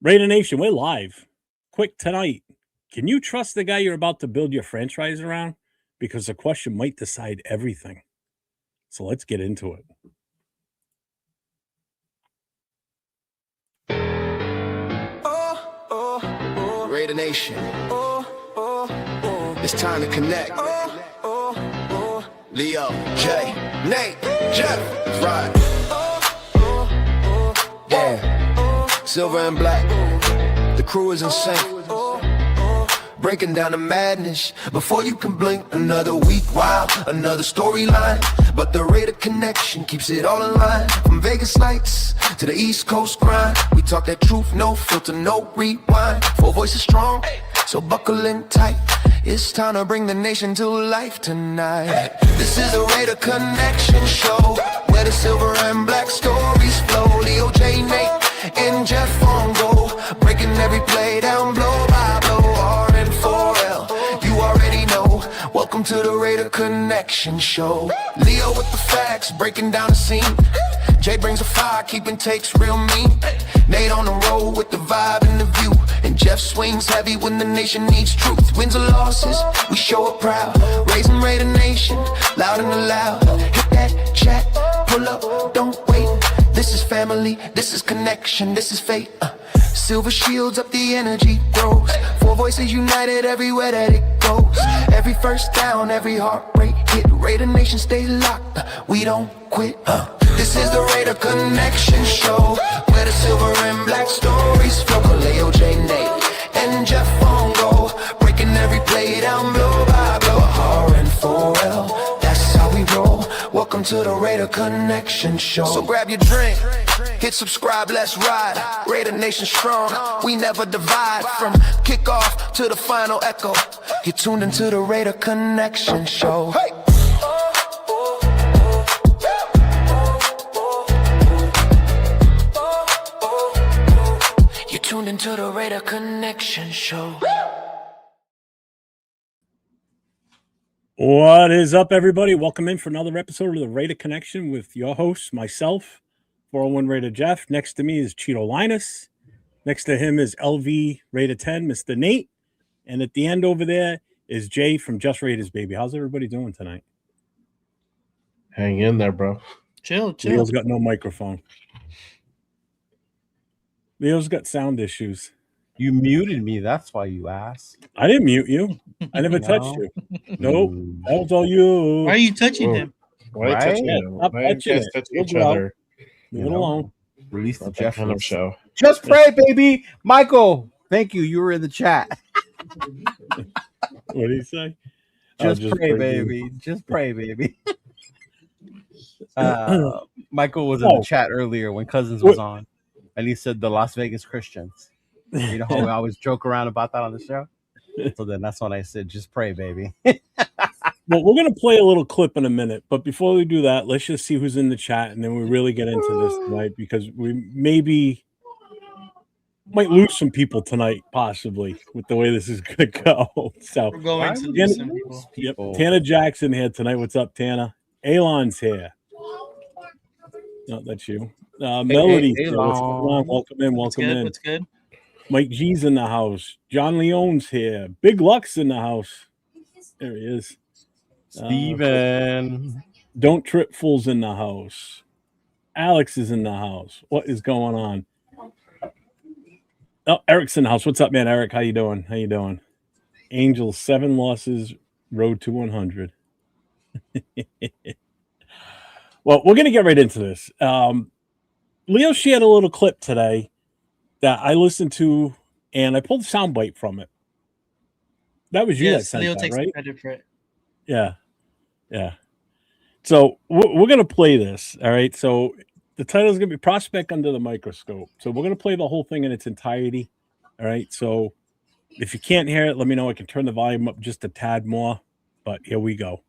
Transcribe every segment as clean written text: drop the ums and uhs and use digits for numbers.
Raider Nation, we're live. Quick tonight. Can you trust the guy you're about to build your franchise around? Because the question might decide everything. So let's get into it. Raider Nation. It's time to connect. Leo, Jay, Nate, Jeff, let's ride. Yeah, silver and black. The crew is insane. Breaking down the madness before you can blink. Another week, wow, another storyline. But the Raider connection keeps it all in line. From Vegas lights to the East Coast grind. We talk that truth, no filter, no rewind. Four voices strong, so buckle in tight. It's time to bring the nation to life tonight. This is the Raider Connection Show, where the silver and black stories flow. Leo, J, Nate, and Jeff on go, breaking every play down blow by blow. R-N-4-L, you already know. Welcome to the Raider Connection Show. Leo with the facts, breaking down the scene. Jay brings a fire, keeping takes real mean. Nate on the road with the vibe and the view. And Jeff swings heavy when the nation needs truth. Wins or losses, we show up proud. Raising Raider Nation, loud and loud. Hit that chat, pull up, don't wait. This is family, this is connection, this is fate. Silver shields up, the energy grows. Four voices united everywhere that it goes. Every first down, every heartbreak hit. Raider Nation stay locked, we don't quit. This is the Raider Connection Show, where the silver and black stories flow. Leo, J, Nate, and Jeff on go, breaking every play down blow by blow. R-N-4-L, that's how we roll. Welcome to the Raider Connection Show. So grab your drink, hit subscribe, let's ride. Raider Nation strong, we never divide. From kickoff to the final echo, you're tuned into the Raider Connection Show. Hey! You're tuned into the Raider Connection Show. What is up, everybody? Welcome in for another episode of the Raider Connection with your host, myself, 401 Raider Jeff. Next to me is Cheeto Linus. Next to him is LV Raider 10, Mr. Nate. And at the end over there is Jay from Just Raiders, baby. How's everybody doing tonight? Hang in there, bro. Chill. Leo's got no microphone. Leo's got sound issues. You muted me. That's why, you ass. I didn't mute you. I never touched you. Nope. That was all you. Why are you touching him? Why are you touching him? Stop Why are you touching guys it. touching Leave each it other? Leave it alone. Release the Not that Jeff kind of show. Just pray, baby. Michael, thank you. You were in the chat. What did he say? Just pray, baby. Just pray, baby. Michael was in the chat earlier when Cousins was on, and he said the Las Vegas Christians. You know how we always joke around about that on the show? So then that's when I said, just pray, baby. Well, we're going to play a little clip in a minute, but before we do that, let's just see who's in the chat, and then we really get into this tonight, because we might lose some people tonight, possibly, with the way this is going to go. So We're going to lose some people. Yep. Tanner Jackson here tonight. What's up, Tanner? Alon's here. No, that's you. Melody's here. What's going on? Welcome in. Welcome in. What's good? Mike G's in the house. John Leone's here. Big Luck's in the house. There he is. Steven. Don't Trip Fool's in the house. Alex is in the house. What is going on? Oh, Eric's in the house. What's up, man? Eric, how you doing? How you doing? Angels, 7 losses, road to 100. Well, we're going to get right into this. Leo shared a little clip today that I listened to, and I pulled a soundbite from it. That was you that sent Leo that, takes right? credit for it. Yeah. So we're going to play this, all right? So the title is going to be Prospect Under the Microscope. So we're going to play the whole thing in its entirety, all right? So if you can't hear it, let me know. I can turn the volume up just a tad more, but here we go.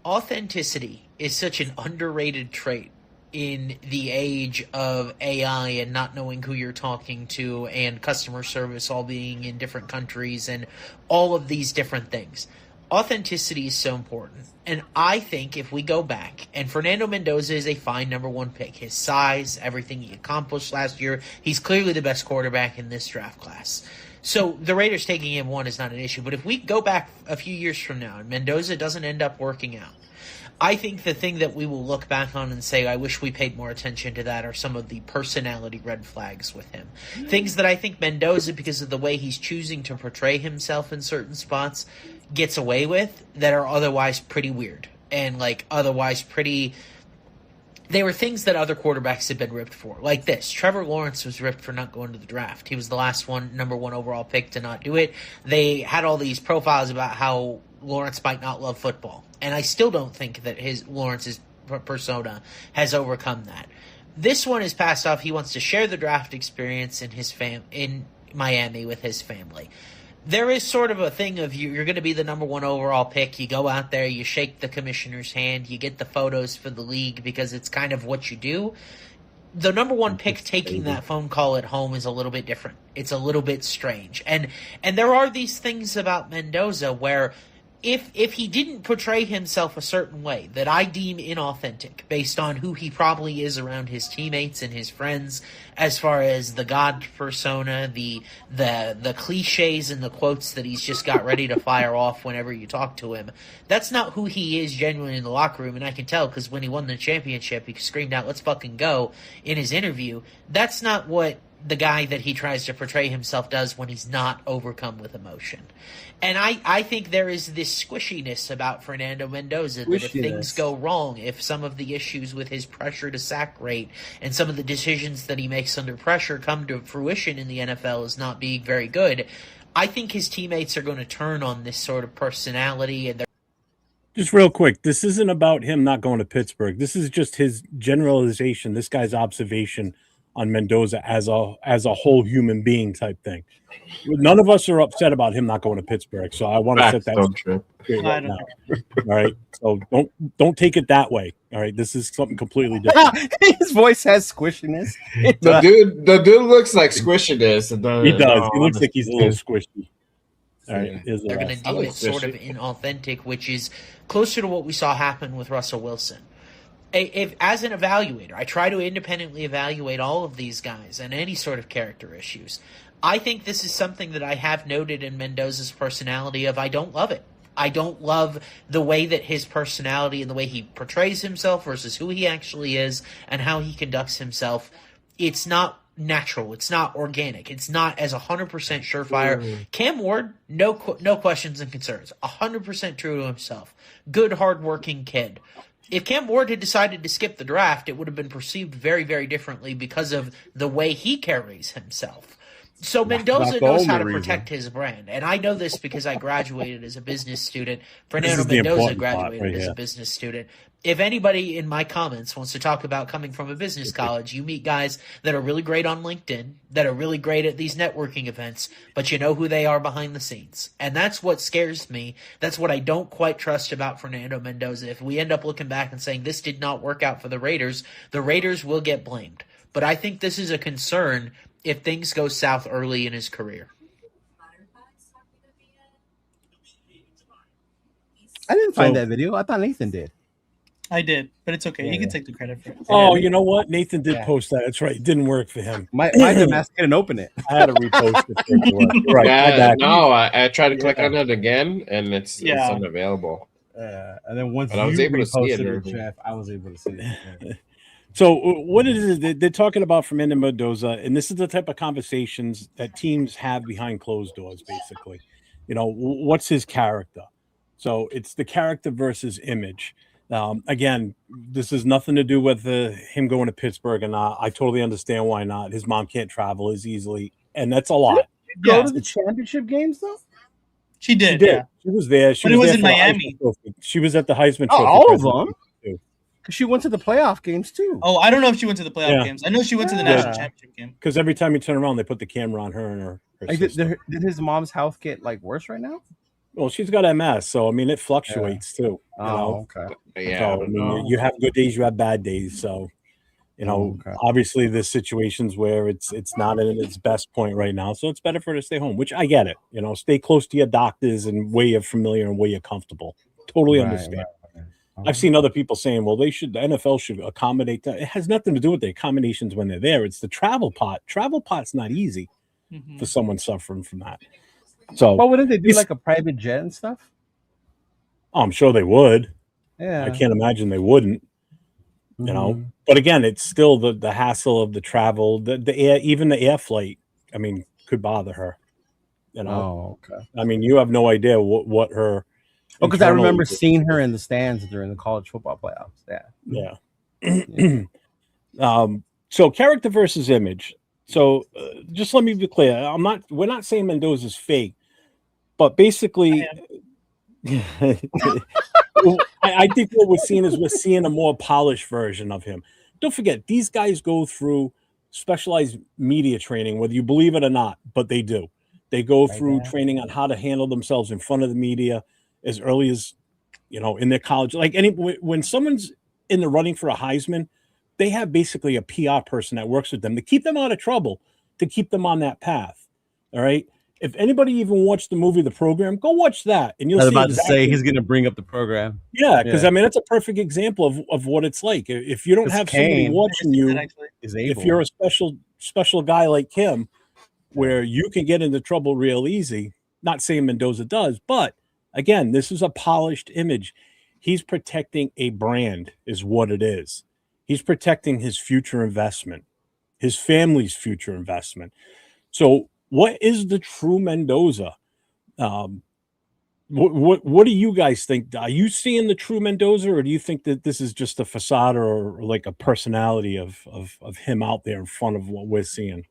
Authenticity is such an underrated trait in the age of AI and not knowing who you're talking to, and customer service all being in different countries and all of these different things. authenticity is so important. And I think if we go back, and Fernando Mendoza is a fine number 1 pick. His size, everything he accomplished last year, he's clearly the best quarterback in this draft class. So the Raiders taking him 1 is not an issue. But if we go back a few years from now and Mendoza doesn't end up working out, I think the thing that we will look back on and say, I wish we paid more attention to that, are some of the personality red flags with him. Things that I think Mendoza, because of the way he's choosing to portray himself in certain spots, gets away with that are otherwise pretty weird. And, like, otherwise pretty... They were things that other quarterbacks had been ripped for. Like this. Trevor Lawrence was ripped for not going to the draft. He was the last number 1 overall pick to not do it. They had all these profiles about how Lawrence might not love football. And I still don't think that Lawrence's persona has overcome that. This one is passed off. He wants to share the draft experience in Miami with his family. There is sort of a thing of you're going to be the number 1 overall pick. You go out there, you shake the commissioner's hand, you get the photos for the league because it's kind of what you do. The number 1 pick taking that phone call at home is a little bit different. It's a little bit strange. And there are these things about Mendoza where if he didn't portray himself a certain way that I deem inauthentic based on who he probably is around his teammates and his friends, as far as the God persona, the cliches and the quotes that he's just got ready to fire off whenever you talk to him, that's not who he is genuinely in the locker room. And I can tell because when he won the championship, he screamed out, "Let's fucking go," in his interview. That's not what the guy that he tries to portray himself does when he's not overcome with emotion. And I think there is this squishiness about Fernando Mendoza that if things go wrong, if some of the issues with his pressure to sack rate and some of the decisions that he makes under pressure come to fruition in the NFL as not being very good, I think his teammates are going to turn on this sort of personality. And just real quick, this isn't about him not going to Pittsburgh. This is just his generalization, this guy's observation on Mendoza as a whole human being type thing. None of us are upset about him not going to Pittsburgh, so I want to set that straight right now. All right, so don't take it that way. All right, this is something completely different. His voice has squishiness. The dude looks like squishiness. He does. He looks like he's a little squishy. All right, they're going to do it sort of inauthentic, which is closer to what we saw happen with Russell Wilson. As an evaluator, I try to independently evaluate all of these guys and any sort of character issues. I think this is something that I have noted in Mendoza's personality of I don't love it. I don't love the way that his personality and the way he portrays himself versus who he actually is and how he conducts himself. It's not natural. It's not organic. It's not as 100% surefire. Cam Ward, no questions and concerns. 100% true to himself. Good, hardworking kid. If Cam Ward had decided to skip the draft, it would have been perceived very, very differently because of the way he carries himself. So Mendoza knows how to protect his brand. And I know this because I graduated as a business student. Fernando Mendoza graduated as a business student. If anybody in my comments wants to talk about coming from a business college, you meet guys that are really great on LinkedIn, that are really great at these networking events, but you know who they are behind the scenes. And that's what scares me. That's what I don't quite trust about Fernando Mendoza. If we end up looking back and saying this did not work out for the Raiders will get blamed. But I think this is a concern if things go south early in his career. I didn't find that video. I thought Nathan did. I did, but it's okay. You can take the credit for it. Oh, you know what? Nathan did post that. That's right. It didn't work for him. My dumbass couldn't open it. I had to repost it. Right. No, I tried to click on it again, and it's unavailable. And then once I was able to see it, Jeff, I was able to see it. So what it is, they're talking about Fernando Mendoza, and this is the type of conversations that teams have behind closed doors, basically. You know, what's his character? So it's the character versus image. Again, this has nothing to do with him going to Pittsburgh, and I totally understand why not. His mom can't travel as easily, and that's a lot. Go to the championship games, though? She did. She was there. But it was in Miami. She was at the Heisman Trophy. All of them? Because she went to the playoff games, too. Oh, I don't know if she went to the playoff games. I know she went to the national championship game. Because every time you turn around, they put the camera on her and her did his mom's health get, worse right now? Well, she's got MS, so, I mean, it fluctuates, too. Okay. Yeah. So, I mean, you have good days, you have bad days, so, Obviously there's situations where it's not at its best point right now, so it's better for her to stay home, which I get it. Stay close to your doctors and where you're familiar and where you're comfortable. Totally understand. Right. I've seen other people saying, well, the NFL should accommodate that. It has nothing to do with the accommodations when they're there. It's the travel part. Travel part's not easy for someone suffering from that. So, but wouldn't they do like a private jet and stuff? Oh, I'm sure they would. Yeah. I can't imagine they wouldn't. But again, it's still the hassle of the travel, the air, even the air flight. I mean, could bother her. Oh, okay. I mean, you have no idea what her. Oh, because I remember seeing her in the stands during the college football playoffs. Yeah. So character versus image. So just let me be clear. We're not saying Mendoza's fake, but basically, I think what we're seeing a more polished version of him. Don't forget, these guys go through specialized media training, whether you believe it or not, but they do. They go through training on how to handle themselves in front of the media as early as, in their college. Like when someone's in the running for a Heisman, they have basically a PR person that works with them to keep them out of trouble, to keep them on that path. All right. If anybody even watched the movie The Program, go watch that, and you'll see. I was about to say he's going to bring up The Program. Yeah, because I mean that's a perfect example of what it's like. If you don't have somebody watching you, if you're a special guy like him, where you can get into trouble real easy. Not saying Mendoza does, but again, this is a polished image. He's protecting a brand, is what it is. He's protecting his future investment, his family's future investment. So, what is the true Mendoza? What do you guys think? Are you seeing the true Mendoza, or do you think that this is just a facade or like a personality of him out there in front of what we're seeing?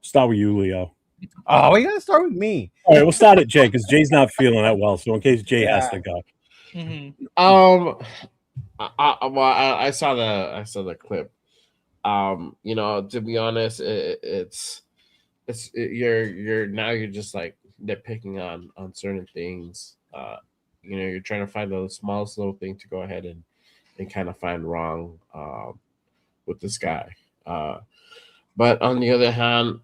Start with you, Leo. Oh, we gotta start with me. All right, we'll start at Jay because Jay's not feeling that well. So in case Jay has to go. I saw the clip. To be honest, you're just like nitpicking on certain things. You're trying to find the smallest little thing to go ahead and kind of find wrong with this guy. But on the other hand,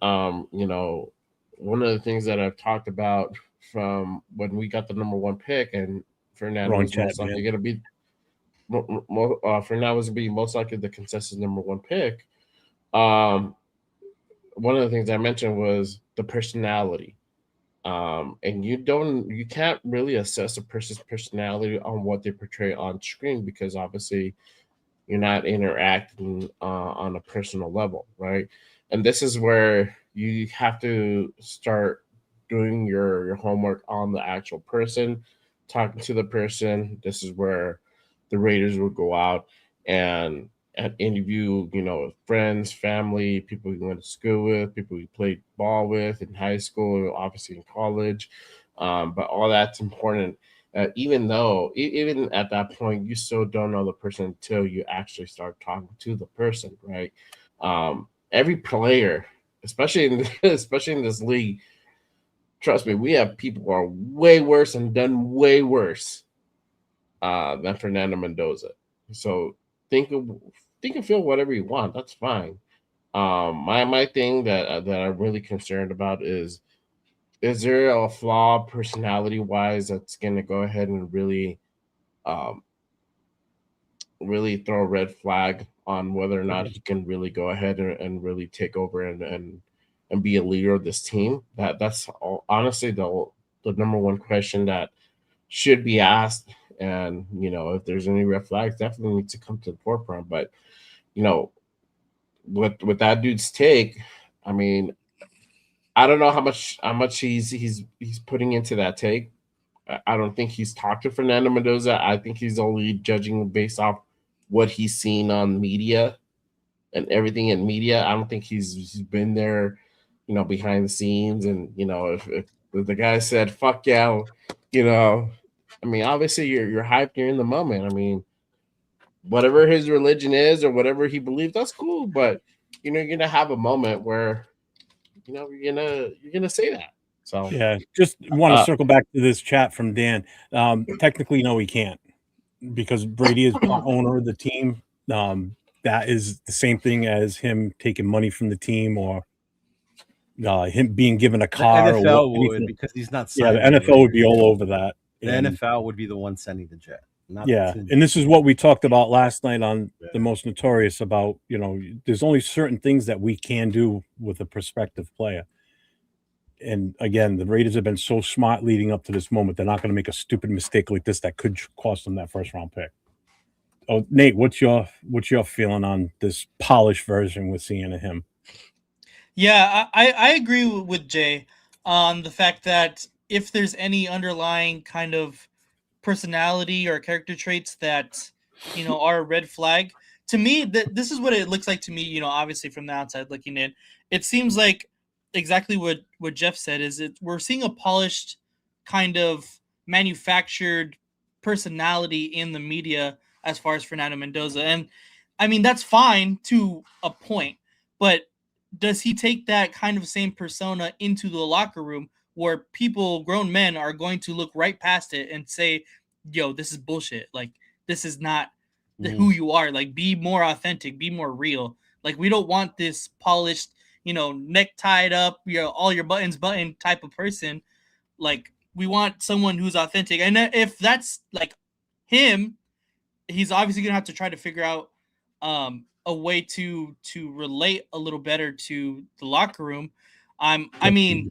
one of the things that I've talked about from when we got the number one pick, and Fernando was most likely going to be Fernando was going to be most likely the consensus number one pick. One of the things I mentioned was the personality. And you can't really assess a person's personality on what they portray on screen, because obviously you're not interacting on a personal level, right? And this is where you have to start doing your homework on the actual person, talking to the person. This is where the Raiders will go out and interview, friends, family, people you went to school with, people you played ball with in high school, obviously in college. But all that's important. Even at that point, you still don't know the person until you actually start talking to the person, right? Every player, especially in this league, trust me, we have people who are way worse and done way worse than Fernando Mendoza. So think and feel whatever you want. That's fine. My thing that I'm really concerned about is there a flaw personality wise that's going to go ahead and really throw a red flag on whether or not he can really go ahead and really take over and be a leader of this team? That's honestly the number one question that should be asked. And if there's any red flags, definitely need to come to the forefront. But with that dude's take, I mean, I don't know how much he's putting into that take. I don't think he's talked to Fernando Mendoza. I think he's only judging based off what he's seen on media and everything in media. I don't think he's been there, behind the scenes. And if the guy said "fuck yeah," I mean, obviously you're hyped, you're in the moment. I mean, whatever his religion is or whatever he believes, that's cool. But you're gonna have a moment where you're gonna say that. So yeah, just want to circle back to this chat from Dan. Technically, no, he can't, because Brady is owner of the team. that is the same thing as him taking money from the team or him being given a car. The NFL or would, because he's not yeah, signed. the NFL would be all over that. The NFL would be the one sending the jet. Not yeah, the team. and this is what we talked about last night on The Most Notorious about, there's only certain things that we can do with a prospective player. And again, the Raiders have been so smart leading up to this moment. They're not going to make a stupid mistake like this that could cost them that first round pick. Oh, Nate, what's your feeling on this polished version we're seeing of him? Yeah, I agree with Jay on the fact that if there's any underlying kind of personality or character traits that are a red flag, to me this is what it looks like to me. Obviously from the outside looking in, it seems like exactly what Jeff said, is we're seeing a polished kind of manufactured personality in the media as far as Fernando Mendoza. And I mean, that's fine to a point, but does he take that kind of same persona into the locker room where people, grown men, are going to look right past it and say, yo, this is bullshit. Like, this is not who you are. Like, be more authentic, be more real. Like, we don't want this polished, neck tied up, all your buttons button type of person. Like, we want someone who's authentic. And if that's like him, he's obviously going to have to try to figure out a way to relate a little better to the locker room. I mean,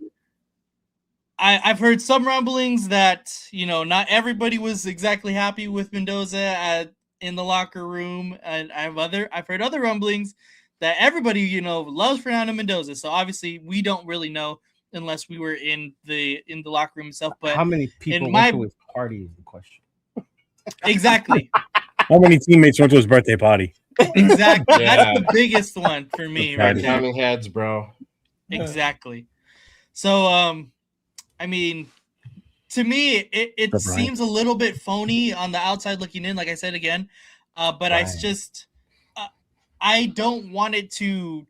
I've heard some rumblings that, not everybody was exactly happy with Mendoza in the locker room. And I've heard other rumblings that everybody, loves Fernando Mendoza. So obviously we don't really know unless we were in the locker room itself. But how many people went to his party is the question. Exactly. How many teammates went to his birthday party? Exactly. Yeah. That's the biggest one for me right there. Counting heads, bro. Exactly. So, I mean, to me, it seems a little bit phony on the outside looking in, like I said again. But I just, I don't want it to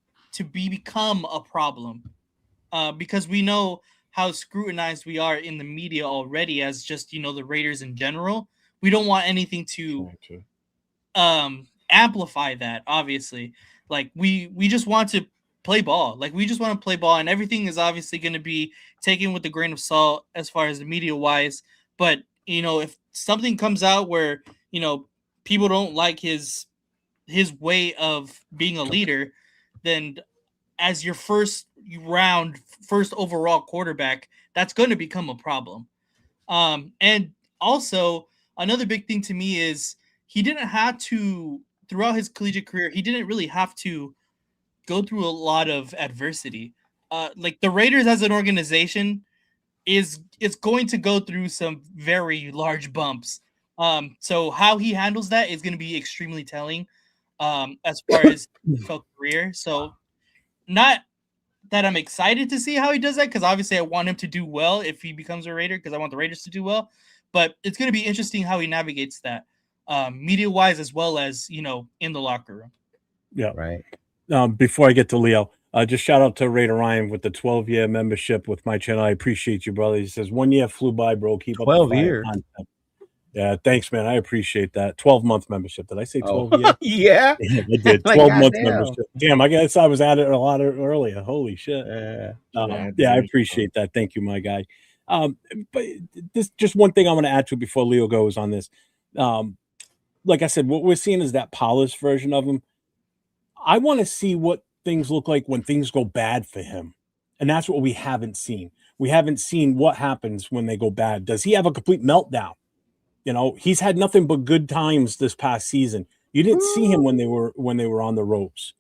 become a problem, because we know how scrutinized we are in the media already as just, the Raiders in general. We don't want anything to amplify that, obviously. Like, we just want to play ball. Like, we just want to play ball, and everything is obviously going to be taken with a grain of salt as far as the media wise. But, if something comes out where, people don't like his way of being a leader, then as your first overall quarterback, that's going to become a problem. And also another big thing to me is he didn't have to, throughout his collegiate career, he didn't really have to go through a lot of adversity. Like, the Raiders as an organization is going to go through some very large bumps. So how he handles that is going to be extremely telling as far as his career. So not that I'm excited to see how he does that, because obviously I want him to do well if he becomes a Raider, because I want the Raiders to do well. But it's going to be interesting how he navigates that, media-wise as well as, in the locker room. Yeah. Right. Before I get to Leo, just shout out to Raider Ryan with the 12-year membership with my channel. I appreciate you, brother. He says, 1 year flew by, bro. Keep up 12 the years. content. Yeah, thanks, man. I appreciate that. 12-month membership. Did I say 12 years? Yeah. I did. 12-month membership. Damn, I guess I was at it a lot earlier. Holy shit. Yeah, I appreciate that. Thank you, my guy. But this just one thing I want to add to before Leo goes on this. Like I said, what we're seeing is that polished version of him. I want to see what things look like when things go bad for him. And that's what we haven't seen. We haven't seen what happens when they go bad. Does he have a complete meltdown? He's had nothing but good times this past season. You didn't see him when they were on the ropes.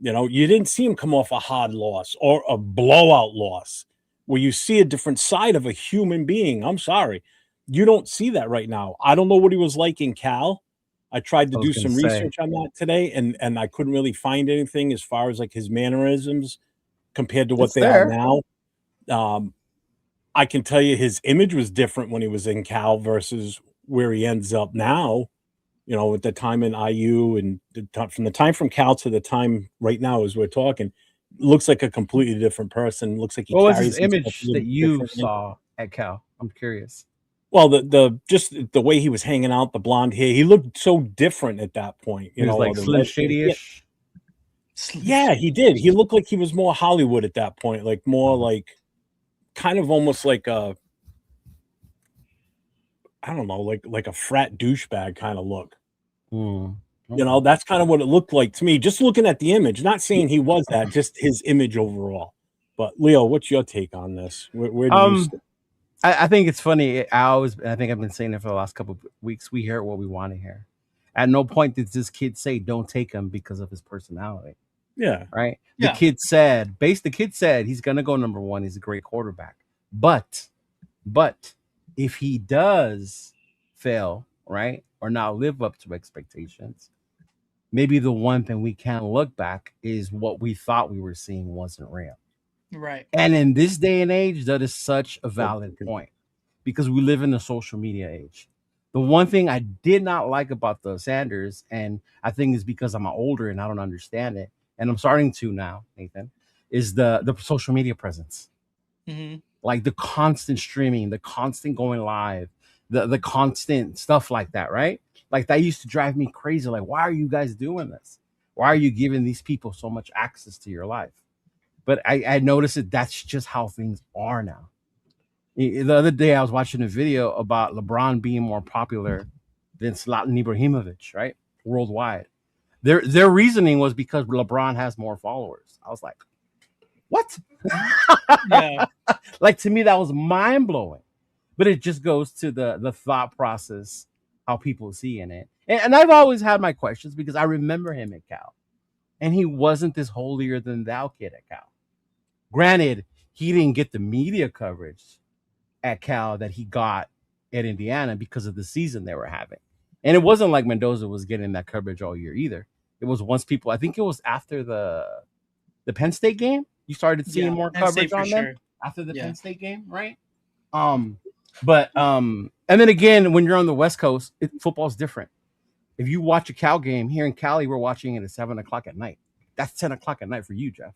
You didn't see him come off a hard loss or a blowout loss where you see a different side of a human being. I'm sorry. You don't see that right now. I don't know what he was like in Cal. I tried to do some research on that today, and I couldn't really find anything as far as like his mannerisms compared to what they are now. I can tell you his image was different when he was in Cal versus where he ends up now, at the time in IU and from the time from Cal to the time right now as we're talking, looks like a completely different person. Looks like he what was carries his image that you saw at Cal? I'm curious. Well, the just the way he was hanging out, the blonde hair, he looked so different at that point. He was like the Slim red hair. Shady-ish. Yeah, he did. He looked like he was more Hollywood at that point, like more like kind of almost like a I don't know, like a frat douchebag kind of look. Mm. That's kind of what it looked like to me, just looking at the image. Not saying he was that, just his image overall. But Leo, what's your take on this? Where do you stand? I think it's funny. I think I've been saying it for the last couple of weeks. We hear what we want to hear. At no point did this kid say don't take him because of his personality. Yeah. Right. Yeah. The kid said he's gonna go number one. He's a great quarterback. But if he does fail, right, or not live up to expectations, maybe the one thing we can look back is what we thought we were seeing wasn't real. Right. And in this day and age, that is such a valid point because we live in a social media age. The one thing I did not like about the Sanders, and I think it's because I'm older and I don't understand it, and I'm starting to now, Nathan, is the social media presence. Mm-hmm. Like the constant streaming, the constant going live, the constant stuff like that, right? Like that used to drive me crazy. Like, why are you guys doing this? Why are you giving these people so much access to your life? But I noticed that that's just how things are now. The other day, I was watching a video about LeBron being more popular than Zlatan Ibrahimovic, right? Worldwide. Their reasoning was because LeBron has more followers. I was like, what? Yeah. Like, to me, that was mind-blowing. But it just goes to the thought process, how people see in it. And I've always had my questions because I remember him at Cal. And he wasn't this holier-than-thou kid at Cal. Granted, he didn't get the media coverage at Cal that he got at Indiana because of the season they were having. And it wasn't like Mendoza was getting that coverage all year either. It was once people, I think it was after the Penn State game, you started seeing more coverage on them after the Penn State game, right? And then again, when you're on the West Coast, football's different. If you watch a Cal game here in Cali, we're watching it at 7:00 at night. That's 10:00 at night for you, Jeff.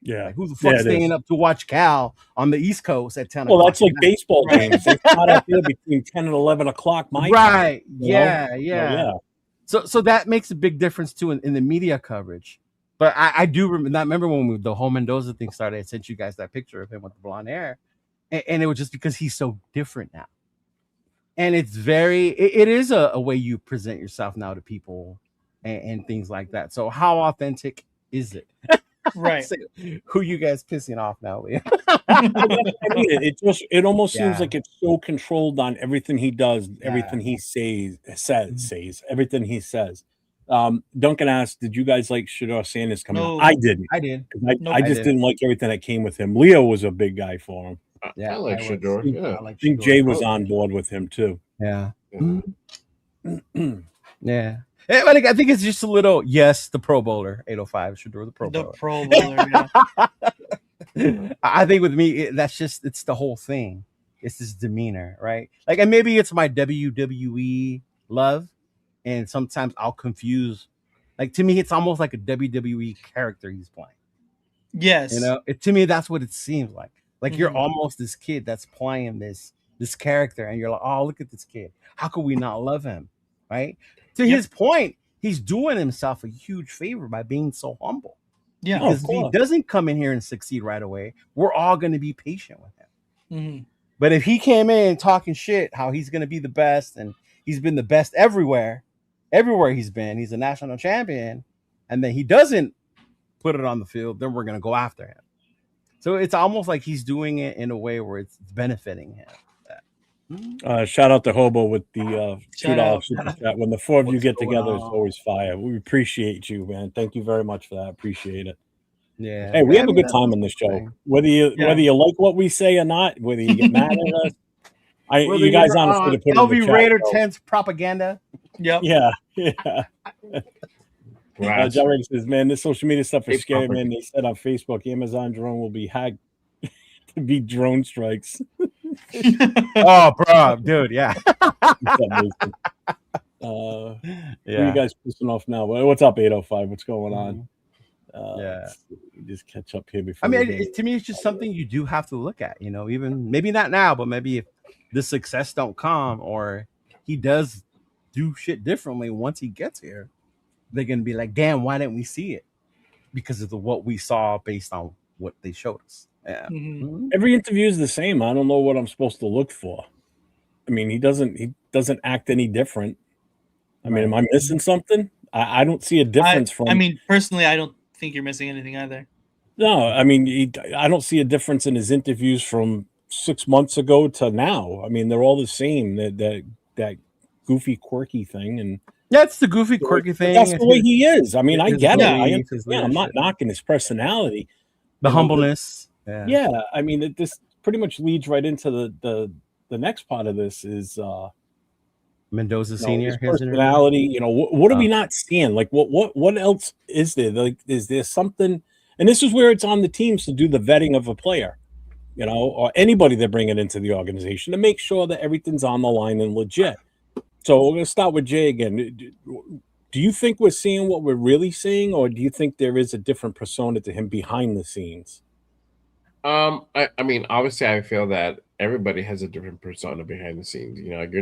Yeah. Like, who the fuck's staying up to watch Cal on the East Coast at 10 o'clock? Well, that's like baseball games. It's not up there between 10 and 11 o'clock. Right. Yeah. So that makes a big difference too in the media coverage. But I do remember when the whole Mendoza thing started. I sent you guys that picture of him with the blonde hair, and it was just because he's so different now. And it is a way you present yourself now to people and things like that. So how authentic is it? Right. So, who you guys pissing off now, Leah? It almost seems like it's so controlled on everything he does, everything he says, everything he says. Duncan asked, "Did you guys like Shedeur Sanders coming out?" I didn't. I did. I just didn't like everything that came with him. Leo was a big guy for him. I like Shedeur. Yeah, I think Jay was on board with him too. Yeah. Yeah. But I think it's just a little, the Pro Bowler, 805 Shedeur, the Pro Bowler. The Pro Bowler, yeah. I think with me, it's the whole thing. It's this demeanor, right? Like, and maybe it's my WWE love, and sometimes I'll confuse. Like, to me, it's almost like a WWE character he's playing. Yes. To me, that's what it seems like. Like, you're almost this kid that's playing this character, and you're like, oh, look at this kid. How could we not love him, right? To his point, he's doing himself a huge favor by being so humble. Yeah, because if he doesn't come in here and succeed right away, we're all going to be patient with him. Mm-hmm. But if he came in talking shit, how he's going to be the best, and he's been the best everywhere he's been, he's a national champion, and then he doesn't put it on the field, then we're going to go after him. So it's almost like he's doing it in a way where it's benefiting him. Shout out to Hobo with the $2 super chat. When the four of you get together, it's always fire. We appreciate you, man. Thank you very much for that. Appreciate it. Yeah. Hey, we have a good time on this show. Whether you like what we say or not, whether you get mad at us, you guys honestly put LV Raider 10's propaganda. Yep. Yeah. John Ray says, "Man, this social media stuff is scary, man." They said on Facebook, Amazon drone will be hacked to be drone strikes. Oh, bro, dude, yeah. Who are you guys pissing off now? What's up, 805? What's going on? Yeah. Just catch up here before. I mean, to me, it's just something you do have to look at. Even maybe not now, but maybe if the success don't come or he does do shit differently once he gets here, they're gonna be like, "Damn, why didn't we see it?" Because of what we saw based on what they showed us. Yeah. Mhm. Mhm. Every interview is the same. I don't know what I'm supposed to look for. I mean, he doesn't act any different. I mean, am I missing something? I don't see a difference I mean, personally, I don't think you're missing anything either. No, I mean, I don't see a difference in his interviews from 6 months ago to now. I mean, they're all the same. That goofy, quirky thing, and Yeah, it's the goofy, quirky but thing. that's It's the way he is. I mean, I his get it. I belief, his understand. I'm not leadership, knocking his personality. the You know, but humbleness. Yeah. yeah, I mean, this pretty much leads right into the next part of this is Mendoza his Senior, his interview. personality. What are we Oh. not seeing? Like, what else is there? Like, is there something? And this is where it's on the teams to do the vetting of a player, or anybody they're bringing into the organization to make sure that everything's on the line and legit. So we're going to start with Jay again. Do you think we're seeing what we're really seeing, or do you think there is a different persona to him behind the scenes? I mean, obviously, I feel that everybody has a different persona behind the scenes. You're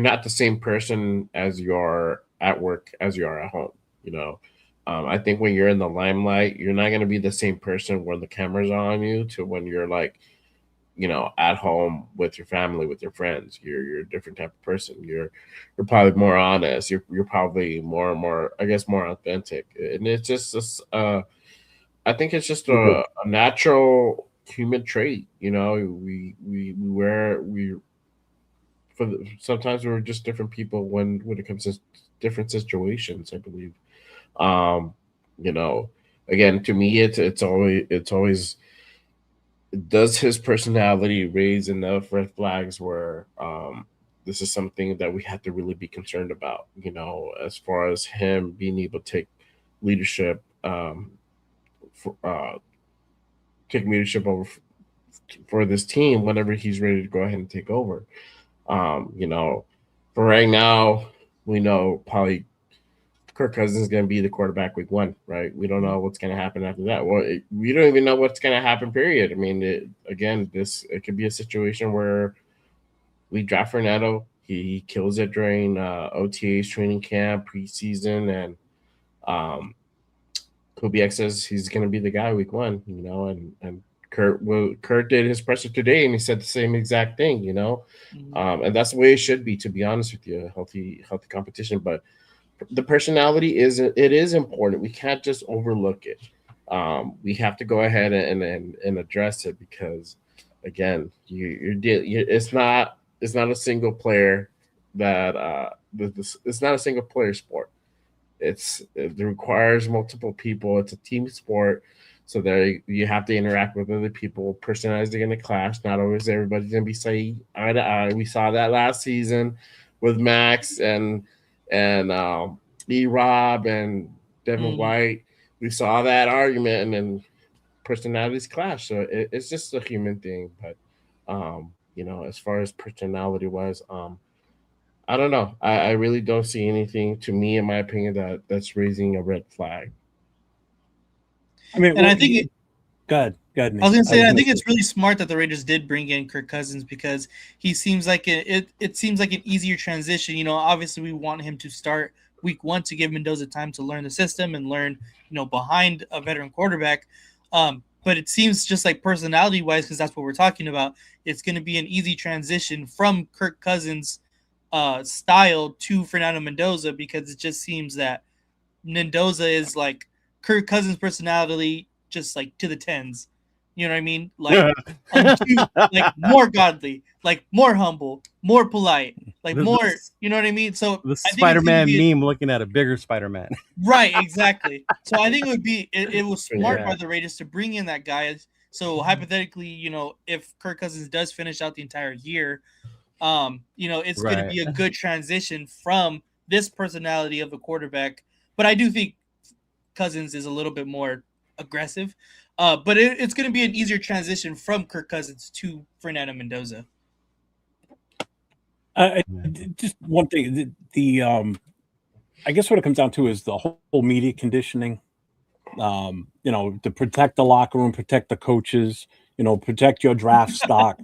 not the same person as you are at work as you are at home. I think when you're in the limelight, you're not going to be the same person when the cameras are on you to when you're like, at home with your family, with your friends. You're a different type of person. You're probably more honest. You're probably more, I guess, more authentic. And it's just this. I think it's just a natural human trait. Sometimes we're just different people when it comes to different situations. I believe. Um, you know, Again, to me, it's always does his personality raise enough red flags where this is something that we have to really be concerned about. As far as him being able to leadership. For, uh, take leadership over for this team whenever he's ready to go ahead and take over. Um, you know, for right now, we know probably Kirk Cousins is going to be the quarterback week 1, right? We don't know what's going to happen after that. Well, we don't even know what's going to happen. Period. I mean, it could be a situation where we draft Fernando. He kills it during OTAs, training camp, preseason, and Kubiak says he's going to be the guy week 1. And Kurt did his presser today, and he said the same exact thing. And that's the way it should be. To be honest with you, healthy competition, but the personality is important. We can't just overlook it. We have to go ahead and address it because, again, it's not a single player that it's not a single player sport. It requires multiple people. It's a team sport, so there you have to interact with other people. Personalities are going to clash. Not always everybody's going to be say eye to eye. We saw that last season with Max and E. Rob and Devin White. We saw that argument, and then personalities clash. So it's just a human thing. But as far as personality wise, I don't know. I really don't see anything, to me, in my opinion, that's raising a red flag. I mean, And I think go ahead, Nate. I was gonna say I think it's really smart that the Raiders did bring in Kirk Cousins because he seems like it seems like an easier transition. Obviously we want him to start week 1 to give Mendoza time to learn the system and learn, behind a veteran quarterback. But it seems just like personality wise, because that's what we're talking about, it's going to be an easy transition from Kirk Cousins' style to Fernando Mendoza, because it just seems that Mendoza is like Kirk Cousins' personality, just like to the tens. You know what I mean? Like, like more godly, like more humble, more polite, like more. You know what I mean? So the Spider-Man meme looking at a bigger Spider-Man. Right, exactly. So I think it was smart by the Raiders to bring in that guy. So hypothetically, if Kirk Cousins does finish out the entire year, it's going to be a good transition from this personality of a quarterback. But I do think Cousins is a little bit more aggressive. But it's going to be an easier transition from Kirk Cousins to Fernando Mendoza. Just one thing, I guess what it comes down to is the whole media conditioning. to protect the locker room, protect the coaches, protect your draft stock.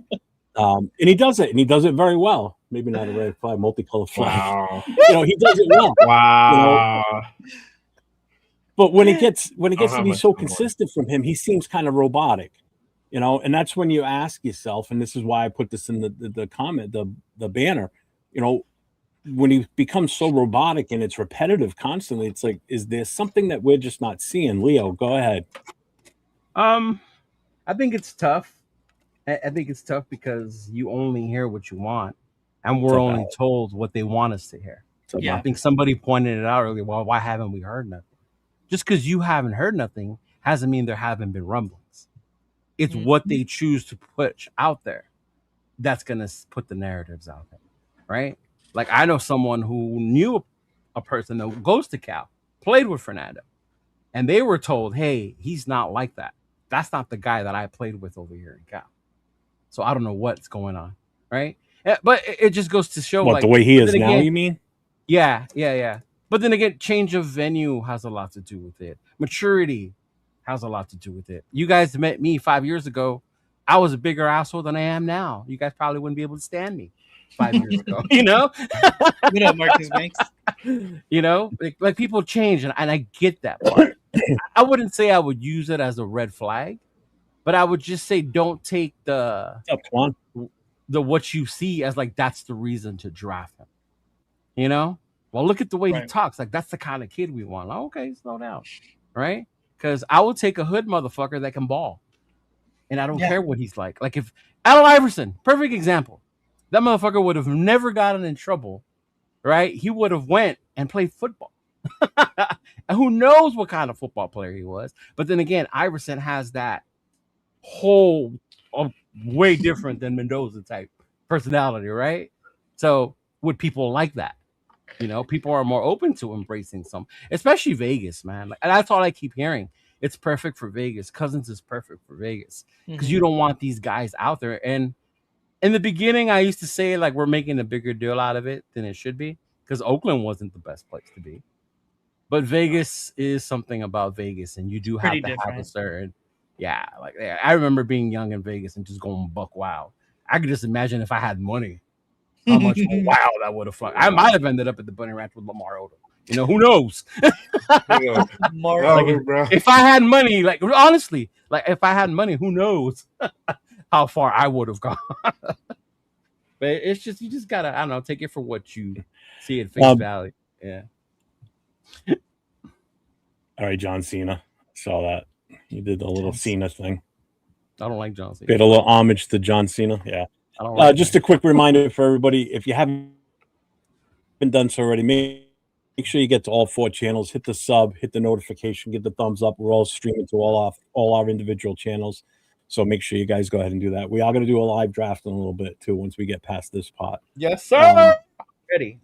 And he does it, and he does it very well. Maybe not a red flag, multicolored flag. Wow. He does it well. Wow. But when it gets to have be much so more. consistent from him, he seems kind of robotic. And that's when you ask yourself, and this is why I put this in the comment, the banner, when he becomes so robotic and it's repetitive constantly, it's like, is there something that we're just not seeing? Leo, go ahead. I think it's tough. I think it's tough because you only hear what you want, and we're only told what they want us to hear. Yeah. I think somebody pointed it out earlier. Well, why haven't we heard nothing? Just because you haven't heard nothing hasn't mean there haven't been rumblings. It's what they choose to put out there that's going to put the narratives out there, right? Like, I know someone who knew a person that goes to Cal, played with Fernando, and they were told, hey, he's not like that. That's not the guy that I played with over here in Cal. So I don't know what's going on, right? But it just goes to show, What, like, the way he is then now, again, you mean? Yeah. But then again, change of venue has a lot to do with it. Maturity has a lot to do with it. You guys met me 5 years ago. I was a bigger asshole than I am now. You guys probably wouldn't be able to stand me 5 years ago, What up, Marcus Banks? like people change, and I get that part. I wouldn't say I would use it as a red flag, but I would just say don't take the what you see as like that's the reason to draft him. Well, look at the way he talks. Like, that's the kind of kid we want. Like, okay, slow down, right? Because I will take a hood motherfucker that can ball, and I don't care what he's like. Like, if Allen Iverson, perfect example, that motherfucker would have never gotten in trouble, right? He would have went and played football. And who knows what kind of football player he was. But then again, Iverson has that whole way different than Mendoza type personality, right? So would people like that? People are more open to embracing some, especially Vegas, man. And that's all I keep hearing. It's perfect for Vegas. Cousins is perfect for Vegas because you don't want these guys out there. And in the beginning, I used to say, like, we're making a bigger deal out of it than it should be because Oakland wasn't the best place to be. But Vegas is something about Vegas, and you do have to have a certain, I remember being young in Vegas and just going buck wild. I could just imagine if I had money, how much wow that would have fun. I might have ended up at the Bunny Ranch with Lamar Odom. Who knows? If I had money, like, honestly, like, if I had money, who knows how far I would have gone. But it's just, you just gotta, I don't know, take it for what you see at face value. Yeah. All right, John Cena. Saw that. He did the little Cena thing. I don't like John Cena. Paid a little homage to John Cena. Yeah. I don't like just a quick reminder for everybody, if you haven't done so already, make sure you get to all 4 channels. Hit the sub, hit the notification, give the thumbs up. We're all streaming to all our individual channels. So make sure you guys go ahead and do that. We are going to do a live draft in a little bit too once we get past this pot. Yes, sir.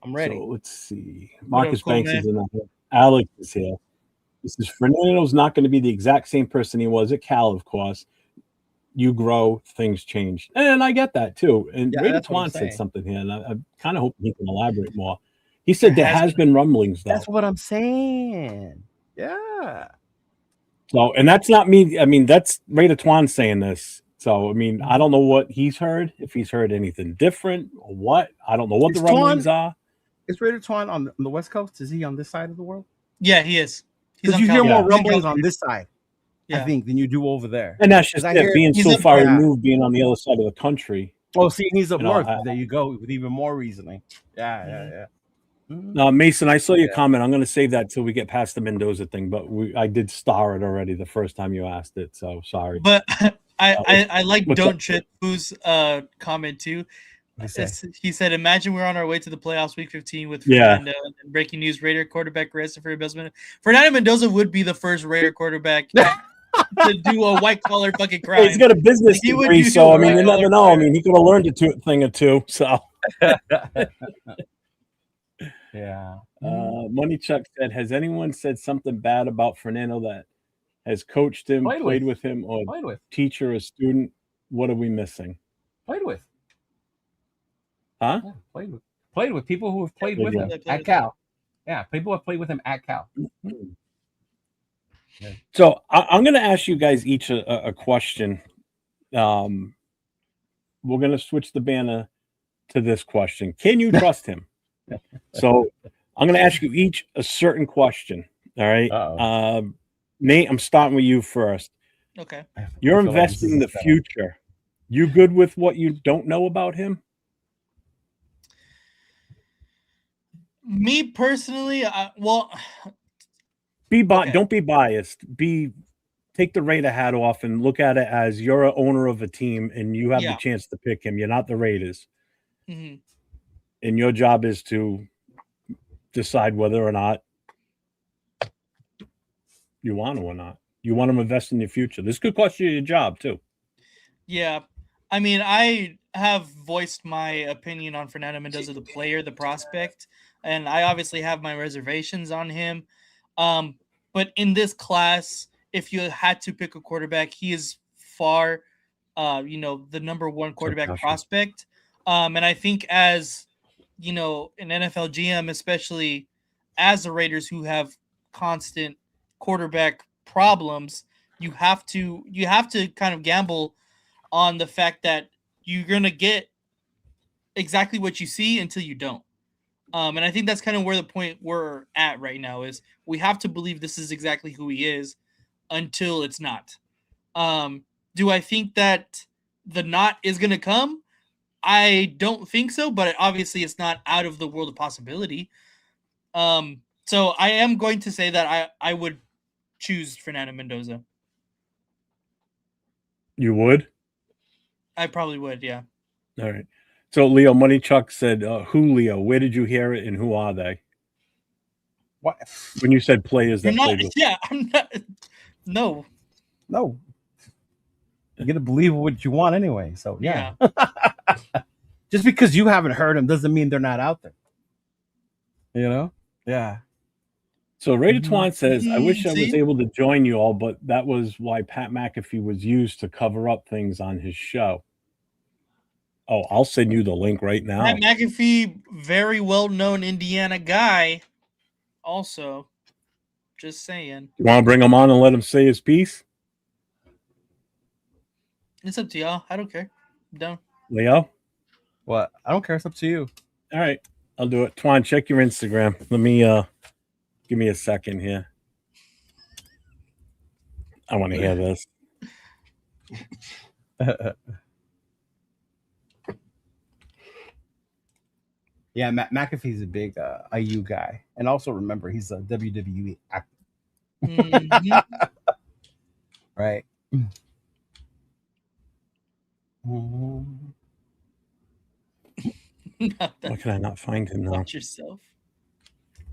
I'm ready. So let's see. Marcus Banks is in there. Alex is here. This is Fernando's not going to be the exact same person he was at Cal, of course. You grow, things change. And I get that too. And Raider Twan said something here, and I kind of hope he can elaborate more. He said there has been rumblings, though. That's what I'm saying. Yeah. So, and that's not me. I mean, that's Raider Twan saying this. So, I mean, I don't know what he's heard, if he's heard anything different or what. I don't know what the rumblings are. Is Raider Twan on the West Coast? Is he on this side of the world? Yeah, he is. Because you hear more rumblings on this side, I think, than you do over there. And that's just it, being so far removed, being on the other side of the country. Oh, see, he's up north. There you go, with even more reasoning. Yeah. No, Mason, I saw your comment. I'm going to save that till we get past the Mendoza thing, but I did star it already the first time you asked it, so sorry. But I like Don't Chip who's comment too. He said, imagine we're on our way to the playoffs week 15 with Fernando. And breaking news, Raider quarterback arrested for embezzlement. Fernando Mendoza would be the first Raider quarterback to do a white-collar fucking crime. He's got a business degree, so, I mean, you never know. I mean, he could have learned a thing or two, so. Yeah. Money Chuck said, has anyone said something bad about Fernando that has coached him, played with him, or teacher or student? What are we missing? Played with. Huh? Yeah, played with people who have played with him at Cal. Yeah, people have played with him at Cal. So I'm going to ask you guys each a question. Um, we're going to switch the banner to this question. Can you trust him? So I'm going to ask you each a certain question. All right. Uh-oh. Nate, I'm starting with you first. Okay. You're I feel like this investing is in a the setup. future. You good with what you don't know about him? Me personally, Okay. Don't be biased. Take the Raider hat off and look at it as you're a owner of a team and you have the Yeah. chance to pick him. You're not the Raiders. hmm And your job is to decide whether or not you want to or not. You want to invest in your future. This could cost you your job too. Yeah. I mean, I have voiced my opinion on Fernando Mendoza, the player, the prospect, and I obviously have my reservations on him. But in this class, if you had to pick a quarterback, he is far, the number one quarterback Josh. prospect. And I think as, an NFL GM, especially as the Raiders who have constant quarterback problems, you have to kind of gamble on the fact that you're gonna get exactly what you see until you don't. And I think that's kind of where the point we're at right now is we have to believe this is exactly who he is until it's not. Do I think that the not is gonna come? I don't think so, but obviously it's not out of the world of possibility. So I am going to say that I would choose Fernando Mendoza. You would? I probably would, yeah. All right. So Leo Money Chuck said, who Leo? Where did you hear it and who are they? What? When you said players You're that not, played with yeah, I'm not. No, No. You got to believe what you want anyway. So yeah. Just because you haven't heard them doesn't mean they're not out there. You know? Yeah. So Raider Twan says, I wish I was See? able to join you all, but that was why Pat McAfee was used to cover up things on his show. Oh, I'll send you the link right now. Pat McAfee, very well known Indiana guy. Also, just saying. You want to bring him on and let him say his piece? It's up to y'all. I don't care. I'm down. Leo? What? I don't care. It's up to you. All right. I'll do it. Twan, check your Instagram. Let me give me a second here. I want to hear this. Yeah, McAfee's a big IU guy. And also remember, he's a WWE actor. Mhm. Right. Mhm. Why can I not find him now? Watch yourself.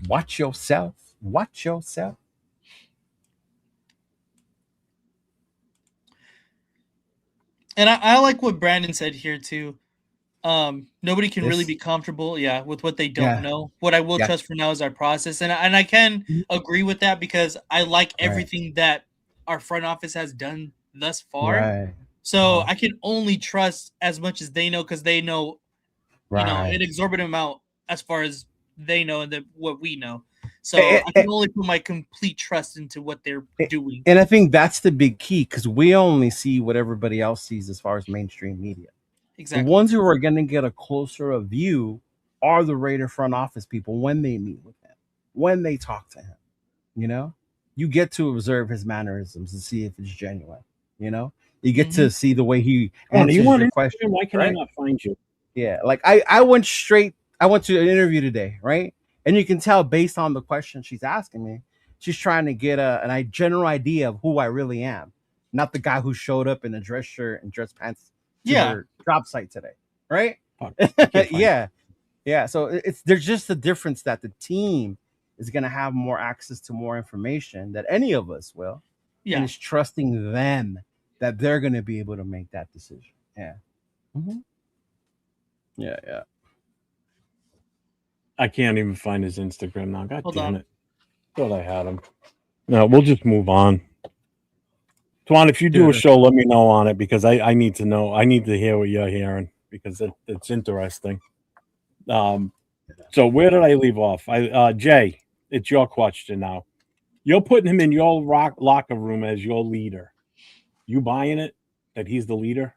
Watch yourself. Watch yourself. And I like what Brandon said here too. Nobody can really This- be comfortable, with what they don't Yeah. know. What I will Yeah. trust for now is our process, and I can Mhm. agree with that because I like Right. everything that our front office has done thus far. Right. So I can only trust as much as they know because they know, Right. an exorbitant amount as far as they know and what we know. So Eh, I can only put my complete trust into what they're doing. And I think that's the big key because we only see what everybody else sees as far as mainstream media. Exactly. The ones who are going to get a closer view are the Raider front office people when they meet with him, when they talk to him. You get to observe his mannerisms and see if it's genuine. You get to see the way he answers your question. Why can right? I not find you? Yeah, like I went to an interview today, right? And you can tell based on the question she's asking me, she's trying to get a general idea of who I really am, not the guy who showed up in a dress shirt and dress pants to her job site today, right? Yeah. So there's just a difference that the team is going to have more access to more information that any of us will, and it's trusting them that they're going to be able to make that decision. Yeah. Mm-hmm. Yeah. I can't even find his Instagram now. God Hold damn on. it. Thought I had him. No, we'll just move on. Twan, if you do a show, let me know on it because I need to know. I need to hear what you're hearing because it's interesting. So where did I leave off? Jay, it's your question now. You're putting him in your locker room as your leader. You buying it that he's the leader?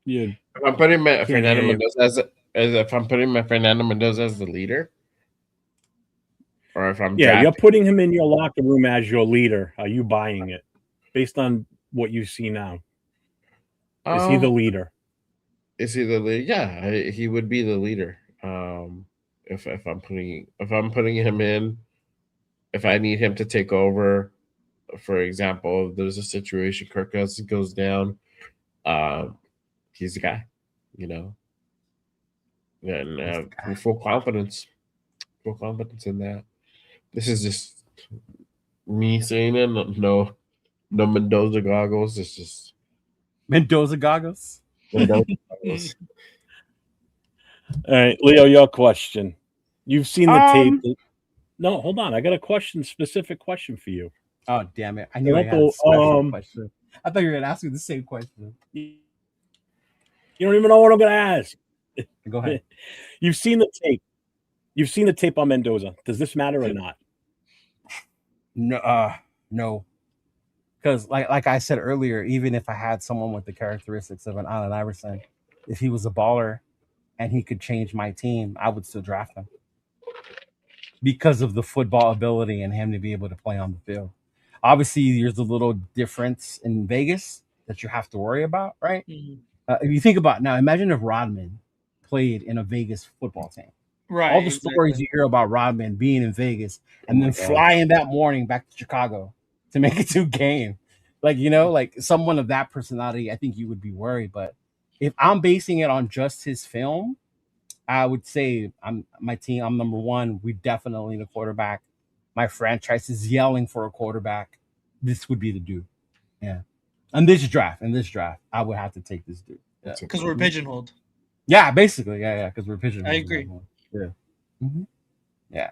Yeah. If I'm putting Fernando hear you. Mendoza if I'm putting Fernando Mendoza as the leader, or if I'm Yeah, you're drafting, putting him in your locker room as your leader. Are you buying it based on what you see now? Is he the leader? Is he the leader? Yeah, he would be the leader. If I'm putting him in, if I need him to take over, for example, if there's a situation Kirk Cousins goes down, he's the guy, you know. And full confidence in that. This is just me saying it. No Mendoza goggles. It's just Mendoza goggles. Mendoza goggles. All right, Leo, your question. You've seen the tape. Um, No, hold on. I got a specific question for you. Oh damn it! I knew I had a Uncle, special question. I thought you were gonna ask me the same question. You don't even know what I'm going to ask. Go ahead. You've seen the tape. You've seen the tape on Mendoza. Does this matter or not? No. Because like I said earlier, even if I had someone with the characteristics of an Allen Iverson, if he was a baller and he could change my team, I would still draft him because of the football ability and him to be able to play on the field. Obviously, there's a little difference in Vegas that you have to worry about, right? Mhm. If you think about now, imagine if Rodman played in a Vegas football team. Right. All the stories you hear about Rodman being in Vegas and then flying that morning back to Chicago to make it to a game. Like, like someone of that personality, I think you would be worried. But if I'm basing it on just his film, I would say I'm number one. We definitely need a quarterback. My franchise is yelling for a quarterback. This would be the dude. Yeah. In this draft, I would have to take this dude. Yeah. Because we're pigeonholed. Yeah, basically. Yeah, because we're pigeonholed. I agree. Yeah. Mm-hmm. Yeah.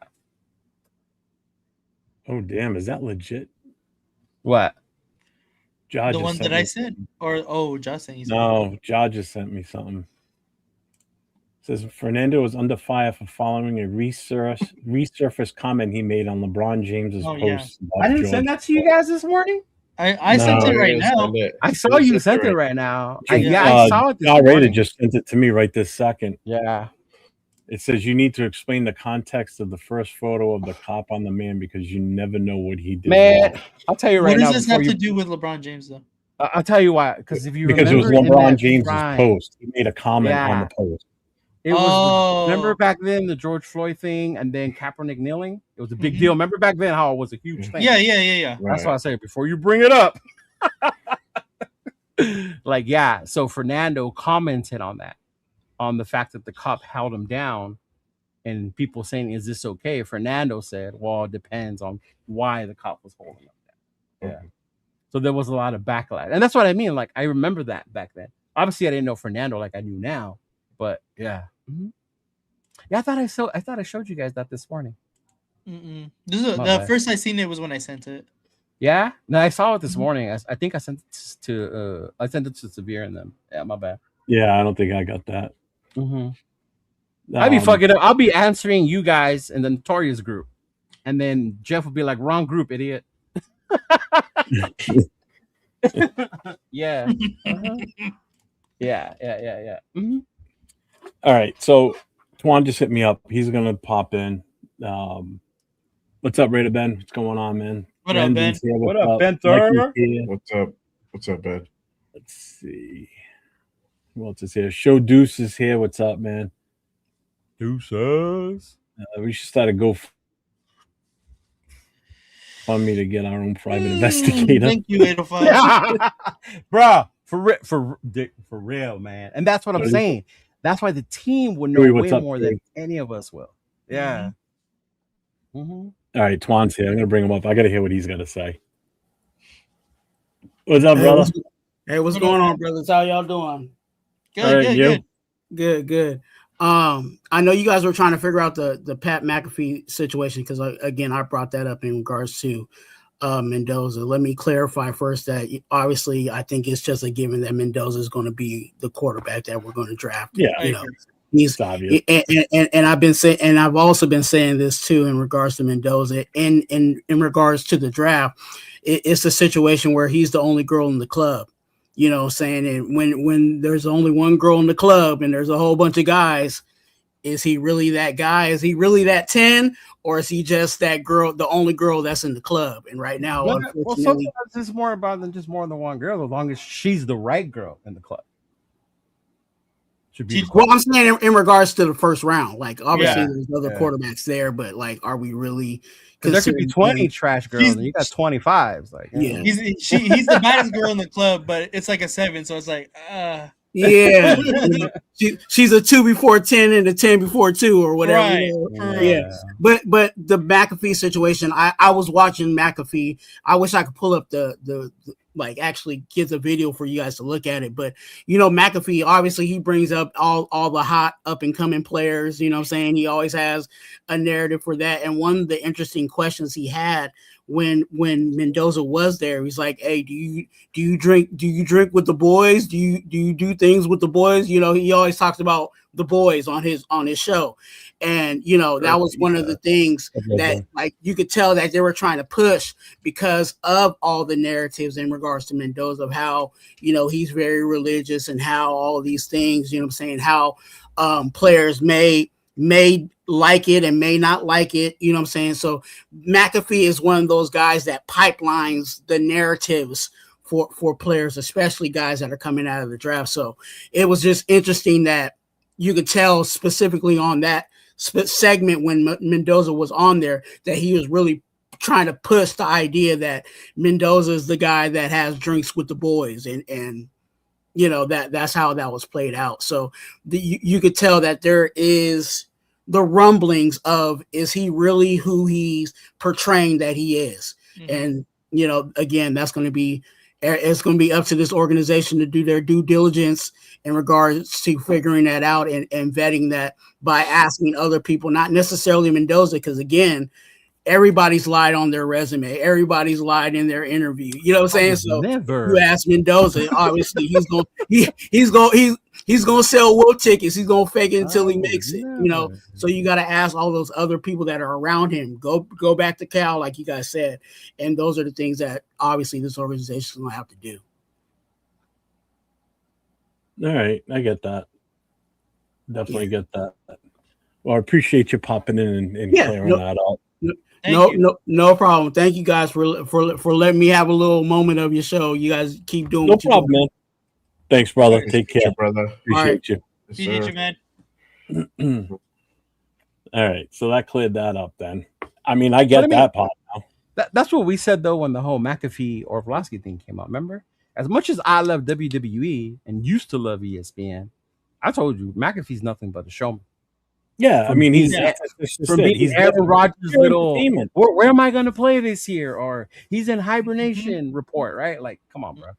Oh, damn. Is that legit? What? Josh The one that I said? Or Josh saying No, Josh just sent me something. It says Fernando was under fire for following a resurfaced comment he made on LeBron James's post. I didn't send that to you guys this morning. I sent it right now. I saw you sent it right now. I saw it this morning. Just sent it to me right this second. Yeah. It says you need to explain the context of the first photo of the cop on the man because you never know what he did. Man, I'll tell you right now. What does this have to do with LeBron James, though? I'll tell you why. Because if you because remember, it was LeBron James's post. He made a comment on the post. It was remember back then the George Floyd thing, and then Kaepernick kneeling. It was a big deal. Remember back then how it was a huge thing. Yeah. That's why I say before you bring it up. So Fernando commented on that, on the fact that the cop held him down, and people saying, "Is this okay?" Fernando said, "Well, it depends on why the cop was holding him down." Yeah. So there was a lot of backlash, and that's what I mean. Like I remember that back then. Obviously, I didn't know Fernando like I do now, but yeah. Mm-hmm. Yeah, I thought I showed you guys that this morning. The first I seen it was when I sent it. Yeah, no, I saw it this morning. I think I sent it to Severe and them. Yeah, my bad. Yeah, I don't think I got that. Mm-hmm. I'd be fucking up. I'll be answering you guys in the Notorious group, and then Jeff will be like, "Wrong group, idiot." Yeah. Uh-huh. Yeah. Mm-hmm. All right, so Twan just hit me up. He's gonna pop in. What's up, Raider Ben? What's going on, man? What up, Ben? What up, Benter? What's up, Ben? Let's see. Who else is here? Show Deuce is here. What's up, man? Deuces. We should start a GoFundMe to get our own private investigator. Thank you, 805. Bro, for real, man. And that's what I'm saying. That's why the team would know way more than any of us will. Yeah. Mm-hmm. All right, Twan's here. I'm gonna bring him up. I gotta hear what he's gonna say. What's up, brother? What's going on, brothers? How y'all doing? Good. I know you guys were trying to figure out the Pat McAfee situation because again, I brought that up in regards to Mendoza. Let me clarify first that obviously I think it's just a given that Mendoza is going to be the quarterback that we're going to draft. Yeah, He's obvious. and I've been saying, and I've also been saying this too in regards to Mendoza. In regards to the draft, it's a situation where he's the only girl in the club. You know, saying, and when there's only one girl in the club and there's a whole bunch of guys, is he really that guy? Is he really that 10? Or is he just that girl, the only girl that's in the club? And right now, Well, unfortunately, sometimes it's more about than just more than one girl, as long as she's the right girl in the club. Should be. well, I'm saying in regards to the first round, like obviously Yeah, there's other yeah. quarterbacks there, but like, are we really? Because there could be 20 trash girls, She's- and you got 25s. Like, Yeah. He's the baddest girl in the club, but it's like a 7, so it's like, Yeah, she's a 2 before 10 and a 10 before 2 or whatever. Right. You know? Yeah. Yeah, but the McAfee situation, I was watching McAfee. I wish I could pull up the like actually get the video for you guys to look at it. But you know, McAfee obviously he brings up all the hot up and coming players. You know what I'm saying? He always has a narrative for that. And one of the interesting questions he had when Mendoza was there, he's like, "Hey, do you drink with the boys? Do you do things with the boys?" You know, he always talks about the boys on his show. And you know, that was one of the things that like you could tell that they were trying to push because of all the narratives in regards to Mendoza, of how, you know, he's very religious and how all of these things, you know what I'm saying, how players may like it and may not like it, you know what I'm saying? So McAfee is one of those guys that pipelines the narratives for players, especially guys that are coming out of the draft. So it was just interesting that you could tell specifically on that segment when Mendoza was on there that he was really trying to push the idea that Mendoza is the guy that has drinks with the boys, and you know that's how that was played out. So you could tell that there is the rumblings of, is he really who he's portraying that he is? Mm-hmm. And you know, again, it's going to be up to this organization to do their due diligence in regards to figuring that out and vetting that by asking other people, not necessarily Mendoza, because again, everybody's lied on their resume, everybody's lied in their interview. You know what I'm saying? So you ask Mendoza, obviously he's gonna sell wool tickets. He's gonna fake it until he makes it. You know, so you got to ask all those other people that are around him. Go back to Cal, like you guys said, and those are the things that obviously this organization is gonna have to do. All right, I get that. Definitely get that. Well, I appreciate you popping in and clearing that out. No problem. Thank you guys for letting me have a little moment of your show. You guys keep doing no problem, man. Thanks, brother. Take care, brother. Appreciate you. Appreciate you, man. All right, so that cleared that up then. I mean, I get that part now. That's what we said though when the whole McAfee or Orlovsky thing came out. Remember, as much as I love WWE and used to love ESPN, I told you McAfee's nothing but a showman. Yeah, I mean, he's Aaron Rodgers' little. Where am I going to play this year? Or he's in hibernation report, right? Like, come on, bro.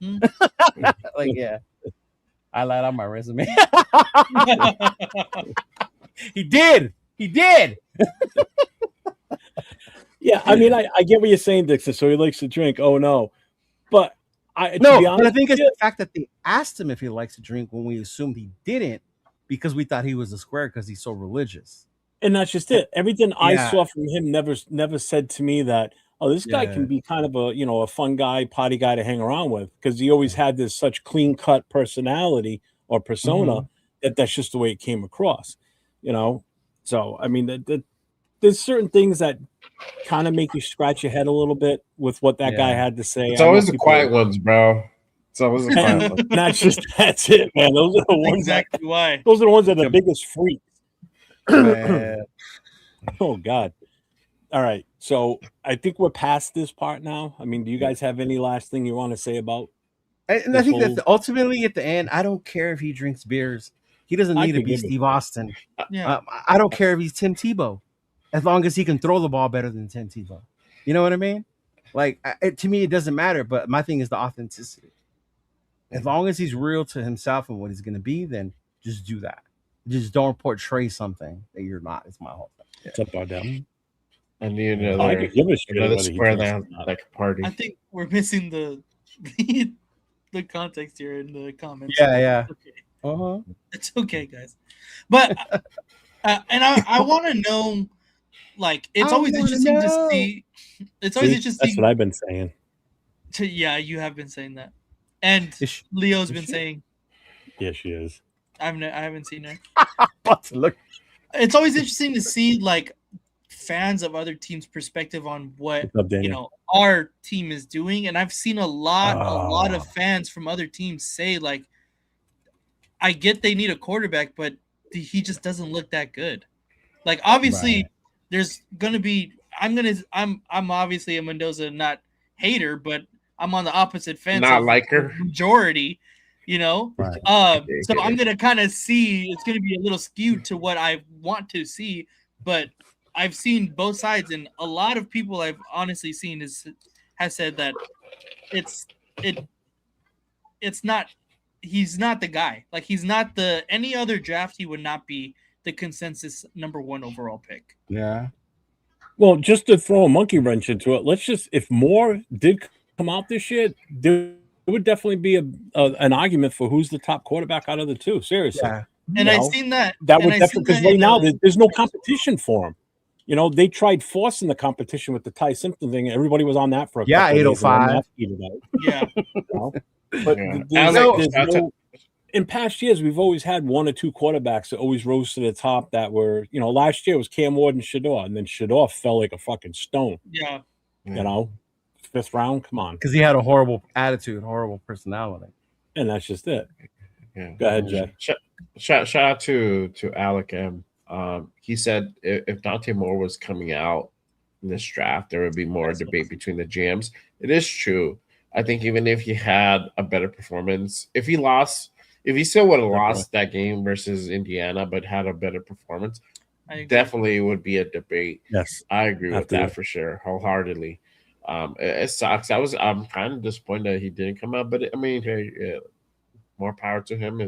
Like, yeah, I lied on my resume. He did. Yeah, I mean, I get what you're saying, Dixon. So he likes to drink. Oh no, but but I think it's the fact that they asked him if he likes to drink when we assumed he didn't, because we thought he was a square because he's so religious. And that's just it. Everything I saw from him never said to me that, oh, this guy can be kind of a fun guy, potty guy to hang around with, because he always had this such clean cut personality or persona that's just the way it came across, you know. So I mean, there's certain things that kind of make you scratch your head a little bit with what that guy had to say. It's always the quiet ones, bro. It's always the quiet ones. That's it, man. Those are the ones exactly why. Those are the ones that are the biggest freaks. Oh God. All right. So I think we're past this part now. I mean, do you guys have any last thing you want to say about? And I think that ultimately at the end, I don't care if he drinks beers. He doesn't need to be Steve Austin. Yeah. I don't care if he's Tim Tebow, as long as he can throw the ball better than Tim Tebow. You know what I mean? Like, to me, it doesn't matter. But my thing is the authenticity. As long as he's real to himself and what he's going to be, then just do that. Just don't portray something that you're not. It's my whole thing. What's up, Ardell? I need another square that like party. I think we're missing the context here in the comments. Yeah. Okay. It's okay, guys. But and I want to know, like, it's I always wanna interesting to know. see. It's always See, that's interesting. what I've been saying. Yeah, you have been saying that, and Is she- Leo's is been she? saying. Yeah, she is. I haven't seen her. But look, It's always interesting to see like fans of other teams' perspective on what What's up, Daniel? our team is doing, and I've seen a lot Oh. of fans from other teams say like, I get they need a quarterback, but he just doesn't look that good. Like obviously, Right. there's gonna be. I'm obviously a Mendoza not hater, but I'm on the opposite fence Not of like the her. majority. Right. So I'm gonna kind of see. It's gonna be a little skewed to what I want to see, but I've seen both sides, and a lot of people I've honestly seen has said that it's not. He's not the guy. Like he's not the any other draft. He would not be the consensus number 1 overall pick. Yeah. Well, just to throw a monkey wrench into it, if Moore did come out this year, there would definitely be an argument for who's the top quarterback out of the two. Seriously. Yeah. And You I've know, seen that. That and would I definitely, seen because that right in, now there's no competition for him. They tried forcing the competition with the Ty Simpson thing. Everybody was on that for a Yeah, couple of days. And then 805. that petered out, yeah. you know? But Yeah. there's Alex, no. In past years, we've always had 1 or 2 quarterbacks that always rose to the top that were, last year it was Cam Ward and Shador, and then Shador fell like a fucking stone, Yeah. 5th round, come on. Because he had a horrible attitude, horrible personality. And that's just it. Yeah. Go ahead, Jeff. Shout out to Alec M. He said if Dante Moore was coming out in this draft, there would be more debate between the GMs. It is true. I think even if he had a better performance, if he still would have lost that game versus Indiana, but had a better performance, definitely would be a debate. Yes, I agree with that for sure, wholeheartedly. It sucks. I'm kind of disappointed that he didn't come out, but hey, more power to him.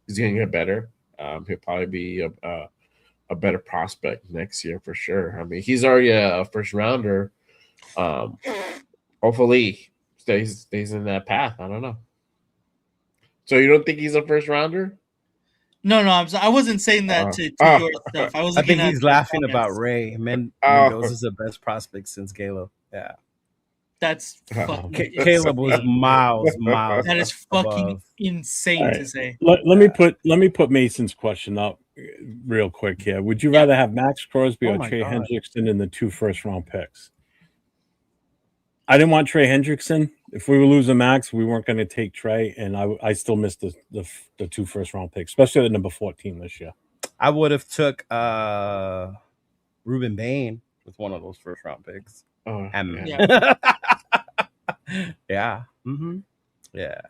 He's going to get better. He'll probably be a better prospect next year for sure. I mean, he's already a first rounder. Hopefully stays in that path. I don't know. So you don't think he's a first rounder? No, I wasn't saying that to your stuff. I think he's laughing about Ray. Mendoza's the best prospect since Caleb. Yeah. That's fucking Caleb was miles. That is fucking insane to say. Let me put Mason's question up real quick here. Would you rather have Max Crosby or Trey Hendrickson in the 2 first-round picks? I didn't want Trey Hendrickson. If we were losing Max, we weren't going to take Trey, and I still missed the 2 first-round picks, especially at number 14 this year. I would have took Ruben Bain with one of those first-round picks. Oh, yeah. Yeah. Mm-hmm. Yeah.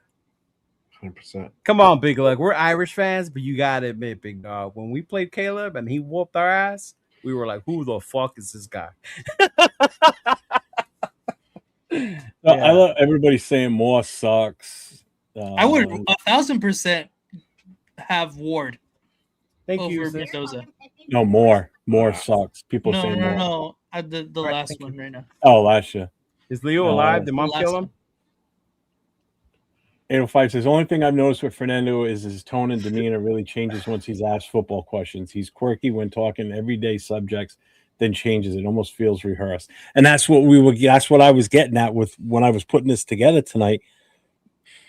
100%. Come on, Big Luck. We're Irish fans, but you gotta admit, Big Dog, when we played Caleb and he whooped our ass, we were like, "Who the fuck is this guy?" I love everybody saying Moore sucks. I would 1,000% have Ward. Thank over you, Mendoza. No, Moore sucks. People say Moore. No. The last one right now. Oh, last year. Is Leo alive? Did mom kill him? 805 says, the only thing I've noticed with Fernando is his tone and demeanor really changes once he's asked football questions. He's quirky when talking everyday subjects, then changes. It almost feels rehearsed. And that's what I was getting at with when I was putting this together tonight.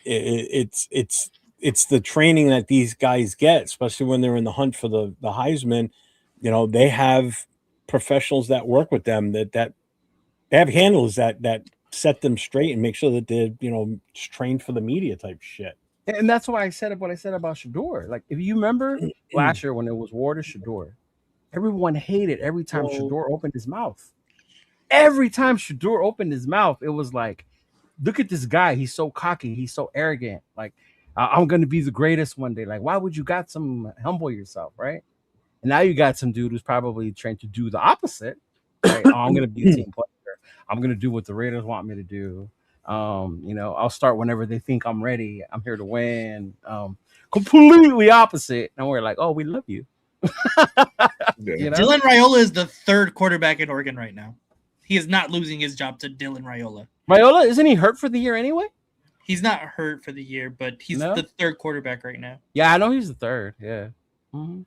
It's the training that these guys get, especially when they're in the hunt for the Heisman. They have professionals that work with them that they have handlers that set them straight and make sure that they're trained for the media type shit. And that's why I said what I said about Shador. Like, if you remember last year when it was Ward or Shador, everyone hated every time Shador opened his mouth. Every time Shador opened his mouth, it was like, look at this guy. He's so cocky. He's so arrogant. Like, I'm going to be the greatest one day. Like, why would you got some humble yourself, right? And now you got some dude who's probably trying to do the opposite. Right? I'm going to be a team player. I'm going to do what the Raiders want me to do. I'll start whenever they think I'm ready. I'm here to win. Completely opposite. And we're like, oh, we love you. Dylan Raiola is the 3rd quarterback in Oregon right now. He is not losing his job to Dylan Raiola. Raiola, isn't he hurt for the year anyway? He's not hurt for the year, but he's the 3rd quarterback right now. Yeah, I know he's the 3rd. Yeah. Mm-hmm.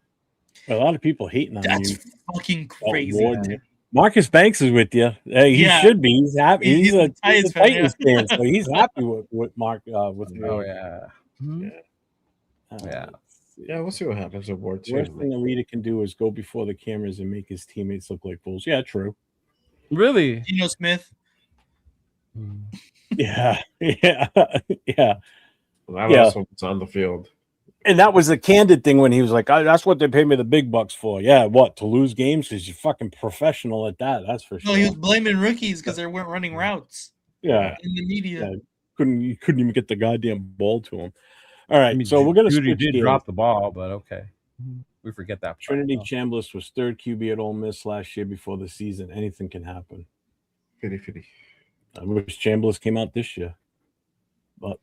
A lot of people hating on That's you. fucking Oh, crazy. Lord, man. Marcus Banks is with you. He Yeah. should be. He's happy. He's He's a a Titans fan, Titans fan, so he's happy with Mark. With Oh Wade. yeah. Mhm. Yeah. Yeah, we'll see what happens with Ward The worst too. thing a leader can do is go before the cameras and make his teammates look like fools. Yeah, true. Really? Geno Smith. Yeah, yeah, yeah. That Yeah. also was on the field. And that was a candid thing when he was like, "That's what they pay me the big bucks for." Yeah, what, to lose games? Because you're fucking professional at that. That's for No, sure. he was blaming rookies because they weren't running routes Yeah, in the media. yeah. You couldn't even get the goddamn ball to him. All right, I mean, so we're gonna Judy switch did gears. drop the ball, but okay. We forget that part. Trinity Oh. Chambliss was third QB at Ole Miss last year before the season. Anything can happen. 50-50. I wish Chambliss came out this year, but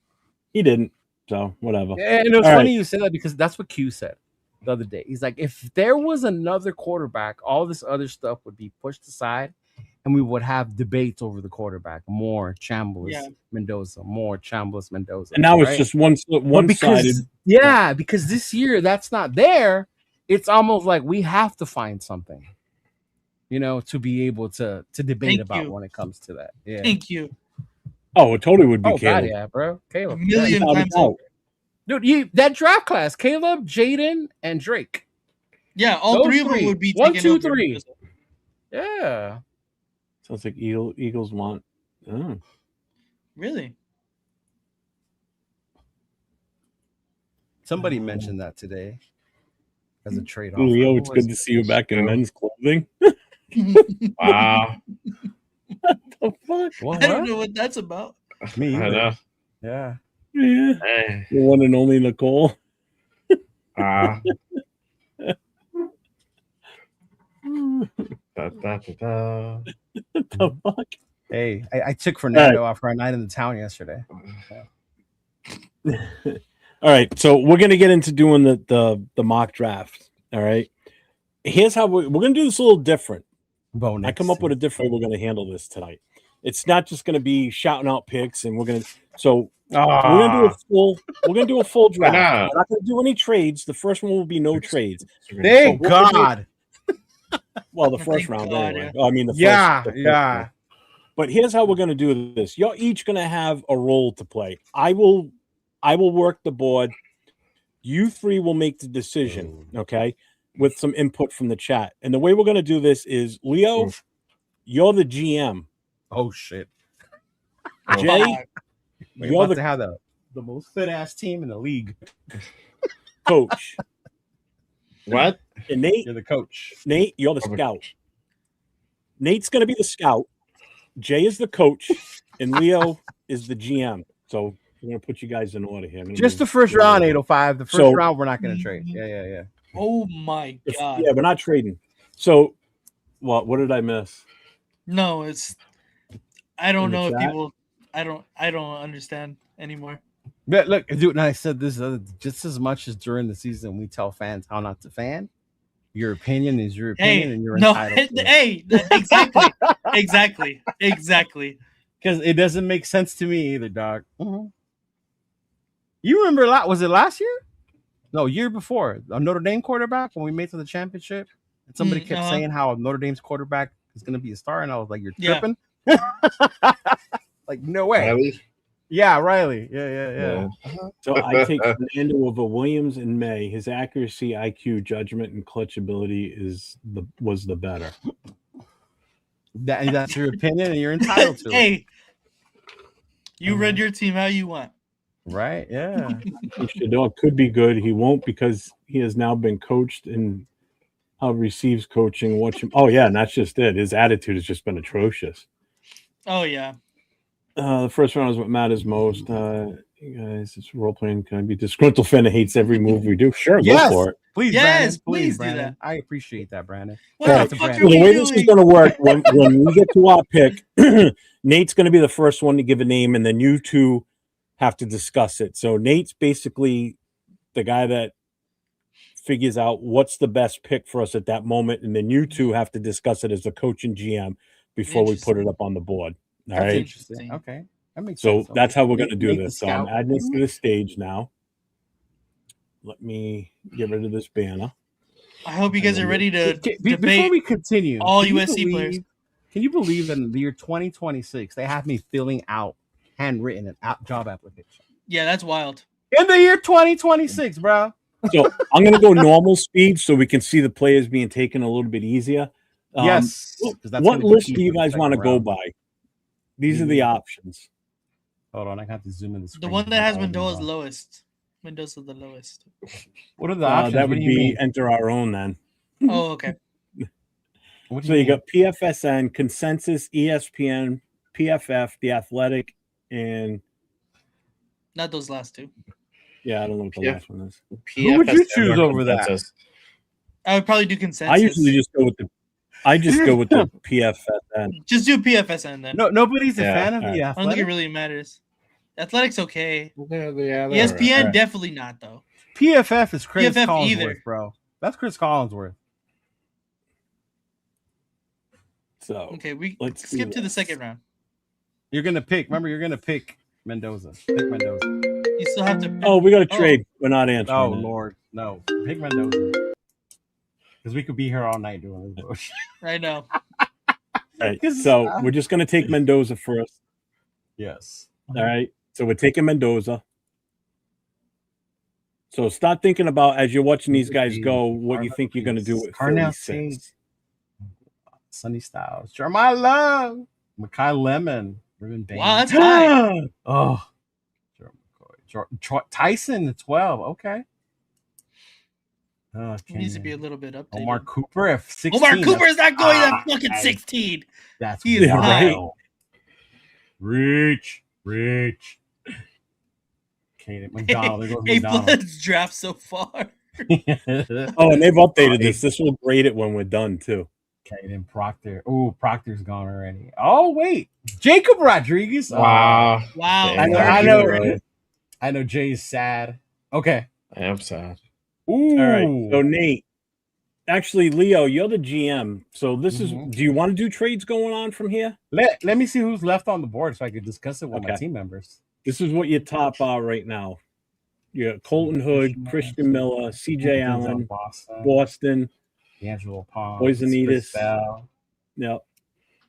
he didn't. So whatever. Yeah, and it was All funny right. you said that because that's what Q said the other day. He's like, if there was another quarterback, all this other stuff would be pushed aside, and we would have debates over the quarterback. More Chambliss, Mendoza, more Chambliss, Mendoza. And now it's right? just But one-sided. because this year that's not there. It's almost like we have to find something, to be able to debate Thank about you. when it comes to that. Yeah. Thank you. Oh, it totally would be Oh God, Caleb. yeah, bro, A Caleb, million Without a times doubt. over. dude. That draft class, Caleb, Jaden, and Drake. Yeah, all Those three of them three. would be 1, taken 2, over 3. because of- Yeah. Sounds like Eagles want. Oh. Really? Somebody mentioned that today as a trade off. Leo, it's good to see you back in true. men's clothing. Wow. The fuck? What? I don't know what that's about. Me I either. know. Yeah. Yeah. Hey. The one and only Nicole. Da, da, da, da. The fuck? Hey, I took Fernando out for a night in the town yesterday. All right, so we're gonna get into doing the mock draft. All right, here's how we're gonna do this a little different. Bonus. I come up with a different way we're gonna handle this tonight. It's not just gonna be shouting out picks, and we're gonna do a full draft. not? We're not gonna do any trades. The first one will be no trades. Thank So God. Well, the Thank first round God, anyway. I mean, the first. Yeah, the first yeah. round. But here's how we're gonna do this. You're each gonna have a role to play. I will work the board. You three will make the decision, okay, with some input from the chat. And the way we're going to do this is, Leo, you're the GM. Oh shit. Jay, We're you're about to the have the most fit ass team in the league. coach. What? And Nate, You're the coach. you're the scout. Nate's going to be the scout. Jay is the coach, and Leo is the GM. So we're going to put you guys in order here. Just the first round, 805. The first round, we're not going to trade. Yeah. Oh my God. Yeah, we're not trading. So, what did I miss? No, it's. I don't In the know if chat? people. I don't understand anymore. But look, dude, and I said this just as much as during the season we tell fans how not to fan. Your opinion is your opinion, and you're entitled to it. Hey, exactly. Because it doesn't make sense to me either, dog. You remember was it last year? No, year before. A Notre Dame quarterback when we made it to the championship, and somebody kept saying how Notre Dame's quarterback is going to be a star, and I was like, "You're tripping." Like, no way. Riley? Yeah, Riley. Yeah. So I take Fernando over Williams in May. His accuracy, IQ, judgment, and clutch ability was the better. That's your opinion, and you're entitled to it. Hey, you read your team how you want. Right? Yeah. Shador could be good. He won't because he has now been coached and how receives coaching. Watch him. Oh yeah, and that's just it. His attitude has just been atrocious. Oh yeah. The first round is what matters most. You guys, it's role playing. Can I be disgruntled fan that hates every move we do? Sure, Yes. go for it. Please, Yes, Brandon. please do Brandon. that. I appreciate that, Brandon. What Shout out the to fuck Brandon. are The we way this is doing? going to work when we get to our pick, Nate's going to be the first one to give a name, and then you two have to discuss it. So Nate's basically the guy that figures out what's the best pick for us at that moment, and then you two have to discuss it as the coach and GM before we put it up on the board. All That's right. interesting. Okay. That makes So sense. that's how we're going to do Nate the this. So I'm scout. adding this to the stage now. Let me get rid of this banner. I hope you guys are ready to Before debate we continue, all can you USC players. Can you believe in the year 2026 they have me filling out handwritten job application Yeah, that's wild. in the year 2026, bro? So I'm going to go normal speed so we can see the players being taken a little bit easier. Yes. 'cause that's What gonna be list key do you for the guys second want to go round. by? These are the options. Hold on, I got to zoom in the screen. The one that has Mendoza's lowest. Mendoza the lowest. What are the options? That What would do you be mean? enter our own then. Oh, okay. What do So you mean? got PFSN, Consensus, ESPN, PFF, The Athletic, and Not those last two. yeah, I don't know what the last one is. Who would you PFSN choose or over that? Consensus? I would probably do consensus. I usually just go with the PFSN. Just do PFSN then. No, nobody's a Yeah, fan of all the right. I don't think it Athletic. really matters. Athletics okay. Yeah, they're ESPN all right. definitely not though. PFF is Chris PFF Collinsworth, either. bro. That's Chris Collinsworth. So Okay, we let's skip do to the this. second round. You're gonna pick. Remember, you're gonna pick Mendoza. Pick Mendoza. You still have to. Oh, we got to trade. We're not answering. Oh that. Lord, no. Pick Mendoza. Because we could be here all night doing this bullshit. I know. All right, so we're just going to take Mendoza first. Yes. All right. So we're taking Mendoza. So start thinking about, as you're watching these guys go, what you think you're going to do with Carnell 36. Sunny Styles. Jeremiah Love. Makai Lemon. Ruben Bain. Wow, that's high. Oh. Tyson at 12. Okay. It needs to be a little bit updated. Omar Cooper at 16. Omar Cooper's not going at Ah, fucking nice. 16. That's He is high. wild. Rich. Okay, McDonald. There goes A McDonald. plus draft so far. Oh, and they've updated this. This will grade it when we're done, too. Okay, then Proctor. Oh, Proctor's gone already. Oh, wait. Jacob Rodriguez. Wow. Wow. Dang, I know Jay's sad. Okay. I am sad. Ooh. All right. So, Nate. Actually, Leo, you're the GM. So this is, do you want to do trades going on from here? Let me see who's left on the board so I could discuss it with my team members. This is what your top are right now. You got Colton Hood, Christian Miller, CJ Allen, Boston, D'Angelo Palm, Poisonitis. Yep.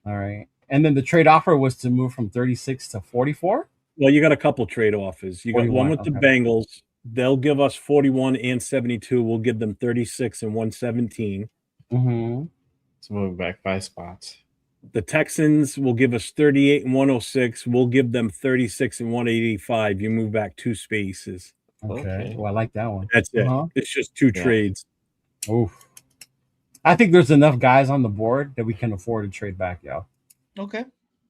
All right. And then the trade offer was to move from 36 to 44? Well, you got a couple trade offers. You got 41, one with the Bengals. They'll give us 41 and 72. We'll give them 36 and 117. Mm-hmm. It's moving back 5 spots. The Texans will give us 38 and 106. We'll give them 36 and 185. You move back 2 spaces. Okay. Well, I like that one. That's it. It's just 2 trades. Oof. I think there's enough guys on the board that we can afford to trade back, y'all. Okay.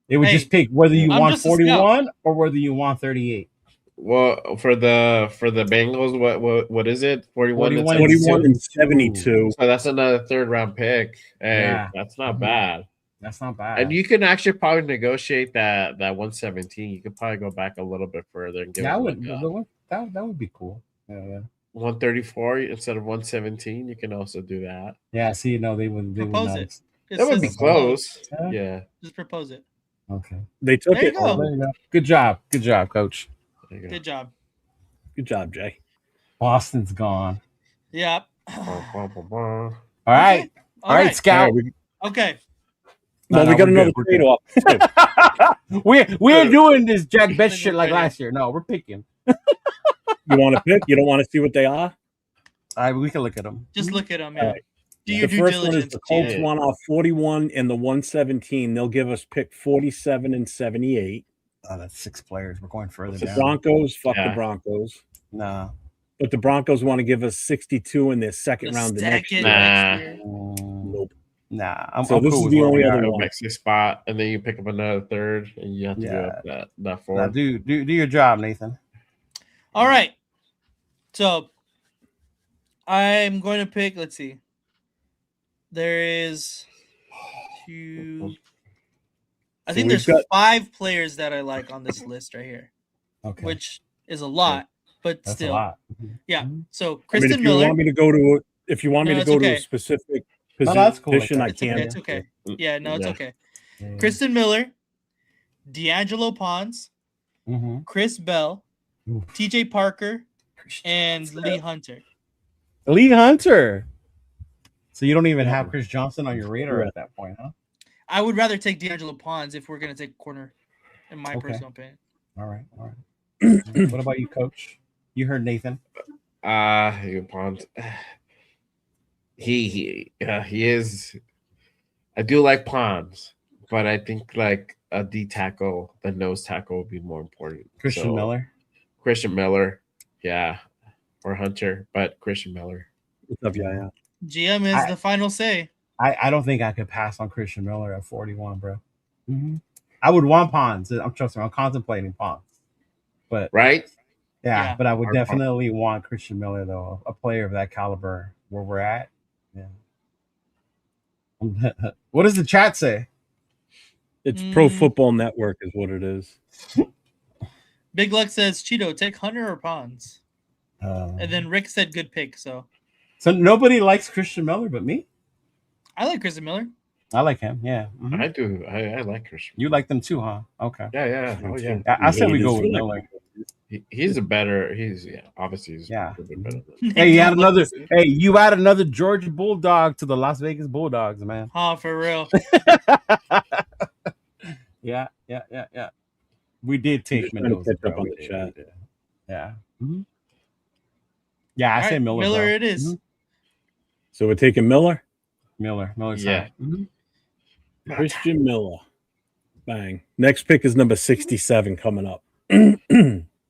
It would just pick whether you want just a 41 or whether you want 38. Well, for the Bengals, what is it? 41 and 72. So that's another 3rd round pick. Hey, Yeah. that's not bad. That's not bad. And you can actually probably negotiate that 117. You could probably go back a little bit further and give that it would like that would be cool. Yeah. 134 instead of 117. You can also do that. Yeah. See, no, they would Propose it. That would be close. Yeah. Yeah. Just propose it. Okay. They took There you it. go. There you go. Good job, coach. Good job. Good job, Jay. Boston's gone. Yeah. All right. All right, Scout. Okay. Well, we got another trade off. We're doing this Jack Best shit like last year. No, we're picking. You want to pick? You don't want to see what they are? All right, we can look at them. Just look at them. Yeah. Right. Do your The due first one is diligence. the Colts one off 41 and the 117. They'll give us pick 47 and 78. Oh, that's 6 players. We're going further The down. Broncos, fuck the Broncos. Nah. But the Broncos want to give us 62 in their second round the next year. Nope. Nah. So this is the only other one. Next spot, and then you pick up another 3rd, and you have to do up that 4th. Now, do your job, Nathan. All right. So I'm going to pick. Let's see. There is 2. I think there's 5 players that I like on this list right here. Okay. Which is a lot, but That's still. a lot. Yeah. So Kristen if Miller. You want me to go to if you want me to go to a specific position, I can. It's okay. Yeah, no, it's okay. Kristen Miller, D'Angelo Pons, Chris Bell, TJ Parker, and Lee Hunter. Lee Hunter. So you don't even Yeah. have Chris Johnson on your radar Yeah. at that point, huh? I would rather take D'Angelo Pons if we're gonna take a corner, in my Okay. personal opinion. All right. All right. What about you, Coach? You heard Nathan. Pond. He is. I do like Pons, but I think like a D tackle, the nose tackle would be more important. Christian Miller. Christian Miller, yeah, or Hunter, but Christian Miller. What's up, yeah? GM is the final say. I don't think I could pass on Christian Miller at 41, bro. Mm-hmm. I would want Pons. I'm contemplating Pons, but Right? yeah. But I would definitely want Christian Miller though, a player of that caliber where we're at. Yeah. What does the chat say? It's Pro Football Network is what it is. Big Luck says, Cheeto, take Hunter or Pons? And then Rick said good pick. So nobody likes Christian Miller but me? I like Christian Miller. I like him, yeah. Mm-hmm. I do. I like Christian. You like them too, huh? Okay. Yeah. Oh, yeah. I said we go with Miller. He's a better. Obviously he's yeah. a bit better. Hey, you add another Georgia Bulldog to the Las Vegas Bulldogs, man. Oh, for real. Yeah. We did take Mendoza. Catch up on the chat. Yeah. Mm-hmm. Yeah, I say Miller. Miller it is. Mm-hmm. So we're taking Miller? Miller's yeah. Mm-hmm. Christian Miller. Bang. Next pick is number 67 coming up.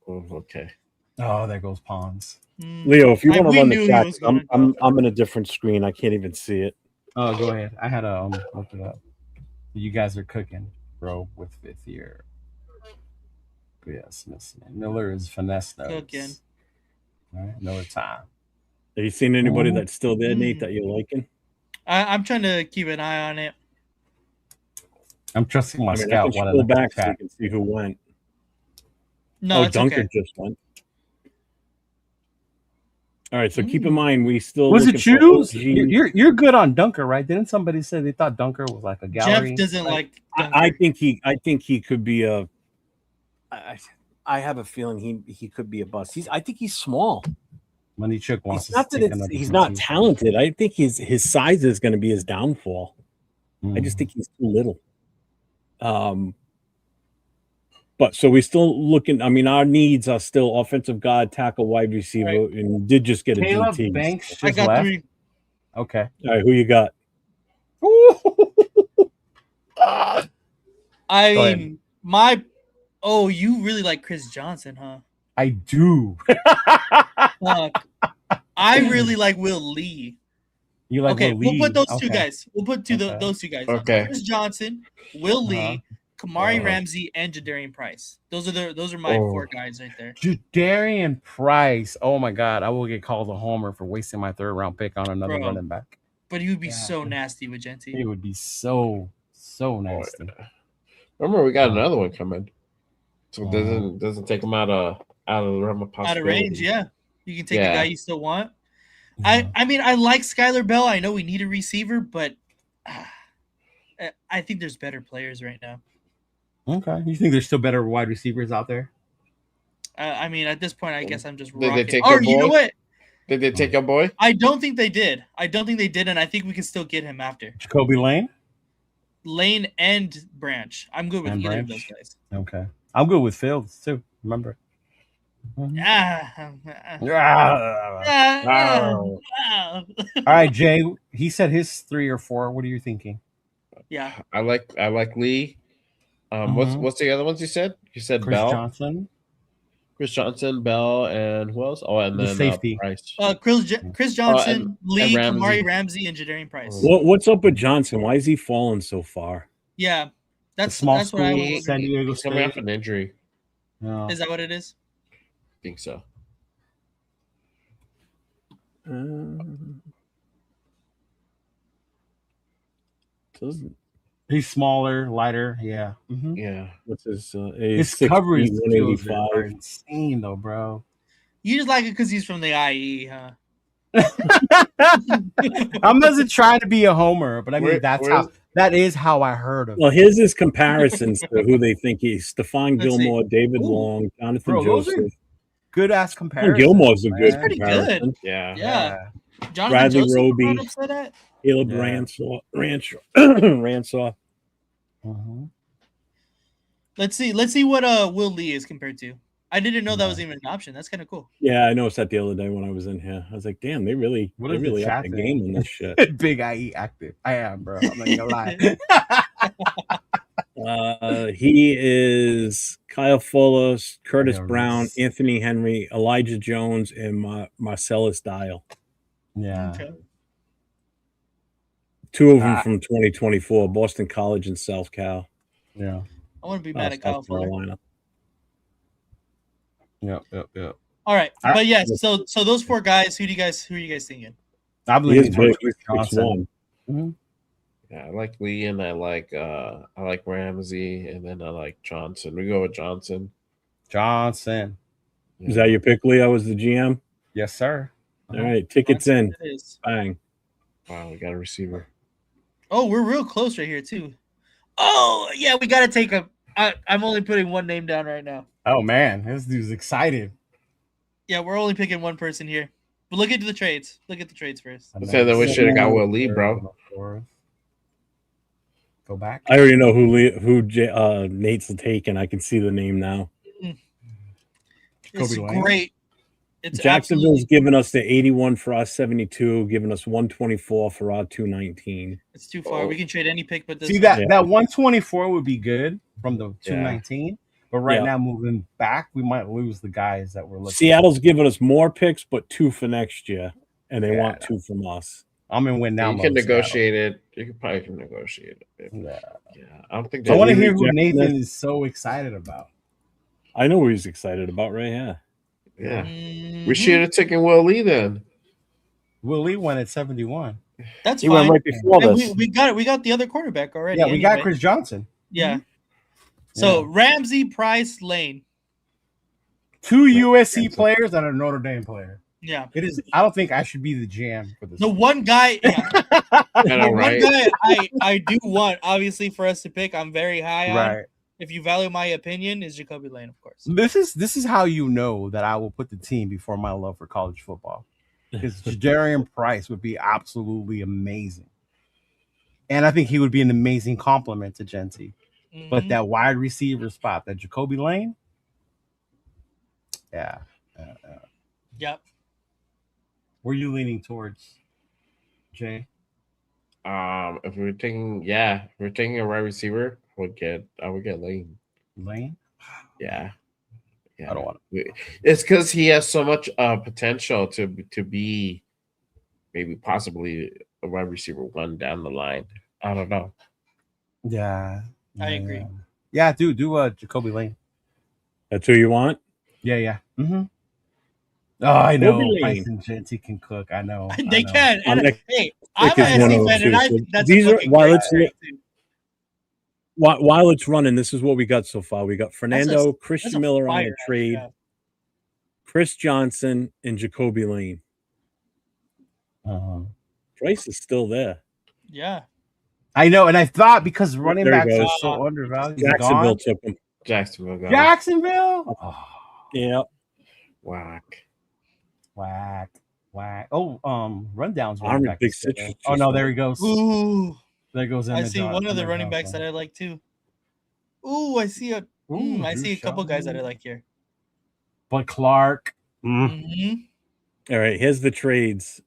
Okay. Oh, there goes Pons. Leo, if you want to run the chat, I'm I'm in a different screen. I can't even see it. Oh, go ahead. I had to look it up. You guys are cooking, bro, with fifth year. Yes, Miller is finesse notes. Cooking. All right, Miller time. Have you seen anybody that's still there, Nate, that you're liking? I'm trying to keep an eye on it. I'm trusting my I scout. can scroll back so you can see who went. No, Dunker just went. All right, so keep in mind we still was it choose? You're good on Dunker, right? Didn't somebody say they thought Dunker was like a gallery? Jeff doesn't like Dunker. I think he could be a. I have a feeling he could be a bust. I think he's small. Manichuk wants he's not talented. I think his size is going to be his downfall. I just think he's too little. But so we're still looking. I mean, our needs are still offensive guard, tackle, wide receiver, and we did just get a GT. Banks just I got left. 3. Okay. All right, who you got? You really like Chris Johnson, huh? I do. Fuck. I really like Will Lee. You like Will Lee? We'll put those two guys. We'll put those two guys. Okay. Chris Johnson, Will Lee, Kamari Ramsey, and Jadarian Price. Those are my 4 guys right there. Jadarian Price. Oh my God, I will get called a homer for wasting my 3rd round pick on another running back. But he would be so nasty with Genty. He would be so nasty. Remember, we got another one coming, so it doesn't take him out of the realm of possibility. Out of range, yeah. You can take a guy you still want. I mean, I like Skylar Bell. I know we need a receiver, but I think there's better players right now. Okay. You think there's still better wide receivers out there? I mean, at this point, I guess I'm just Did rocking. they take your boy? You know what? Did they take your boy? I don't think they did. And I think we can still get him after. Jacoby Lane and Branch. I'm good with either of those guys. Okay. I'm good with Fields, too. Remember? All right, Jay. He said his 3 or 4. What are you thinking? Yeah. I like Lee. What's the other ones you said? You said Chris Bell. Chris Johnson, Bell, and who else? Oh, and then safety. Price. Chris Johnson, Lee, and Kamari Ramsey, and Jadarian Price. What's up with Johnson? Why is he falling so far? Yeah, that's small that's school, what I San Diego He's coming off an injury. No. Is that what it is? I think so. He's smaller, lighter. Yeah. Mm-hmm. Yeah. What's his his coverage skills are insane, though, bro. You just like it because he's from the IE, huh? I'm not trying to be a homer, but I mean that is how I heard of. Well, his is comparisons to who they think he's: Stephon Gilmore, David Long, Jonathan Joseph. Good ass comparison. Gilmore's a good pretty comparison. good. Yeah. Yeah. Jonathan Bradley Joseph Roby. upset at? Caleb Yeah. Ransaw. Mhm. Let's see what Will Lee is compared to. I didn't know that was even an option. That's kind of cool. Yeah, I noticed that the other day when I was in here. I was like, damn, they really What they is the really up chat the saying? game on this shit. Big IE active. I am, bro. I'm not gonna lie. He is Kyle Fuller, Curtis Damn. Brown, Anthony Henry, Elijah Jones, and Marcellus Dial. Yeah. Okay. Two of them from 2024, Boston College and South Cal. Yeah. I want to be mad at Kyle South Fuller. Carolina. Yep. All right, I- but yes. So those four guys. Who are you guys thinking? I'm He is leaning towards big. Chris He's Johnson. 6'1". Yeah, I like Lee and I like Ramsey and then I like Johnson. We go with Johnson. Johnson. Is that your pick, Lee? I was the GM. Yes, sir. All right, tickets in. It is. Bang. Wow, we got a receiver. Oh, we're real close right here too. Oh yeah, we got to take a. I'm only putting one name down right now. Oh man, this dude's excited. Yeah, we're only picking one person here. But look at the trades. Look at the trades first. I said that we should have got Will Lee, bro. Go back. I already know who Nate's taking. I can see the name now. It's Kobe Lane. great. It's Jacksonville's giving us the 81 for our 72, giving us 124 for our 219. It's too far. We can trade any pick, but this See that 124 would be good from the 219, but right now moving back, we might lose the guys that we're looking. Seattle's giving us more picks, but 2 for next year, and they want 2 from us. I'm in win now. You can negotiate it. You can probably negotiate it. Yeah. I don't think. I want to hear who Nathan is so excited about. I know who he's excited about right here. Yeah, we should have taken Will Lee then. Will Lee went at 71. That's he fine. went right before And this. we got it. We got the other quarterback already. Yeah, we got Chris Johnson. Yeah. So Ramsey, Price, Lane. 2 USC players and a Notre Dame player. Yeah. It is. I don't think I should be the GM for this. The one guy, right? One guy I do want, obviously, for us to pick. I'm very high on. Right. If you value my opinion, is Jacoby Lane, of course. This is how you know that I will put the team before my love for college football. Because Jadarian Price would be absolutely amazing. And I think he would be an amazing complement to Genty. Mm-hmm. But that wide receiver spot, that Jacoby Lane, Yep. Where are you leaning towards, Jay? If we're taking a wide receiver, I would get Lane. Lane? Yeah. I don't want to. It's because he has so much potential to be maybe possibly a wide receiver 1 down the line. I don't know. Yeah. I agree. Yeah, do Jacoby Lane. That's who you want? Yeah. Mm-hmm. Oh, I know. Price and Genty can cook. I know. They can. And hey, I'm is an one SC of fan, and those. that's These are while while it's running, this is what we got so far. We got Fernando, Christian Miller on a fire, trade, yeah. Chris Johnson, and Jacoby Lane. Price is still there. Yeah. I know, and I thought because running There he backs are goes. so undervalued. Jacksonville took him. Jacksonville? Oh. Yeah. Whack. Oh, rundowns. Running back big situation. Oh no, there he goes. Ooh. There goes. I see one of the running backs that I like too. Ooh, I see a couple guys that I like here. But Clark. Mm-hmm. All right, here's the trades.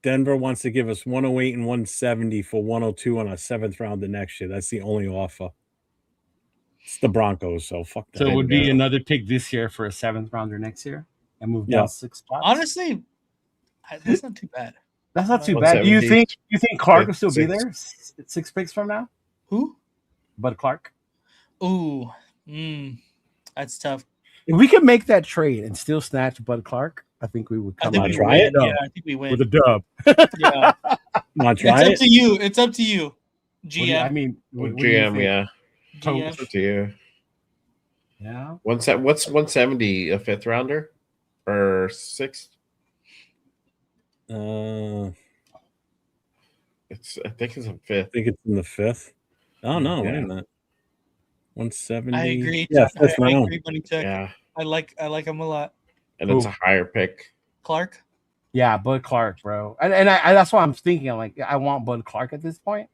Denver wants to give us 108 and 170 for 102 on our 7th round the next year. That's the only offer. It's the Broncos, so fuck that. So it would be another pick this year for a 7th rounder next year and move down 6 spots. Honestly, that's not too bad. That's not too bad. You think Clark will still be there 6 picks from now? Who? Bud Clark. Ooh, that's tough. If we could make that trade and still snatch Bud Clark, I think we would come out try it. Yeah, I think we win with a dub. Yeah, want to try it? It's up to you. It's up to you, GM. I mean, GM, yeah. GM. It's up to you. Yeah. What's 170? A 5th rounder or 6th? I think it's a 5th. I think it's in the 5th. Oh no, wait a minute. 170. I agree. Yeah, I 5th round. agree, Bunny Check. Yeah. I like him a lot. And it's a higher pick. Clark. Yeah, Bud Clark, bro. And I that's why I'm thinking. I'm like, I want Bud Clark at this point.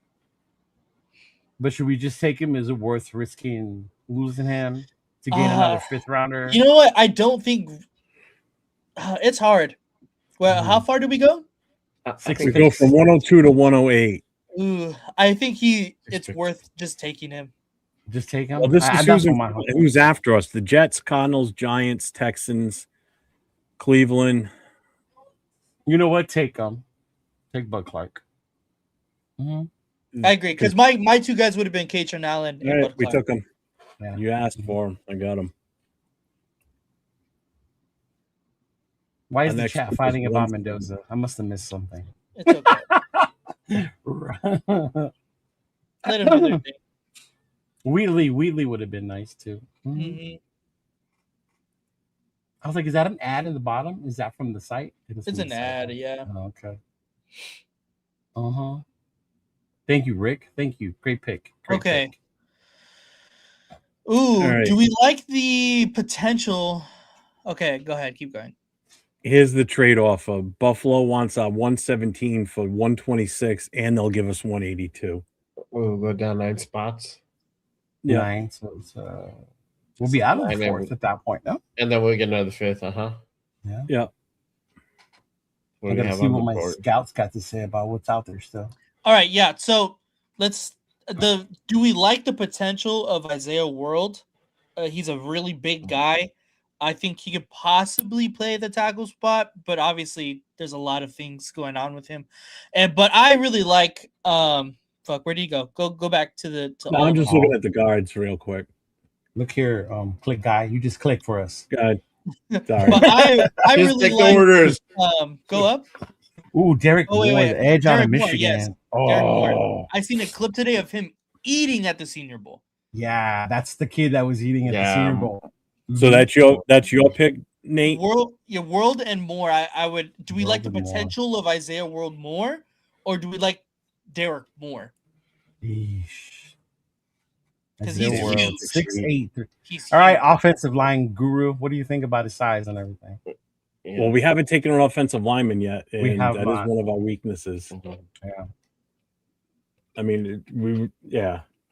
But should we just take him? Is it worth risking losing him to gain another fifth rounder? You know what? I don't think it's hard. Well, how far do we go? I Six We think go from 102 to 108. Ooh, I think it's worth just taking him. Just take him. Well, this is that's who's, what my hope is. who's after us: the Jets, Cardinals, Giants, Texans, Cleveland. You know what? Take him. Take Bud Clark. I agree because my two guys would have been Katron Allen and All right, Bud we Clark. took him. Yeah. You asked for him. I got him. Why is Our the next chat pick is fighting about 170. Mendoza? I must have missed something. It's okay. Let him do their thing. Wheatley would have been nice too. Mhm. I was like, is that an ad in the bottom? Is that from the site? It is It's from an the site. ad, yeah. Oh, okay. Thank you, Rick. Thank you. Great pick. Great Okay. pick. Ooh, right. do we like the potential? Okay, go ahead. Keep going. Here's the trade-off. Buffalo wants 117 for 126, and they'll give us 182. we'll go down 9 spots, Yeah. 9. So it's, we'll be out of the 9 fourth at that point, no? and then we'll get another 5th. Yeah. What I do we gotta have see on what the my board? scouts got to say about what's out there still. All right, yeah. So do we like the potential of Isaiah World? He's a really big guy. I think he could possibly play the tackle spot, but obviously there's a lot of things going on with him. But I really like fuck, where did he go? Go back to the No, all I'm of just them. looking at the guards real quick. Look here, click guy. You just click for us. God, sorry. But I Just really take the like orders. go up. Ooh, Derek Oh, wait, Moore, wait. the edge out of Derek Moore, Michigan. yes. Derek Moore. Oh, I seen a clip today of him eating at the Senior Bowl. yeah, that's the kid that was eating at the Senior Bowl. So that's your pick, Nate. World and Moore. I would. Do we like the World and Moore. potential of Isaiah World more, or do we like Derek Moore? Yeesh. Because Isaiah he's World, huge. 6'8". He's All right, huge. offensive line guru. What do you think about his size and everything? Yeah. Well, we haven't taken an offensive lineman yet, and We have that is not. one of our weaknesses. Yeah. I mean,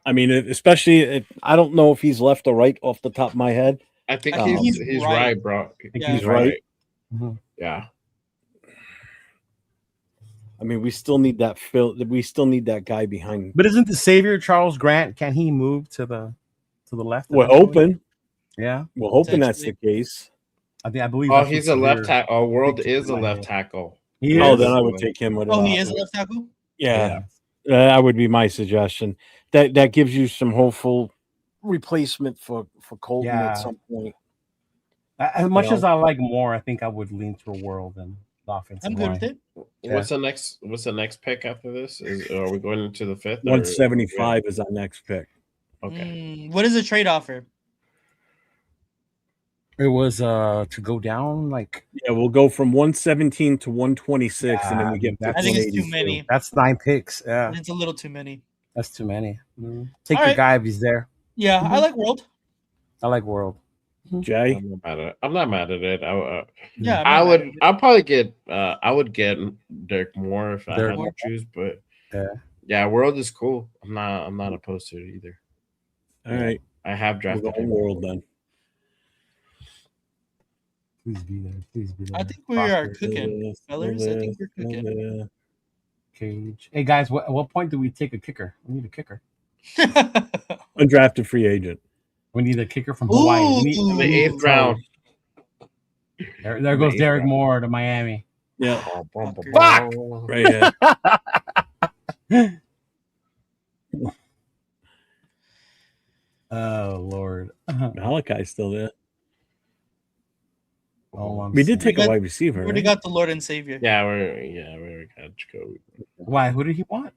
I mean, especially I don't know if he's left or right off the top of my head. I think I think he's he's right, right. bro. Yeah. He's right. Mhm. Yeah. I mean, we still need that we still need that guy behind. But isn't the savior Charles Grant? Can he move to the left? We're eventually? hoping. Yeah, We're hoping that's the case. I believe. Oh, that's he's what a left Severe- tackle. Oh, World Big is a my left head. tackle. He Oh, is? then I would take him with. Oh, he is a left tackle. Yeah, that would be my suggestion. That gives you some hopeful replacement for Colton Yeah. at some point. As much know? as I like Moore, I think I would lean to a World and the offensive I'm good line. with it. Yeah. What's the next pick after this? Are we going into the 5th? 175 is our next pick. Okay. What is the trade offer? It was to go down like Yeah, we'll go from 117 to 126, and then we get. Yeah, I think it's too 182. many. that's 9 picks. Yeah, It's a little too many. that's too many. Take All the right. guy if he's there. Yeah, I like World. I like World. Jay, I'm not mad at it. Yeah, I'll probably get. I would get Derek Moore if I Derek had Moore. to choose. But Yeah. World is cool. I'm not opposed to it either. all right, I have we'll drafted go him. World then. Please be there. Please be there. I think we are Foster, cooking, fellas. I think we're cooking. Cage. Hey guys, at what point do we take a kicker? We need a kicker. Undrafted free agent. We need a kicker from Hawaii. We need, In the 8th round. There goes Derek Moore to Miami. Yeah, Fuck! right here. Oh Lord. Malachi's still there. Oh, We did take We a got- wide receiver. Already Right? got the Lord and Savior. Yeah, we got Jacoby. Why? Who did he want?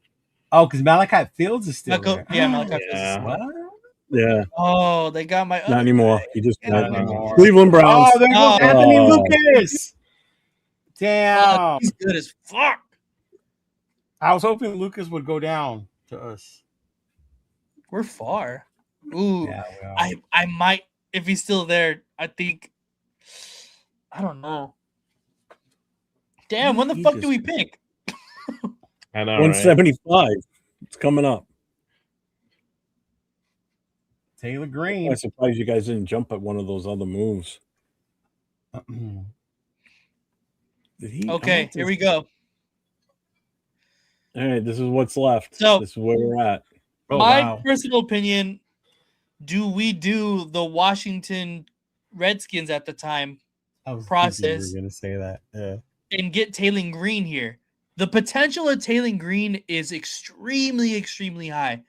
Oh, because Malachi Fields is still there. Malachi Yeah. Fields. What? Yeah, Oh, they got my. not anymore. He just Not went. anymore. Cleveland Browns. Oh, there goes Oh. Anthony Lucas. Damn. He's good as fuck. I was hoping Lucas would go down to us. We're far. Ooh, Yeah, we are. I might if he's still there. I think. I don't know. Damn, when the fuck do we pick? I know, right? 175. It's coming up. Taylor I'm Green. surprised you guys didn't jump at one of those other moves. Did he? Okay, here we go. All right, this is what's left. So- this is where we're at. Oh, My wow. personal opinion, do we do the Washington Redskins at the time I was process going to say that. Yeah. and get Taylor Green here? The potential of Taylor Green is extremely, extremely high.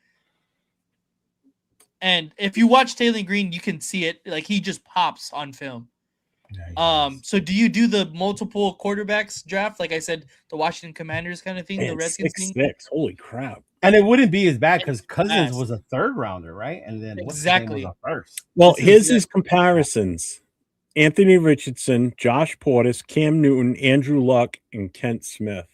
And if you watch Taylor Green, you can see it. Like, he just pops on film. So do you do the multiple quarterbacks draft? Like I said, the Washington Commanders kind of thing, Man, the Redskins 6'6". thing? Holy crap. And it wouldn't be as bad because It's Cousins fast. was a third rounder, right? And then Exactly. was a first. Well, This is- here's his comparisons. Anthony Richardson, Josh Portis, Cam Newton, Andrew Luck, and Kent Smith.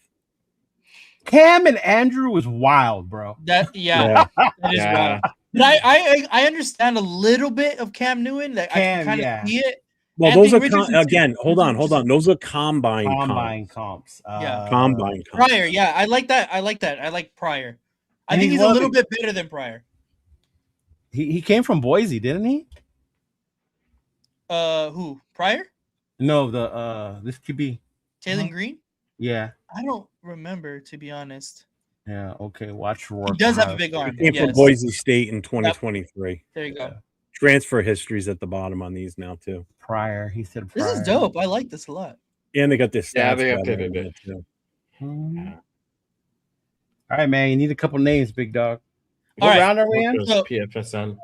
Cam and Andrew was wild, bro. That is Yeah. wild. But I understand a little bit of Cam Newton. That I Cam, can kind of yeah. see it. Well, Anthony those are Richardson, again. too. Hold on. Those are combine comps. Yeah. combine comps. Pryor, yeah, I like that. I like Pryor. I And think he's he's a one of little the- bit better than Pryor. He came from Boise, didn't he? Who? Pryor? No, this could be Taylor Green? yeah. I don't remember, to be honest. Yeah, okay. Watch He Rourke. does have a big He arm. came from Yes. Boise State in 2023. There you go. Yeah. Transfer history's at the bottom on these now too, Pryor. He said This Pryor. is dope. I like this a lot. and they got this. Yeah, they updated it. Too. Mhm. All right, man. You need a couple names, big dog. All What right. round are we in? So- PFSN.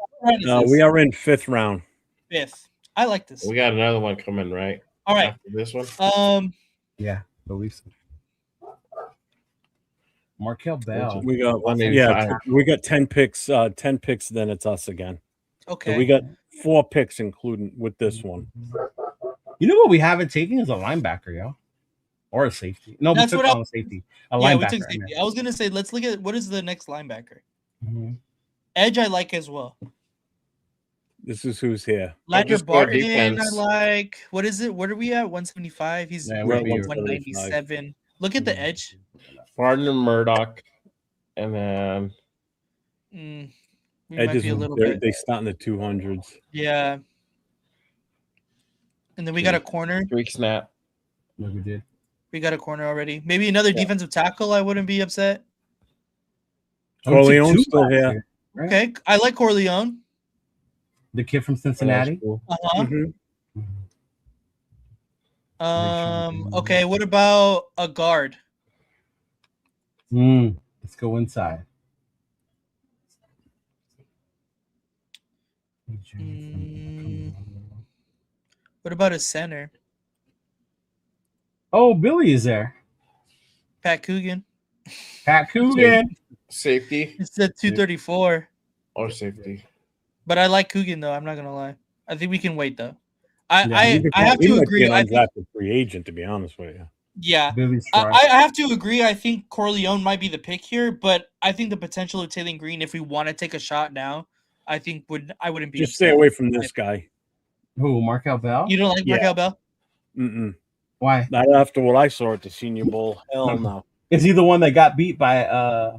We are in 5th round. Fifth. I like this. We got another one coming, right? All right. After this one. Yeah, believe so. Markel Bell. We got 185. we got 10 picks. 10 picks. Then it's us again. Okay. So we got 4 picks, including with this one. You know what we haven't taken is a linebacker, yo, or a safety. No, That's we took what on a safety. A yeah, linebacker. we took I safety. meant. I was gonna say, let's look at what is the next linebacker. Mhm. Edge, I like as well. This is who's here. Lander just go Barton, I defense. like. What is it? What are we at? 175. He's Yeah, we're at 197. Look at the edge. Barton and Murdoch. And then We Edges, might be a little bit. they start in the 200s. Yeah. And then we got a corner. Greek snap. Like we did. We got a corner already. Maybe another defensive tackle. I wouldn't be upset. Oh, we took Corleone's two still last here. year, right? Okay, I like Corleone. The kid from Cincinnati. That's cool. Uh-huh. Mhm. Okay, what about a guard? Let's go inside. What about a center? Oh, Billy is there. Pat Coogan. Pat Coogan. Safety It's at 234. or safety. But I like Coogan though. I'm not gonna lie. I think we can wait though. He I have might to be agree. an I think, undrafted free agent, to be honest with you. yeah, Billy's I try. I have to agree. I think Corleone might be the pick here, but I think the potential of Taylor Green, if we want to take a shot now, I think I wouldn't be. Just stay away from this guy. Who? Markel Bell? You don't like Yeah. Markel Bell? Mm-mm. Why? Not after what I saw at the Senior Bowl. Hell no. Is he the one that got beat by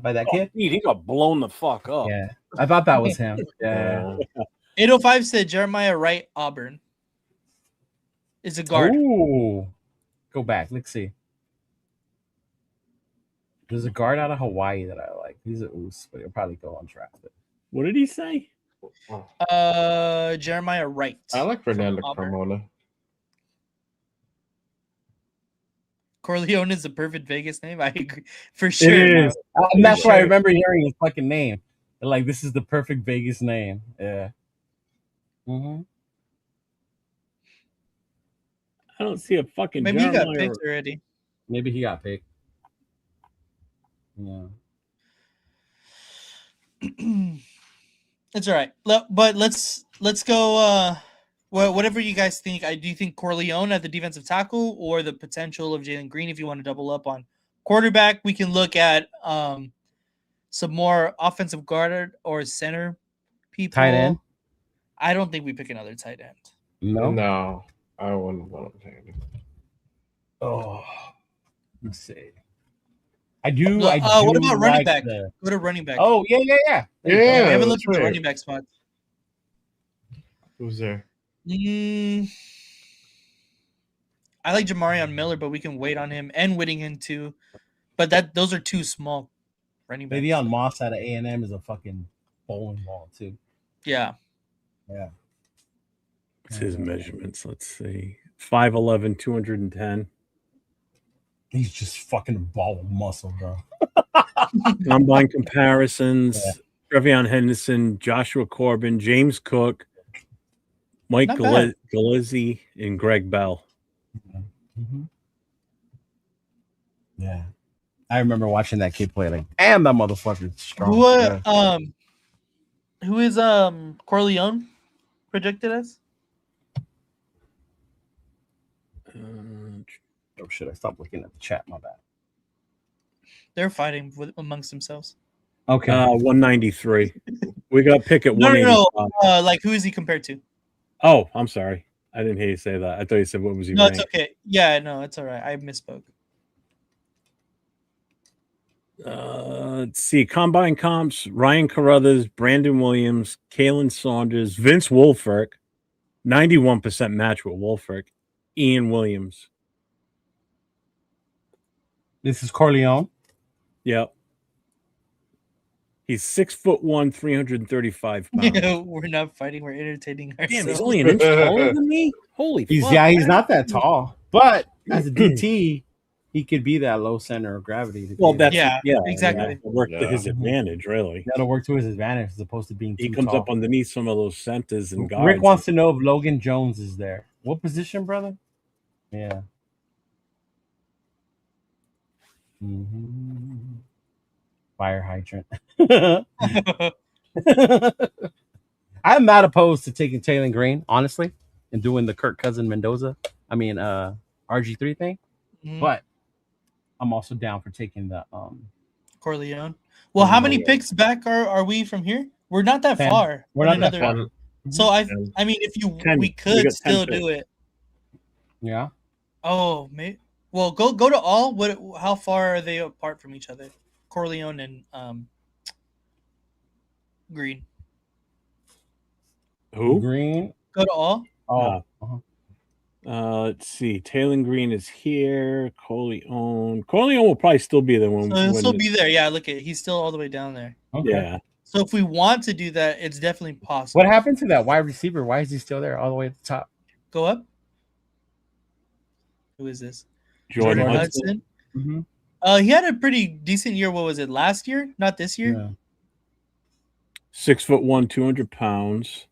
that Oh, kid? dude, he got blown the fuck up. Yeah, I thought that was him. Yeah. 805 said Jeremiah Wright, Auburn. Is a guard. Ooh. Go back. Let's see. There's a guard out of Hawaii that I like. He's a oos, but he'll probably go undrafted. What did he say? Jeremiah Wright. I like Fernando Auburn. Carmona. Corleone is the perfect Vegas name. I agree for It sure. is. And that's why I Sure. remember hearing his fucking name. Like, this is the perfect Vegas name. Yeah. Mm-hmm. I don't see a fucking Maybe he got Jeremiah. picked already. Maybe he got picked. Yeah. It's all right. But let's go. Whatever you guys think. Do you think Corleone at the defensive tackle or the potential of Jalen Green? If you want to double up on quarterback, we can look at some more offensive guard or center people. Tight end? I don't think we pick another tight end. No. No, I wouldn't want to take it. Oh. Let's see. I do. What about running like back? Go to running back. Oh yeah. There you go. Yeah, we haven't that's looked at the right. running back spot. Who's there? I like Jamarion Miller, but we can wait on him and Whittingham too. But those are two small running backs. Le'Veon Moss out of A&M is a fucking bowling ball too. Yeah. Yeah. What's his measurements? Let's see. 5'11", 210. He's just fucking a ball of muscle, bro. Combine comparisons. Trevion Henderson, Joshua Corbin, James Cook, Mike Not bad. Galizzi, and Greg Bell. Mm-hmm. Yeah. I remember watching that kid play. Like, damn, that motherfucker's strong. Who is Corleone projected as? Oh shit! I stopped looking at the chat. My bad. They're fighting amongst themselves. Okay. 193. We got pick at No. 185. Like who is he compared to? Oh, I'm sorry. I didn't hear you say that. I thought you said what was he No, ranked? it's okay. Yeah, no, it's all right. I misspoke. Let's see. Combine comps: Ryan Carruthers, Brandon Williams, Kalen Saunders, Vince Wolfert, 91% match with Wolfert, Ian Williams. This is Corleone. Yep. He's 6'1", 335 pounds. We're not fighting. We're entertaining ourselves. Damn, he's only an inch taller than me. Holy fuck! He's not that tall, but as a DT, he could be that low center of gravity. Well, that's exactly. That'll work to his advantage, really. That'll work to his advantage as opposed to being too He comes tall. up underneath some of those centers and guards. Rick wants to know if Logan Jones is there. What position, brother? Yeah. Mm-hmm. Fire hydrant. I'm not opposed to taking Taylor Green, honestly, and doing the Kirk Cousin Mendoza. RG3 thing. But I'm also down for taking the Corleone. Well, how many picks back are we from here? We're not that 10. far. We're not that far. So I mean, if we could still do it. Yeah. Oh, maybe. Well, go to all. How far are they apart from each other? Corleone and Green. Who? Green. Go to all. Oh. Let's see. Taylor Green is here. Corleone will probably still be there when. So he'll still be there. Yeah, look at he's still all the way down there. Okay. Yeah. So if we want to do that, it's definitely possible. What happened to that wide receiver? Why is he still there all the way at the top? Go up. Who is this? Jordan Hudson. Mm-hmm. He had a pretty decent year. What was it? Last year? Not this year? Yeah. 6'1", 200 pounds.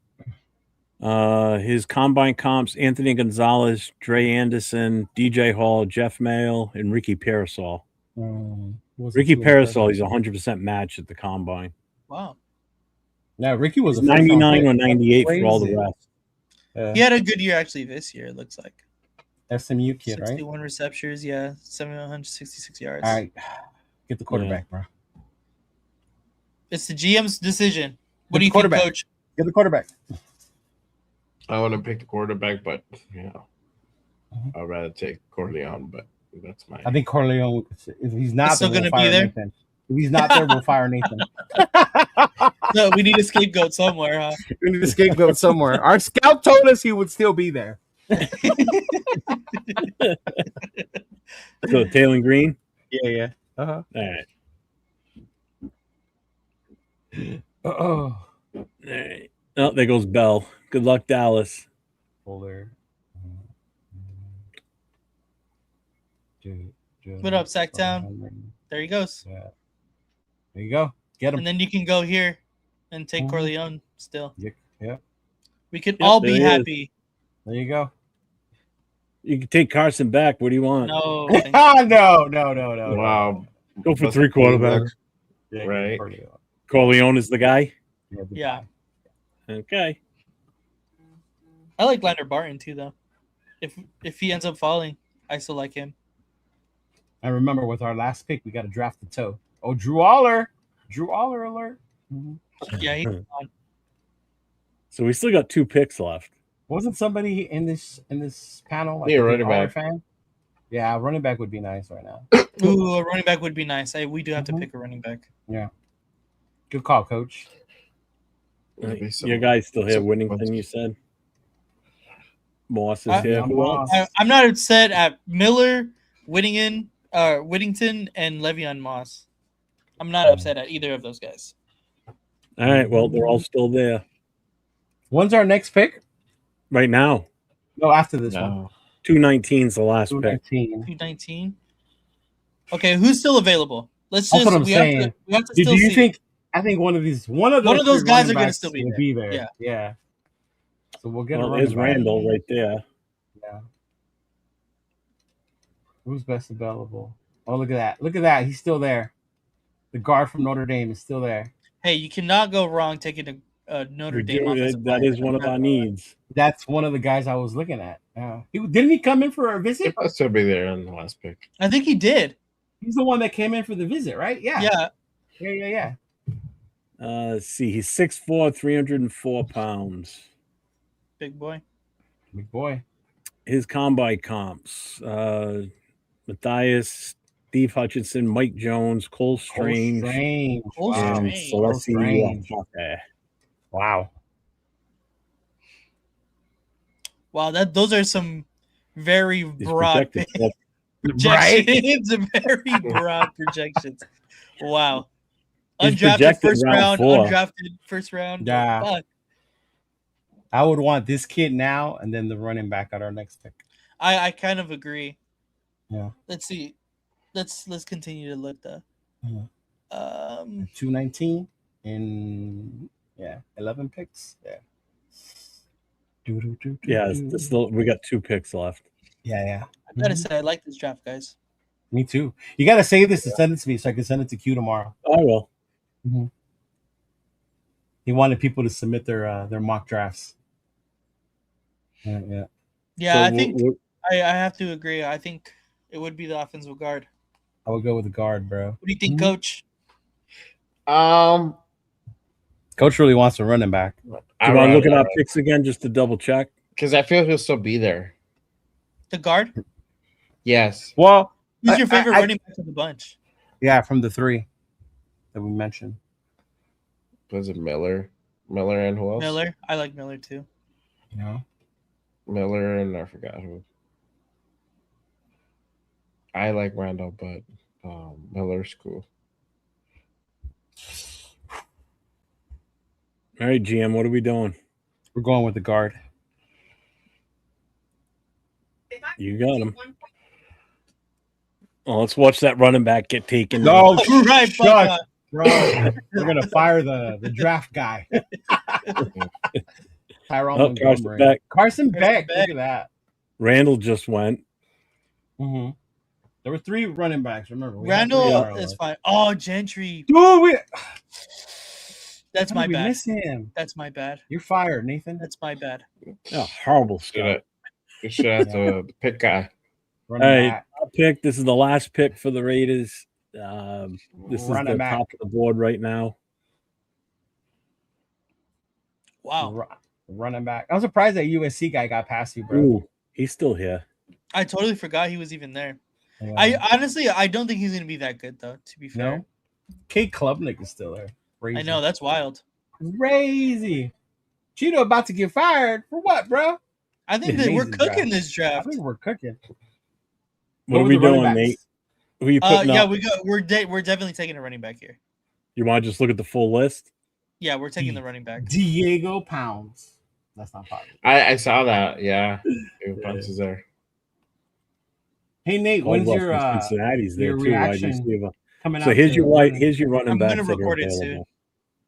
His combine comps: Anthony Gonzalez, Dre Anderson, DJ Hall, Jeff Mayle, and Ricky Parasol. Ricky Parasol, he's 100% match at the combine. Wow. Yeah, Ricky was 99 or 98 for all the rest. He had a good year actually this year, it looks like. SMU kid, 61 receptions, 766 yards. All right. Get the quarterback, bro. It's the GM's decision. What do you think, Coach? Get the quarterback. I want to pick the quarterback, but I'd rather take Corleone, but that's my. I think Corleone, if he's not still going to be there. Nathan. If he's not there, we'll fire Nathan. No, we need a scapegoat somewhere, huh? We need a scapegoat somewhere. Our scout told us he would still be there. So Taylor Green? Yeah. Uh-huh. All right. All right. Oh, there goes Bell. Good luck, Dallas. Fuller. Put up Sacktown. There he goes. Yeah. There you go. Get him. And then you can go here and take Corleone still. Yeah. We could all be happy. There you go. You can take Carson back. What do you want? No. No. Wow. Go for 3 quarterbacks. Yeah, right. Corleone is the guy? Yeah. Okay. I like Leonard Barton too, though. If he ends up falling, I still like him. I remember with our last pick, we got to draft the toe. Oh, Drew Aller alert. Mm-hmm. Yeah, he's on. So we still got 2 picks left. Wasn't somebody in this panel? Like running back fan? Yeah, running back would be nice right now. Ooh, a running back would be nice. We do have to Mhm. pick a running back. Yeah. Good call, coach. Maybe some- Your guy's still here. some- Winnington, you said. Moss is I- here. Who else? I'm not upset at Miller, Whittington, and Le'Veon Moss. I'm not upset at either of those guys. All right. Well, they're all still there When's our next pick? right now. No, after this one. No. 219 is the last pick. 219. 219. Okay, who's still avavailable? Let's That's just. what I'm saying. We have to Do still you see. think? I think one of those One of those three guys running are gonna backs still be will there. be there. Yeah. Yeah. So we'll get a Well, running there's back. Randall right there. Yeah. Who's best available? Oh, look at that! Look at that! He's still there. The guard from Notre Dame is still there. Hey, you cannot go wrong taking a Notre Dame offensive That lineman. is one of our needs. That's one of the guys I was looking at. Yeah. Didn't he come in for a He visit? must still be there on the last pick. I think he did. He's the one that came in for the visit, right? Yeah. Yeah. Let's see. He's 6'4", 304 pounds. Big boy. Big boy. His combine comps: Matthias, Steve Hutchinson, Mike Jones, Cole Strange, Cole and Strange. Celeste Strange. Wafaka. Wow. Wow, those are some very He's broad projected. projections. Very broad projections. Wow. He's Undrafted projected first round round, 4. undrafted first round. Yeah. Fuck. I would want this kid now and then the running back at our next pick. I kind of agree. Yeah. Let's see. Let's continue to look though. Mhm. 219 in 11 picks. Yeah. Yeah, we got 2 picks left. Yeah. I gotta say I like this draft, guys. Me too. You gotta save this and send it to me so I can send it to Q tomorrow. I will. He wanted people to submit their mock drafts. Yeah. Yeah, So I think I have to agree. I think it would be the offensive guard. I would go with the guard, bro. What do you think, Coach? Coach really wants a running back. Do you want to look at our picks again just to double check? Because I feel he'll still be there. The guard? Yes. Well, Who's your favorite running back of the bunch? Yeah, from the 3 that we mentioned. Was it Miller? Miller and who else? Miller. I like Miller too. Yeah. Miller and I forgot who. I like Randall, but Miller's cool. All right, GM, what are we doing? We're going with the guard. You got him. Oh, let's watch that running back get taken. No, Right, shut, bro. We're gonna fire the draft guy. Tyrone Oh, Carson Montgomery. Beck. Carson Beck. Beck. Look at that. Randall just went. Mm-hmm. There were 3 running backs. Remember, we had Randall 3 is fine. Oh, Gentry. Dude, That's my we bad. miss him. That's my bad. You're fired, Nathan. That's my bad. Oh, horrible Should stuff. You should have to pick guy. Running Hey, back. our pick. This is the last pick for the Raiders. This is Running the back. top of the board right now. Wow. Running back. I'm surprised that USC guy got past you, bro. Ooh, he's still here. I totally forgot he was even there. Yeah. I honestly I don't think he's gonna be that good though, to be fair. No. Kate Klubnik is still there. Crazy. I know, that's wild. Crazy. Cheeto about to get fired for what, bro? I think that we're Amazing cooking draft. this I draft. think we're cooking. What Go are with we the running doing, backs. Nate? Who are you putting Yeah, up? we're definitely taking a running back here. You want to just look at the full list? Yeah, we're taking the running back. Diego Pounds. That's not popular. I saw that. Yeah. Punch is there. Hey Nate, Caldwell when's your from Cincinnati's there your too? Wide reaction receiver. coming out? So here's to your the right. running- Here's your running I'm backs gonna that are record it available.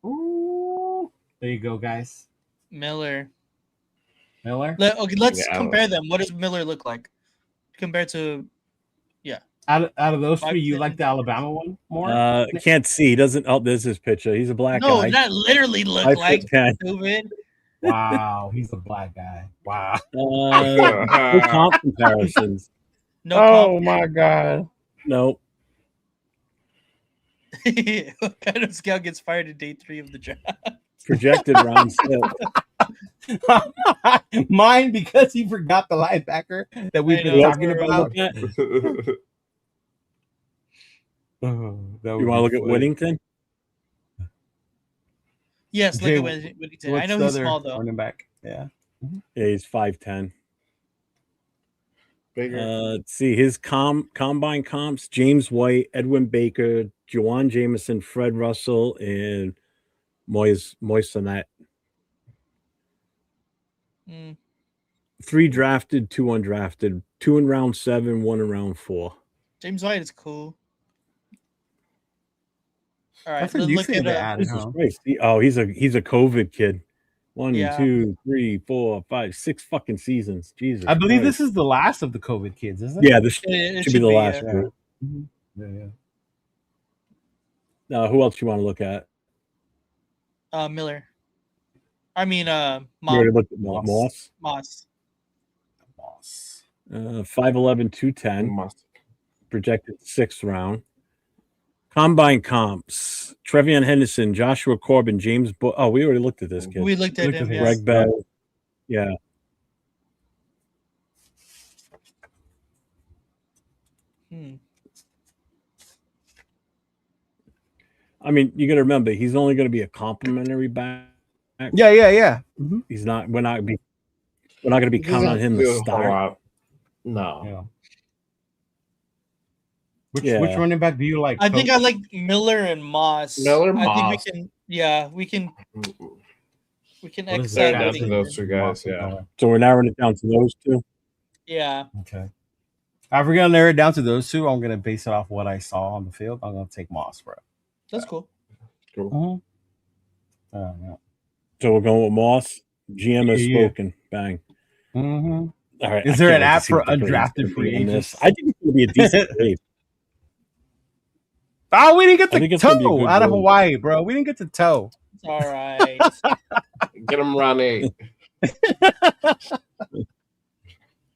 Ooh. There you go, guys. Miller. Miller. Okay, let's Yeah. compare them. What does Miller look like compared to? Out of those 3, you 5'10". like the Alabama one more? Can't see. He doesn't. Oh, there's his picture. He's a black No, guy. not literally look 5'10". like stupid. Wow, he's a black guy. Wow. No comp comparisons. No Oh my god. No. What kind of scout gets fired in day 3 of the draft? Projected round 6. Mine because he forgot the linebacker that we've I been know. talking about. Oh, that would You want to be look at funny. Whittington? Yes, Jay, look at Whittington. I what's know the he's other small though. running back? Yeah. Yeah, he's 5'10". Bigger. Let's see his combine comps: James White, Edwin Baker, Juwan Jameson, Fred Russell, and Moisenet. Mm. 3 drafted, 2 undrafted, 2 in round 7, 1 in round 4. James White is cool. All right, That's a let's new look thing at they added, Jesus huh? Christ. He's a COVID kid. 1, Yeah. 2, 3, 4, 5, 6 fucking seasons. Jesus. I believe Christ. this is the last of the COVID kids, isn't it? Yeah, this It should be the last yeah. group. Yeah. Who else you want to look at? Miller. I mean, You already Mom. looked at Moss. Moss. 5'11", 210. Must. Projected 6th round. Combine comps: Trevion Henderson, Joshua Corbin, James. We already looked at this kid. We looked at him. him. Yeah. Greg Bell. Yeah. I mean, you got to remember, he's only going to be a complimentary back. Yeah. Mm-hmm. He's not. We're not going to be counting on him to start. No. Yeah. Which running back do you like? I think I like Miller and Moss. I think we can X Narrow out down to those two guys. Yeah. So we're narrowing it down to those two. Yeah. Okay. If we're gonna narrow it down to those two, I'm gonna base it off what I saw on the field. I'm gonna take Moss, bro. That's cool. Cool. Yeah. So we're going with Moss. GM has spoken. Bang. Mm-hmm. All right. Is there an app for undrafted free agents? I think it's going to be a decent grade. Oh, we didn't get the toe out of Hawaii, bro. We didn't get the toe. It's all right. Get him Ronnie.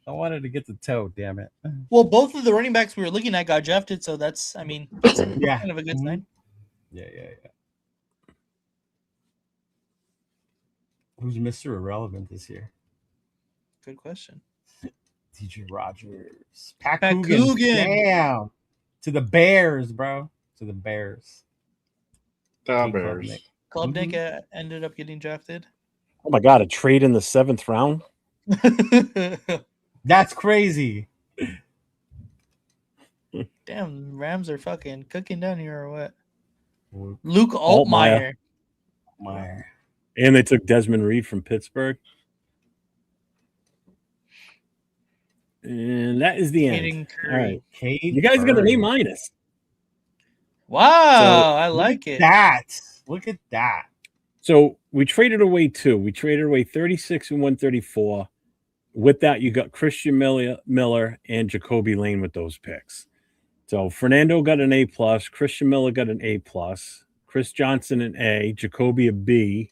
I wanted to get the toe, damn it. Well, both of the running backs we were looking at got drafted, so that's kind of a good sign. Yeah. Who's Mr. Irrelevant this year? Good question. TJ Rogers. Pat Coogan. Coogan. Damn. To the Bears, bro. To the Bears. The Bears. Klubnik ended up getting drafted. Oh my God, a trade in the 7th round? That's crazy. Damn, Rams are fucking cooking down here or what? Luke Altmaier. And they took Desmond Reed from Pittsburgh. And that is the end. All right. You guys got an A-. Wow, I like it. Look at that. So we traded away 2. We traded away 36 and 134. With that, you got Christian Miller and Jacoby Lane with those picks. So Fernando got an A+, Christian Miller got an A+, Chris Johnson an A, Jacoby a B,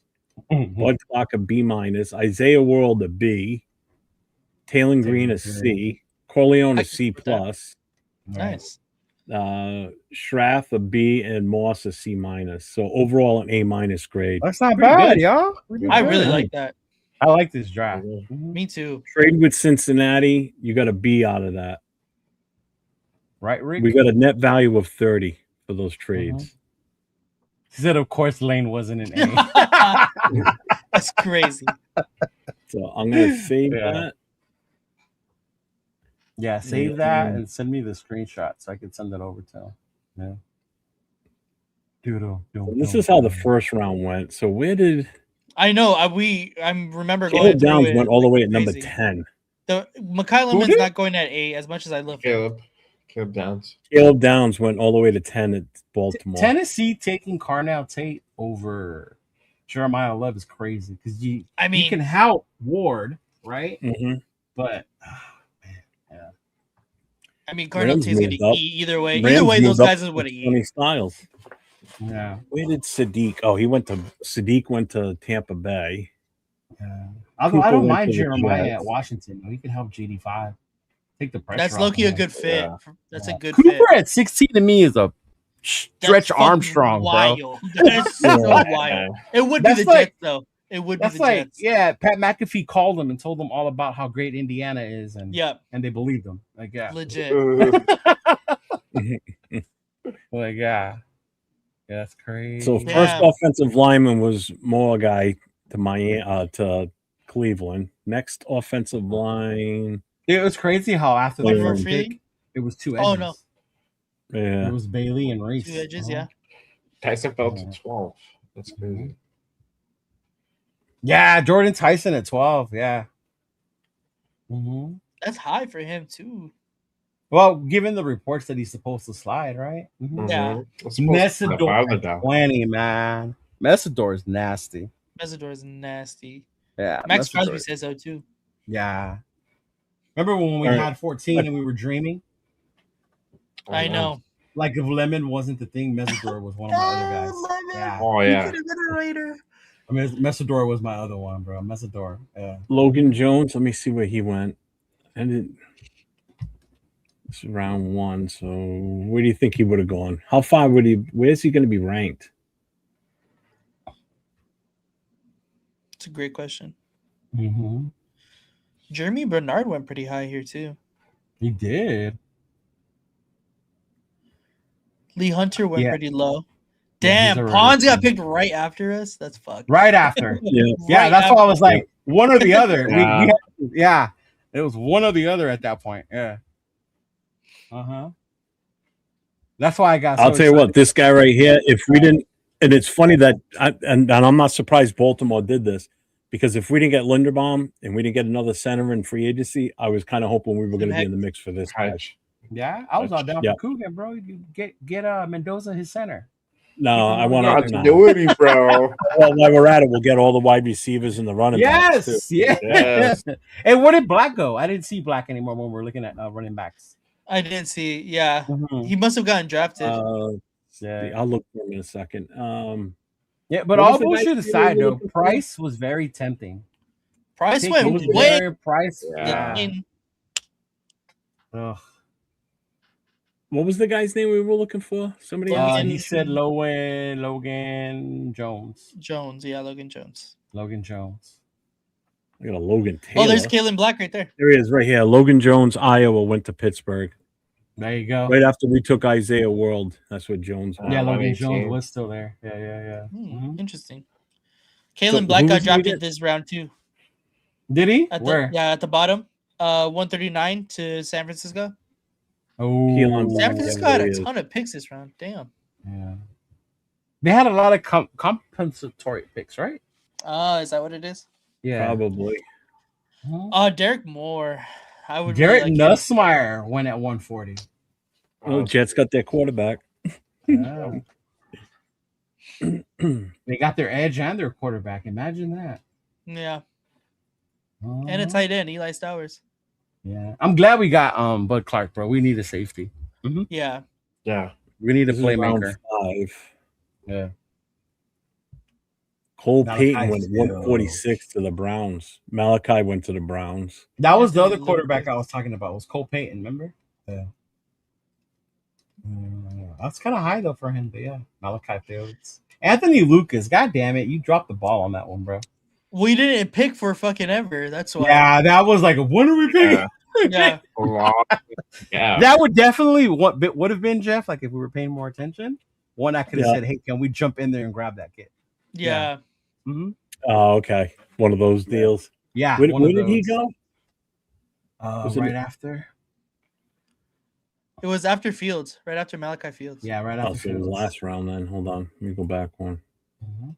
Bud Clark a B-, Isaiah World a B, Taylor Green a C, Corleone a C+, nice. Schrath a B, and Moss a C-. So overall an A- grade. That's not bad, y'all. I really like that. I like this draft. Me too. Trade with Cincinnati, you got a B out of that. Right, Rick? We got a net value of 30 for those trades. He said, of course, Lane wasn't an A. That's crazy. So I'm going to save that. Yeah, save that and send me the screenshot so I can send it over to him. Yeah. This is how the first round went. So where did I know? I remember Caleb going Downs through went it all the way at crazy. number 10. The Mekhi Lemon's not going at 8 as much as I love him. Caleb Downs. Caleb Downs went all the way to 10 at Baltimore. Tennessee taking Carnell Tate over Jeremiah Love is crazy because you can help Ward, right? Mm-hmm. But I mean, Carnell Tate's going to eat either way. Either way, those guys would have eaten. Styles. Yeah. Where did Sadiq? Oh, Sadiq went to Tampa Bay. Yeah. I don't mind Jeremiah at Washington. He can help GD5. Take the pressure. That's low-key a good fit. Yeah. That's a good Cooper fit. At 16 to me is a stretch Armstrong, wild. bro. That's so wild. It would be the Jets, though. It would be That's the like, Jets. yeah, Pat McAfee called them and told them all about how great Indiana is, and Yeah, and they believed him. Like, yeah, legit. like, yeah, that's crazy. So first Damn. offensive lineman was Moore guy to to Cleveland. Next offensive line, It was crazy how after the Like first Freely? pick, it was two edges. Oh, no. yeah. It was Bailey and Reese. 2 edges, yeah. Tyson fell to 12. That's crazy. Yeah, Jordan Tyson at 12. Yeah. Mm-hmm. That's high for him too. Well, given the reports that he's supposed to slide, right? Mm-hmm. Yeah. It's supposed to be the Messidor father at down. 20, man. Messidor is nasty. Mesidor is nasty. Yeah. Max Messidor- Crosby says so too. Yeah. Remember when we All right. had 14 and we were dreaming? I know. Like if Lemon wasn't the thing, Messidor was one of my other guys. Yeah. Oh, yeah. He could have been a Raider. I mean, Messidor was my other one, bro. Messidor. Yeah. Logan Jones. Let me see where he went. And it's round 1. So where do you think he would have gone? How far would he? Where's he going to be ranked? It's a great question. Mm-hmm. Jeremy Bernard went pretty high here too. He did. Lee Hunter went Yeah. pretty low. Yeah, he's Damn, already Pons got done. picked right after us. That's fucked. Right after. Yeah. Yeah, Right that's after. why I was like, one or the other. Yeah. Yeah, it was one or the other at that point. Yeah. That's why I got. I'll so tell you what, excited. this guy right here, if we didn't, and it's funny that, and I'm not surprised Baltimore did this, because if we didn't get Linderbaum and we didn't get another center in free agency, I was kind of hoping we were going to be in the mix for this guy. Hedge. Yeah, I was all down Yeah. for Coogan, bro. You get Mendoza his center. No, I want Yeah. to. Continuity, bro. Well, while we're at it, we'll get all the wide receivers and the running backs. Yes, Too. yeah. Yes. And where did Black go? I didn't see Black anymore when we were looking at running backs. I didn't see. Yeah, Mhm. he must have gotten drafted. Yeah, I'll look for him in a second. yeah. But what all was the bullshit guy's name aside, we were though, looking for? Price was very tempting. Price Take went him to way. Jared Price. Yeah. in. Ugh. What was the guy's name we were looking for? Somebody else? Logan- He said Logan Jones. Jones, yeah, Logan Jones. Logan Jones. I got a Logan Taylor. Oh, there's Kalen Black right there. There he is, right here. Logan Jones, Iowa, went to Pittsburgh. There you go. Right after we took Isaiah World. That's what Jones went. Yeah, Oh, Logan 118. Jones was still there. Yeah. Mhm. Interesting. Kalen Black who got was he drafted again? this round too. Did he? At the, Where? Yeah, at the bottom. 139 to San Francisco. Oh, Keelan San Ooh, Francisco yeah, had there a he is. ton of picks this round. Damn. yeah. They had a lot of compensatory picks, right? Is that what it is? Yeah. Probably. Derek Moore. I would Garrett really like him. Nussmeier went at 140. Oh, Jets got their quarterback. Yeah. They got their edge and their quarterback. Imagine that. Yeah. And Uh-huh. a tight end, Eli Stowers. Yeah. I'm glad we got Bud Clark, bro. We need a safety. Yeah. Yeah. We need a This is round playmaker. 5. Yeah. Cole Malachi Payton went still. 146 to the Browns. Malachi went to the Browns. That was the other Anthony quarterback I Lucas. was talking about. Was Cole Payton, remember? Yeah. That's kind of high though for him, but yeah. Malachi Fields. Anthony Lucas, god damn it, you dropped the ball on that one, bro. We didn't pick for fucking ever. That's why. Yeah, that was like, when are we picking? Yeah. Yeah. A lot. Yeah. That would definitely would have been, Jeff, like if we were paying more attention. One I could have Yeah. said, hey, can we jump in there and grab that kid? Yeah. Mm-hmm. Oh, okay. One of those deals. Yeah. Where, one where of did he those. go? Was it- Right after. It was after Fields, right after Malachi Fields. Yeah, right Oh, after. so it was Fields. last round then. Hold on. Let me go back one. Mhm.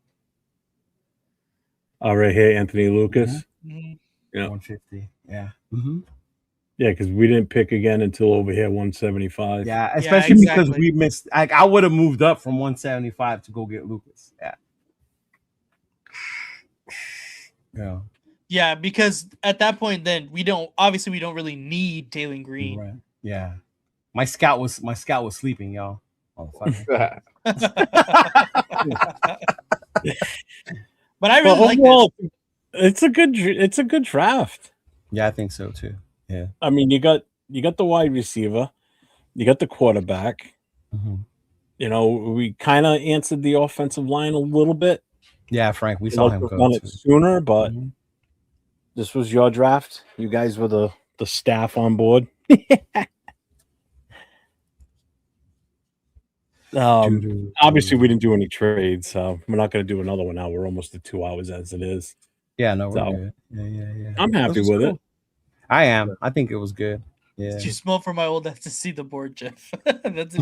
Right here, Anthony Lucas. Mhm. Yeah. 150. Yeah. Mm-hmm. Yeah, because we didn't pick again until over here, 175. Yeah, especially because exactly. we missed. Like, I would have moved up from 175 to go get Lucas. Yeah. Yeah. Yeah, because at that point, then we don't really need Taylor Green. Right. Yeah. My scout was sleeping, y'all. Oh, fuck. But I really Well, like overall, it's a good draft. Yeah, I think so too. Yeah. I mean, you got the wide receiver, you got the quarterback. Mm-hmm. You know, we kind of answered the offensive line a little bit. Yeah, Frank, we I'd saw like him to have go done it too. sooner, but Mhm. this was your draft. You guys were the staff on board. Obviously, we didn't do any trades, so we're not going to do another one now. We're almost at 2 hours as it is. Yeah, no, we're So good. Yeah. I'm happy This was with it. cool. I am. I think it was good. Yeah. Did you smell for my old ass to see the board, Jeff? That's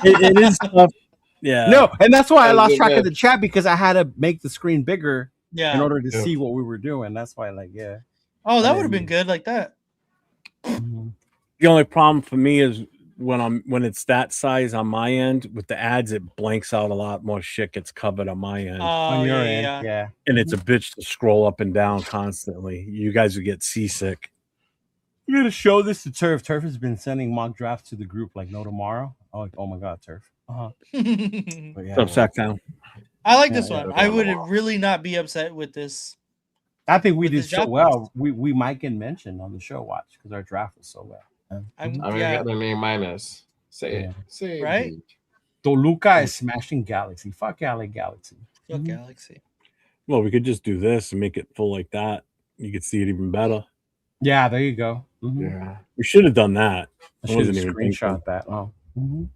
It is tough. Yeah. No, and that's why I That's lost good, track man. of the chat because I had to make the screen bigger in yeah. order to Yeah. see what we were doing. That's why, like, yeah. Oh, that And would have then- been good like that. Mhm. The only problem for me is when it's that size on my end with the ads, it blanks out a lot more shit gets covered on my end, Oh, On your yeah, end, yeah. yeah. and it's a bitch to scroll up and down constantly. You guys would get seasick. We're gonna show this to Turf. Turf has been sending mock drafts to the group like no tomorrow. Oh, like, oh my god, Turf. But yeah, What's up, Sacktown? I like Yeah, this yeah, one. yeah. I would really not be upset with this. I think we With did the so draft well. We might get mentioned on the show watch because our draft was so well. I'm I yeah. got an A minus. Say Yeah. it. Say it. Right? B. Toluca is smashing Galaxy. Fuck LA Galaxy. Fuck Mhm. Galaxy. Well, we could just do this and make it full like that. You could see it even better. Yeah, there you go. Mhm. Yeah. We should have done that. I I should wasn't have even screenshot thinking. that. Oh, mhm.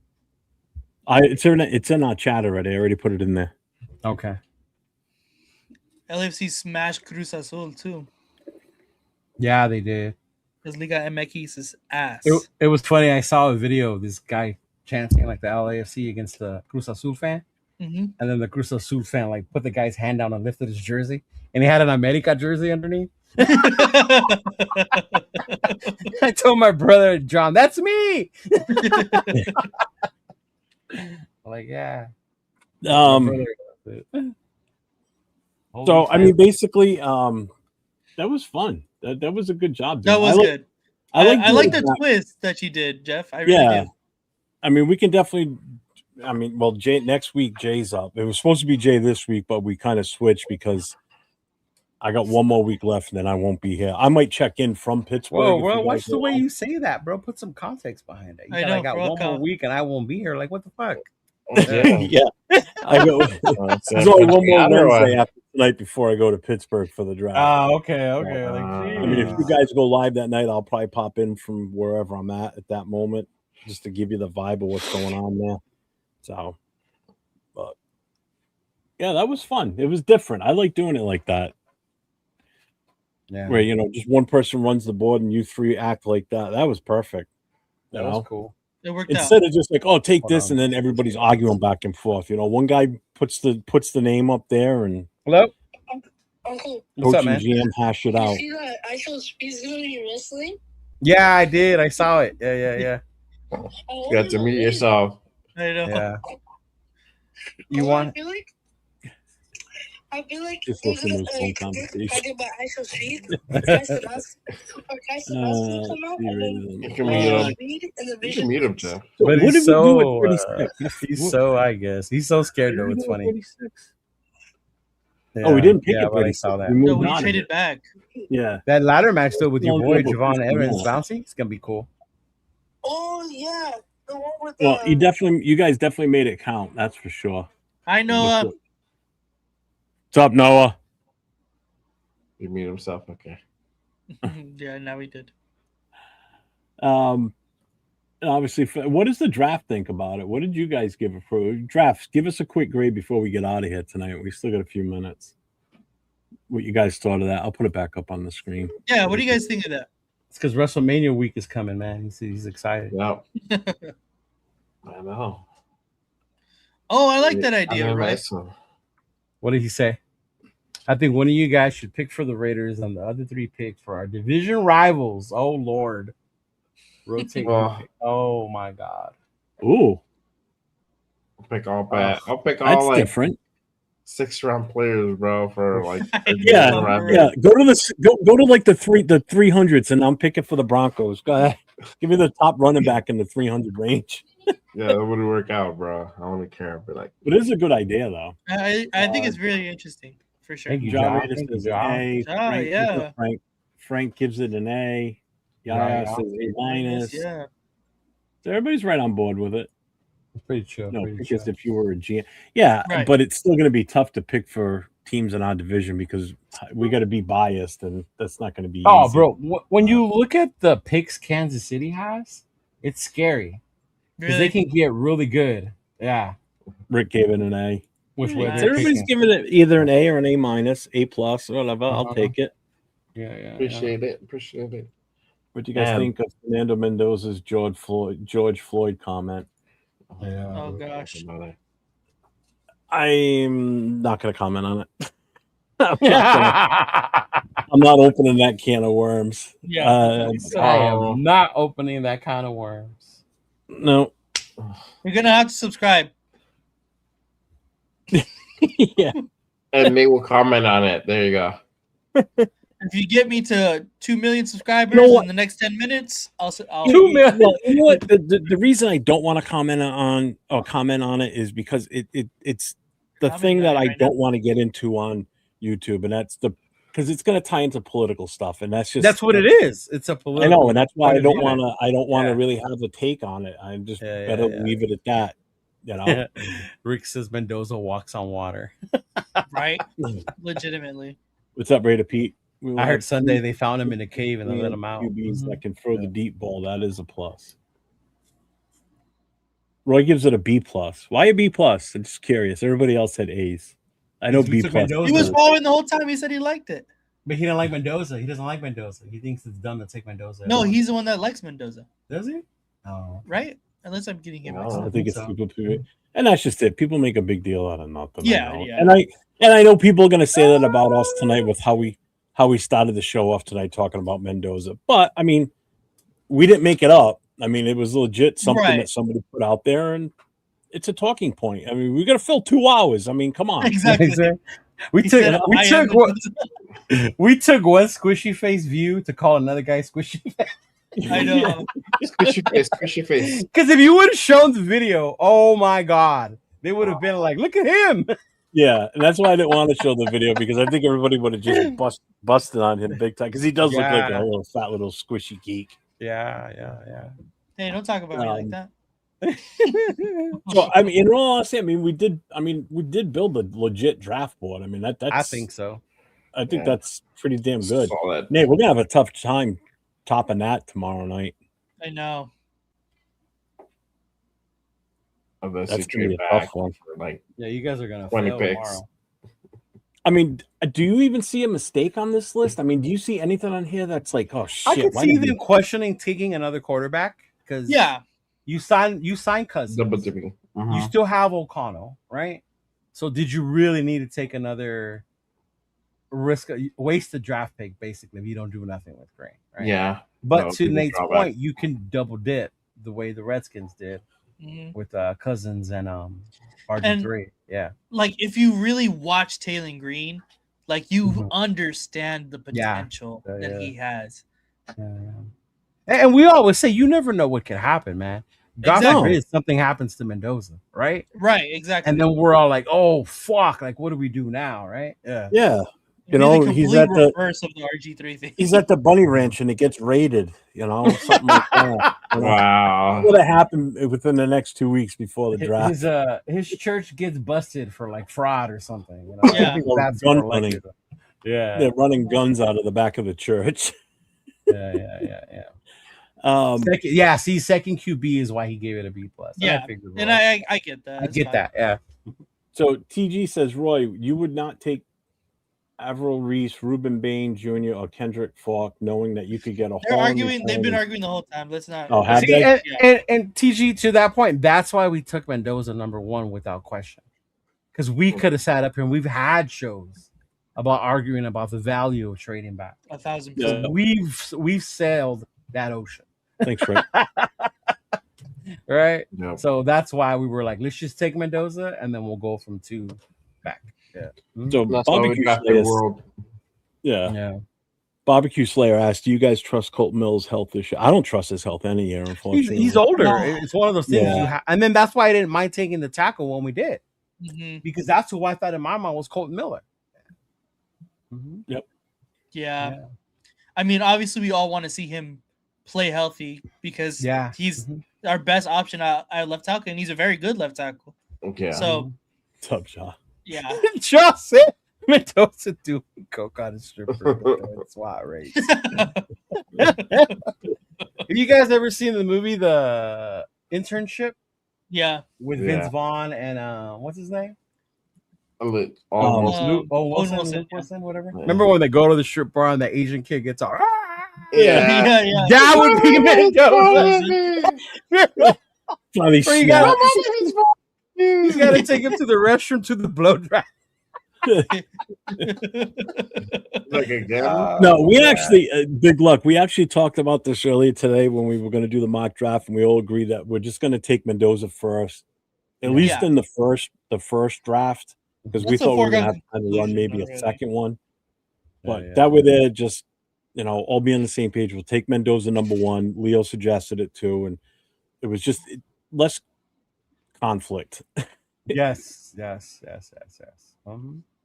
It's in our chat already. I already put it in there. Okay. LFC smashed Cruz Azul too. Yeah, they did. Because Liga MX is ass. It was funny. I saw a video of this guy chanting like the LAFC against the Cruz Azul fan, Mhm. and then the Cruz Azul fan like put the guy's hand down and lifted his jersey, and he had an America jersey underneath. I told my brother John, "That's me." Like, yeah. My brother does it. So Holy I mean, shit. basically, that was fun. That was a good job. Dude. That was good. I like doing the that. twist that you did, Jeff. I really Yeah. do. I mean, we can definitely. I mean, well, Jay next week. Jay's up. It was supposed to be Jay this week, but we kind of switched because I got one more week left, and then I won't be here. I might check in from Pittsburgh. Whoa, if bro! you Watch guys the are way on. you say that, bro. Put some context behind it. I know, I got bro, one more week and I won't be here. Like, what the fuck? Yeah, I go. There's only one more Wednesday after tonight before I go to Pittsburgh for the draft. Oh, okay. Like, I mean, if you guys go live that night, I'll probably pop in from wherever I'm at that moment, just to give you the vibe of what's going on there. So, but yeah, that was fun. It was different. I like doing it like that, yeah, where just one person runs the board and you three act like that. That was perfect. that was cool. It worked Instead out. of just like, oh, take Hold this, on. and then everybody's arguing back and forth. One guy puts the name up there, and Hello, Uncle, what's coach up, man? and GM hash it you out. see that I Feel Speed's gonna be wrestling? Yeah, I did. I saw it. Yeah. You got to meet yourself. I know. Yeah. You want? I feel like Just listen to his phone conversation. I did my I Feel Speed. Tyson Austin come out, and then You can meet him. Speed and the You can Vision. meet him, Jeff. But what he's did so we do at 36? he's so I guess he's so scared though. It's funny. 36? Yeah. Oh, we didn't pick Yeah, it, but I 36. saw that. We No, moved we on. traded back. Yeah. That ladder match though with your Well, boy yeah, but Javon Christian Evans Bale. bouncy, it's gonna be cool. Oh yeah, the one with Well, you guys definitely made it count. That's for sure. I know. What's up, Noah? You meet himself. Okay. Yeah, now we did. Obviously, what does the draft think about it? What did you guys give it for drafts? Give us a quick grade before we get out of here tonight. We still got a few minutes. What you guys thought of that? I'll put it back up on the screen. Yeah, what do you guys think of that? It's because WrestleMania week is coming, man. He's excited. Yep. I know. Oh, I like that I idea, know, right? nice one. What did he say? I think one of you guys should pick for the Raiders and the other three pick for our division rivals. Oh Lord. Rotate. Well, Oh my God. Ooh, I'll pick all bad. I'll pick all that's like different. 6th-round players, bro. For like Yeah, yeah. Go to like the 300s, and I'm picking for the Broncos. Go ahead. Give me the top running back in the 300 range. Yeah, that wouldn't work out, bro. I only care, but like, But it is a good idea, though. I think it's really interesting for sure. Thank you, John John. Raiders Thank you, says John. A. Ah, Frank gives yeah. it- Frank gives it an A. Yaya Right. says A minus. Yeah. So everybody's right on board with it. Pretty chill. No, pretty because chill. if you were a GM, yeah, Right. but it's still going to be tough to pick for teams in our division because we got to be biased, and that's not going to be Oh, easy. bro, when you look at the picks Kansas City has, it's scary because they Really? can get really good. Yeah, Rick gave it an A. with where It's they're everybody's picking. giving it either an A or an A minus, A plus, whatever. I'll Uh-huh. take it. Yeah. Appreciate it. Appreciate it. What do you guys And- think of Fernando Mendoza's George Floyd comment? Yeah. Oh gosh. I'm not going to comment on it. I I'm not opening that can of worms. Yeah. am not opening that kind of worms. No. You're gonna have to subscribe. Yeah. And Nate will comment on it. There you go. If you get me to 2 million subscribers You know what? in the next 10 minutes, I'll 2 million. Well, you know what? The reason I don't want to comment on it is because it's the Comment thing on that it I right now. don't want to get into on YouTube, and that's because it's going to tie into political stuff, and that's just That's what it is. It's a I political. know, and that's why point I of don't view. want to. I don't want to Yeah. really have a take on it. I just Yeah, better yeah. leave it at that. You know. Rick says Mendoza walks on water. right? Legitimately. What's up, Raider Pete? I heard Sunday they found him in a cave and they let him out. QBs that can throw the Yeah. deep ball. That is a plus. Roy gives it a B plus. Why a B plus? I'm just curious. Everybody else had A's. I know Because we B took plus. Mendoza. He was following the whole time. He said he liked it. But he didn't like Mendoza. He doesn't like Mendoza. He thinks it's dumb to take Mendoza. No, he's the one that likes Mendoza, Does he? Oh. right? Unless I'm getting him No. mixed I up. think it's so. people, and that's just it. People make a big deal out of nothing. Yeah, I know. yeah. And I know people are going to say that about us tonight with how we started the show off tonight talking about Mendoza. But I mean, we didn't make it up. I mean, it was legit something Right. that somebody put out there, and it's a talking point. I mean, we got to fill 2 hours. I mean, come on. Exactly. We He took said, we "I am took one, Mendoza." we took one squishy face view to call another guy squishy face. I know. Squishy face. Squishy face. Because if you would have shown the video, oh my god, they would have been like, "Look at him." Yeah, and that's why I didn't want to show the video because I think everybody would have just busted on him big time because he does look like a Yeah. little fat little squishy geek. Yeah. Hey, don't talk about me like that. So I mean, in all honesty, I mean, we did build a legit draft board. I mean, that's I think so. I think Yeah. that's pretty damn good. Solid. Nate, we're gonna have a tough time topping that tomorrow night. I know. Unless That's you gonna be trade a tough back one. for like Yeah, you guys are gonna 20 fail picks. tomorrow. I mean, do you even see a mistake on this list? I mean, do you see anything on here that's like, oh shit? I could why see did we- them questioning taking another quarterback because Yeah. you signed Cousins. double dipping. You still have O'Connell, right? So did you really need to take another waste the draft pick basically if you don't do nothing with Green, right? Yeah. But No, to people Nate's drawback. point, you can double dip the way the Redskins did Mhm. with Cousins and RG3. Yeah. Like, if you really watch Taylor Green, like, you Mhm. understand the Yeah. potential Yeah. that he has. And we always say you never know what can happen, man. God Exactly. forbid something happens to Mendoza, right? Right, exactly. And then we're all like, "Oh fuck! Like, what do we do now?" Right? Yeah. Yeah, It'd be know, the he's complete at the- reverse of the RG3 thing. he's at the bunny ranch and it gets raided. You know, something like that. You know? Wow. What would happen within the next 2 weeks before the draft? His church gets busted for like fraud or something. You know? Yeah. I think Or that's gun more likely. running. Yeah. They're running guns out of the back of the church. Yeah. Second QB is why he gave it a B plus. Yeah, and I get that. I It's get fine. that. Yeah. So TG says, Roy, you would not take Avril Reese, Ruben Bain Jr., or Kendrick Falk, knowing that you could get a They're whole arguing. They've been arguing the whole time. Let's not. Oh, have See, they? and TG to that point, that's why we took Mendoza number 1 without question. Because we could have sat up here and we've had shows about arguing about the value of trading back. 1,000%. We've sailed that ocean. Thanks, Rick. Right? No. So that's why we were like, let's just take Mendoza and then we'll go from 2 back. Yeah. So That's why we Barbecue drafted Slayer, World. yeah. Barbecue Slayer asked, "Do you guys trust Colt Mills' health issue?" I don't trust his health any year, unfortunately. He's older. No. It's one of those things Yeah. you have, and then that's why I didn't mind taking the tackle when we did, Mhm. because that's who I thought in my mind was Colton Miller. Yeah. I mean, obviously, we all want to see him play healthy because Yeah. he's our best option at left tackle, and he's a very good left tackle. Yeah. So What's up, Shaw? yeah, Just said Mendoza doing coke on a stripper. That's why, right? Have you guys ever seen the movie The Internship yeah. with Vince Vaughn and what's his name? Almost. Luke Wilson, Luke yeah. Wilson, whatever. Yeah. Remember when they go to the strip bar and the Asian kid gets all Yeah. yeah. that would be Mendoza. Funny Where you snap. He's got to take him to the restroom to the blow dry. Like again? No, we actually, big luck. We actually talked about this earlier today when we were going to do the mock draft, and we all agreed that we're just going to take Mendoza first, at least in the first draft, because we That's a thought we were going to have foregone time to run maybe conclusion a already. second one. But Yeah. that way, there just all be on the same page. We'll take Mendoza number one. Leo suggested it too, and it was just less conflict. Yes.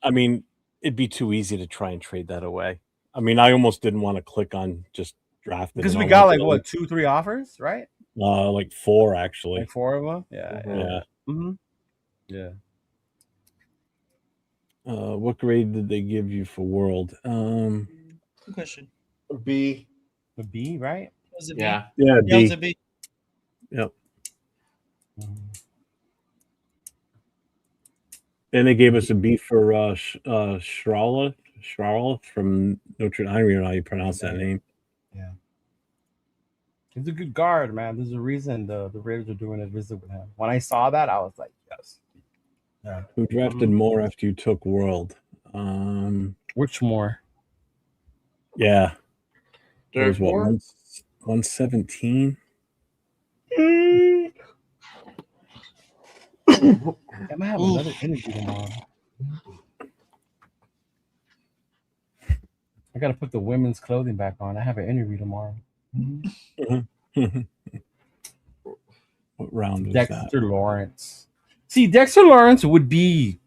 I mean, it'd be too easy to try and trade that away. I mean, I almost didn't want to click on just drafting Because we got like what 2-3 offers, right? like 4 actually. Like 4 of them. Yeah. Mm-hmm. Yeah. What grade did they give you for World? Good question. B. A B, right? Was it B? Yeah. Yeah, Yeah, it was a B. Yep. And they gave us a B for Charlotte from Notre Dame. I don't even know how you pronounce that name. Yeah. He's a good guard, man. There's a reason the Raiders are doing a visit with him. When I saw that, I was like, yes. Yeah. Who drafted more after you took World? Which more? Yeah. Derek There's what, Moore? 117? I might have another interview tomorrow. I gotta put the women's clothing back on. I have an interview tomorrow. What round was Dexter Lawrence. See, Dexter Lawrence would be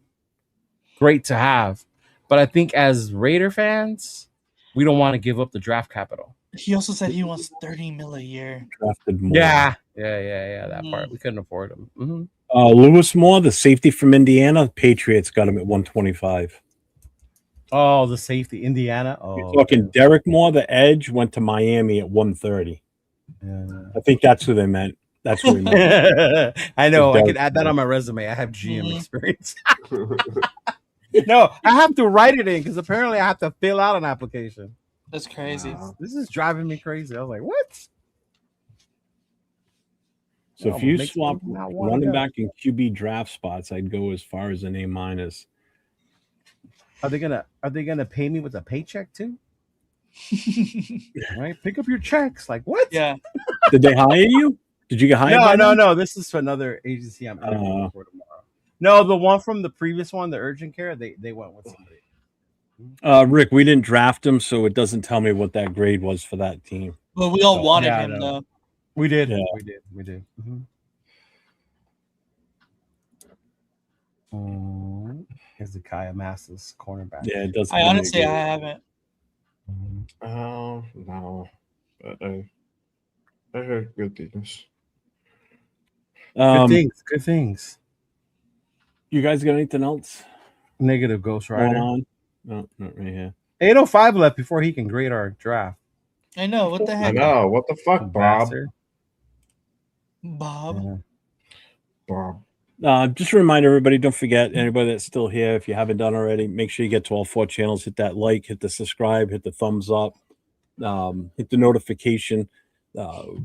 great to have, but I think as Raider fans, we don't want to give up the draft capital. He also said he wants $30 million a year. Drafted more. Yeah. That part we couldn't afford him. Mm-hmm. Lewis Moore, the safety from Indiana, Patriots got him at 125. Oh, the safety, Indiana. Oh, You're talking Derek Moore, the edge, went to Miami at 130. Yeah. I think that's who they meant. That's who he meant. I know. I Derek could add that Moore. on my resume. I have GM experience. No, I have to write it in because apparently I have to fill out an application. That's crazy. Wow. This is driving me crazy. I was like, what? So if you swap not wanna running go. back and QB draft spots, I'd go as far as an A minus. Are they gonna pay me with a paycheck too? Right? Pick up your checks. Like what? Yeah. Did they hire you? Did you get hired? by them? No. This is for another agency I'm interviewing for tomorrow. No, the one from the previous one, the urgent care, they went with somebody. Rick, we didn't draft him, so it doesn't tell me what that grade was for that team. But we all wanted yeah, I him know. though. We did. Yeah. We did. Hezekiah Masses, cornerback. Yeah, it doesn't. I give me a honestly grade. I haven't. No. But I heard good things. Good things. You guys got anything else Negative Ghost going Rider. on? No, not right here. 805 left before he can grade our draft. I know. What the I heck? know. What the fuck, Bob? Bastard. Bob. Yeah. Bob. Just a reminder, everybody, don't forget, anybody that's still here, if you haven't done already, make sure you get to all 4 channels, hit that like, hit the subscribe, hit the thumbs up, hit the notification.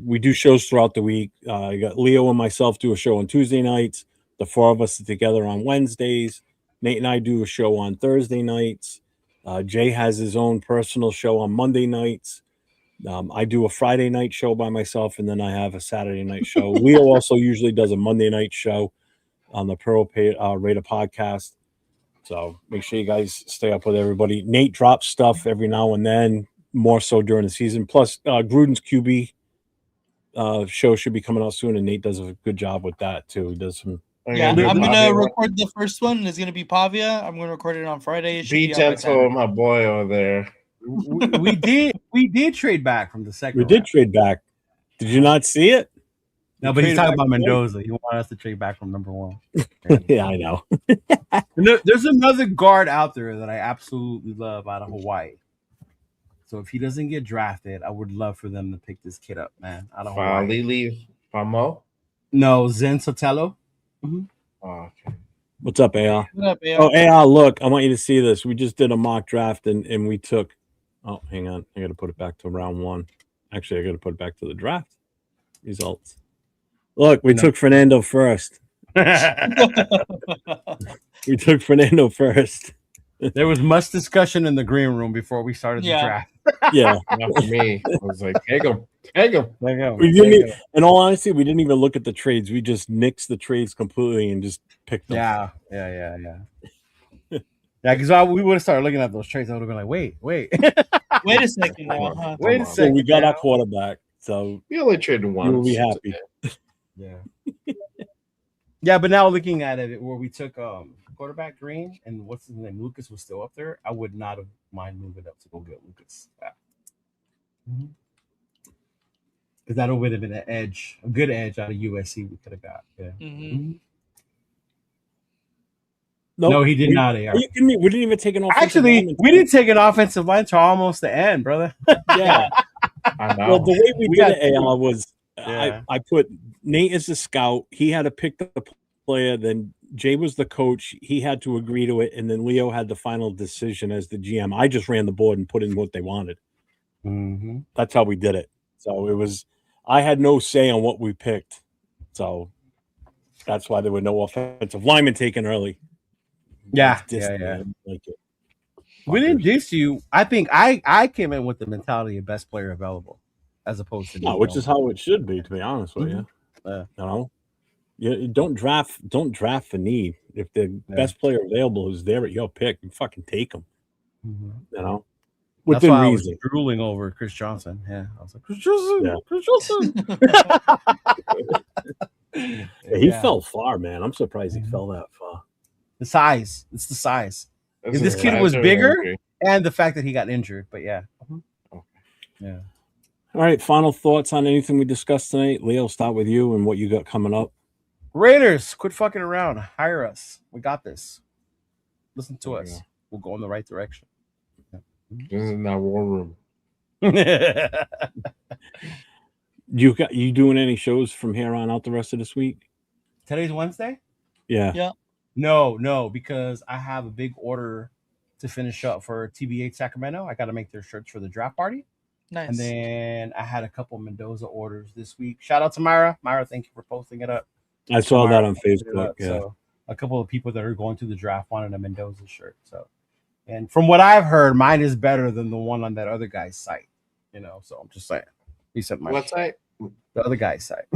We do shows throughout the week. You got Leo and myself do a show on Tuesday nights. The 4 of us are together on Wednesdays. Nate and I do a show on Thursday nights. Jay has his own personal show on Monday nights. I do a Friday night show by myself, and then I have a Saturday night show. Leo also usually does a Monday night show on the Pearl Raider podcast. So make sure you guys stay up with everybody. Nate drops stuff every now and then, more so during the season. Plus, Gruden's QB show should be coming out soon, and Nate does a good job with that too. He does some. Yeah, I'm Pavia gonna one. record the first one. It's gonna be Pavia. I'm gonna record it on Friday. It should Be be out by gentle, Saturday. my boy over there. we did trade back from the second. We did round. trade back. Did you not see it? No, but he's traded talking back about to one? Mendoza. He wanted us to trade back from number one. Yeah, I know. There's another guard out there that I absolutely love out of Hawaii. So if he doesn't get drafted, I would love for them to pick this kid up, man, out of Hawaii. Lili Famo. No, Zen Sotelo. Oh, okay. What's up, AR? What up, AR? Oh, AR, look, I want you to see this. We just did a mock draft and we took. Oh, hang on. I got to put it back to round one. Actually, I got to put it back to the draft results. Look, we took Fernando first. We took Fernando first. There was much discussion in the green room before we started the Yeah. draft. Yeah. Not for me. I was like, take him. Take him. There you go. We didn't even, in all honesty, we didn't even look at the trades. We just nixed the trades completely and just picked them. Yeah. Yeah, because we would have started looking at those trades. I would have been like, wait. Wait a second now. Huh? Wait a So second. we got now. our quarterback. So We only traded once. we'll be happy. Yeah. Yeah, but now looking at it, where we took quarterback Green and what's his name, Lucas was still up there, I would not have mind moving up to go get Lucas. Because that would have been an edge, a good edge out of USC we could have got. Yeah. Mhm. Nope. No, he did not. Are you kidding me? We didn't even take an offensive Actually, lineman. we didn't take an offensive line till almost the end, brother. Yeah. I know. Well, the way we We did got it, two. AR, was Yeah. I put Nate as the scout. He had to pick the player. Then Jay was the coach. He had to agree to it. And then Leo had the final decision as the GM. I just ran the board and put in what they wanted. Mm-hmm. That's how we did it. So it was, I had no say on what we picked. So that's why there were no offensive linemen taken early. Yeah, It's distant, yeah. I don't like it. We didn't diss you. I think I came in with the mentality of best player available, as opposed to No, which is how it should be, to be honest with you. Yeah. You know, you don't draft for need. If the best player available is there at your pick, you fucking take them. You know, That's within why reason. I was drooling over Chris Johnson. Yeah, I was like, Chris Johnson, Yeah. Chris Johnson. Yeah, he fell far, man. I'm surprised he fell that far. The size. It's the size. That's If this a kid was size or bigger, injury. and the fact that he got injured. But yeah. Yeah. All right, final thoughts on anything we discussed tonight. Leo, start with you and what you got coming up. Raiders, quit fucking around. Hire us. We got this. Listen to There us. you go. We'll go in the right direction. This is in that war room. You doing any shows from here on out the rest of this week? Today's Wednesday? Yeah. Yeah. No, because I have a big order to finish up for TBH Sacramento. I got to make their shirts for the draft party. Nice. And then I had a couple Mendoza orders this week. Shout out to Myra. Myra, thank you for posting it up. I saw Myra that on posted it Facebook. up. Yeah. So a couple of people that are going to the draft wanted a Mendoza shirt. So, and from what I've heard, mine is better than the one on that other guy's site. You know, so I'm just saying. He said my What site? the other guy's site.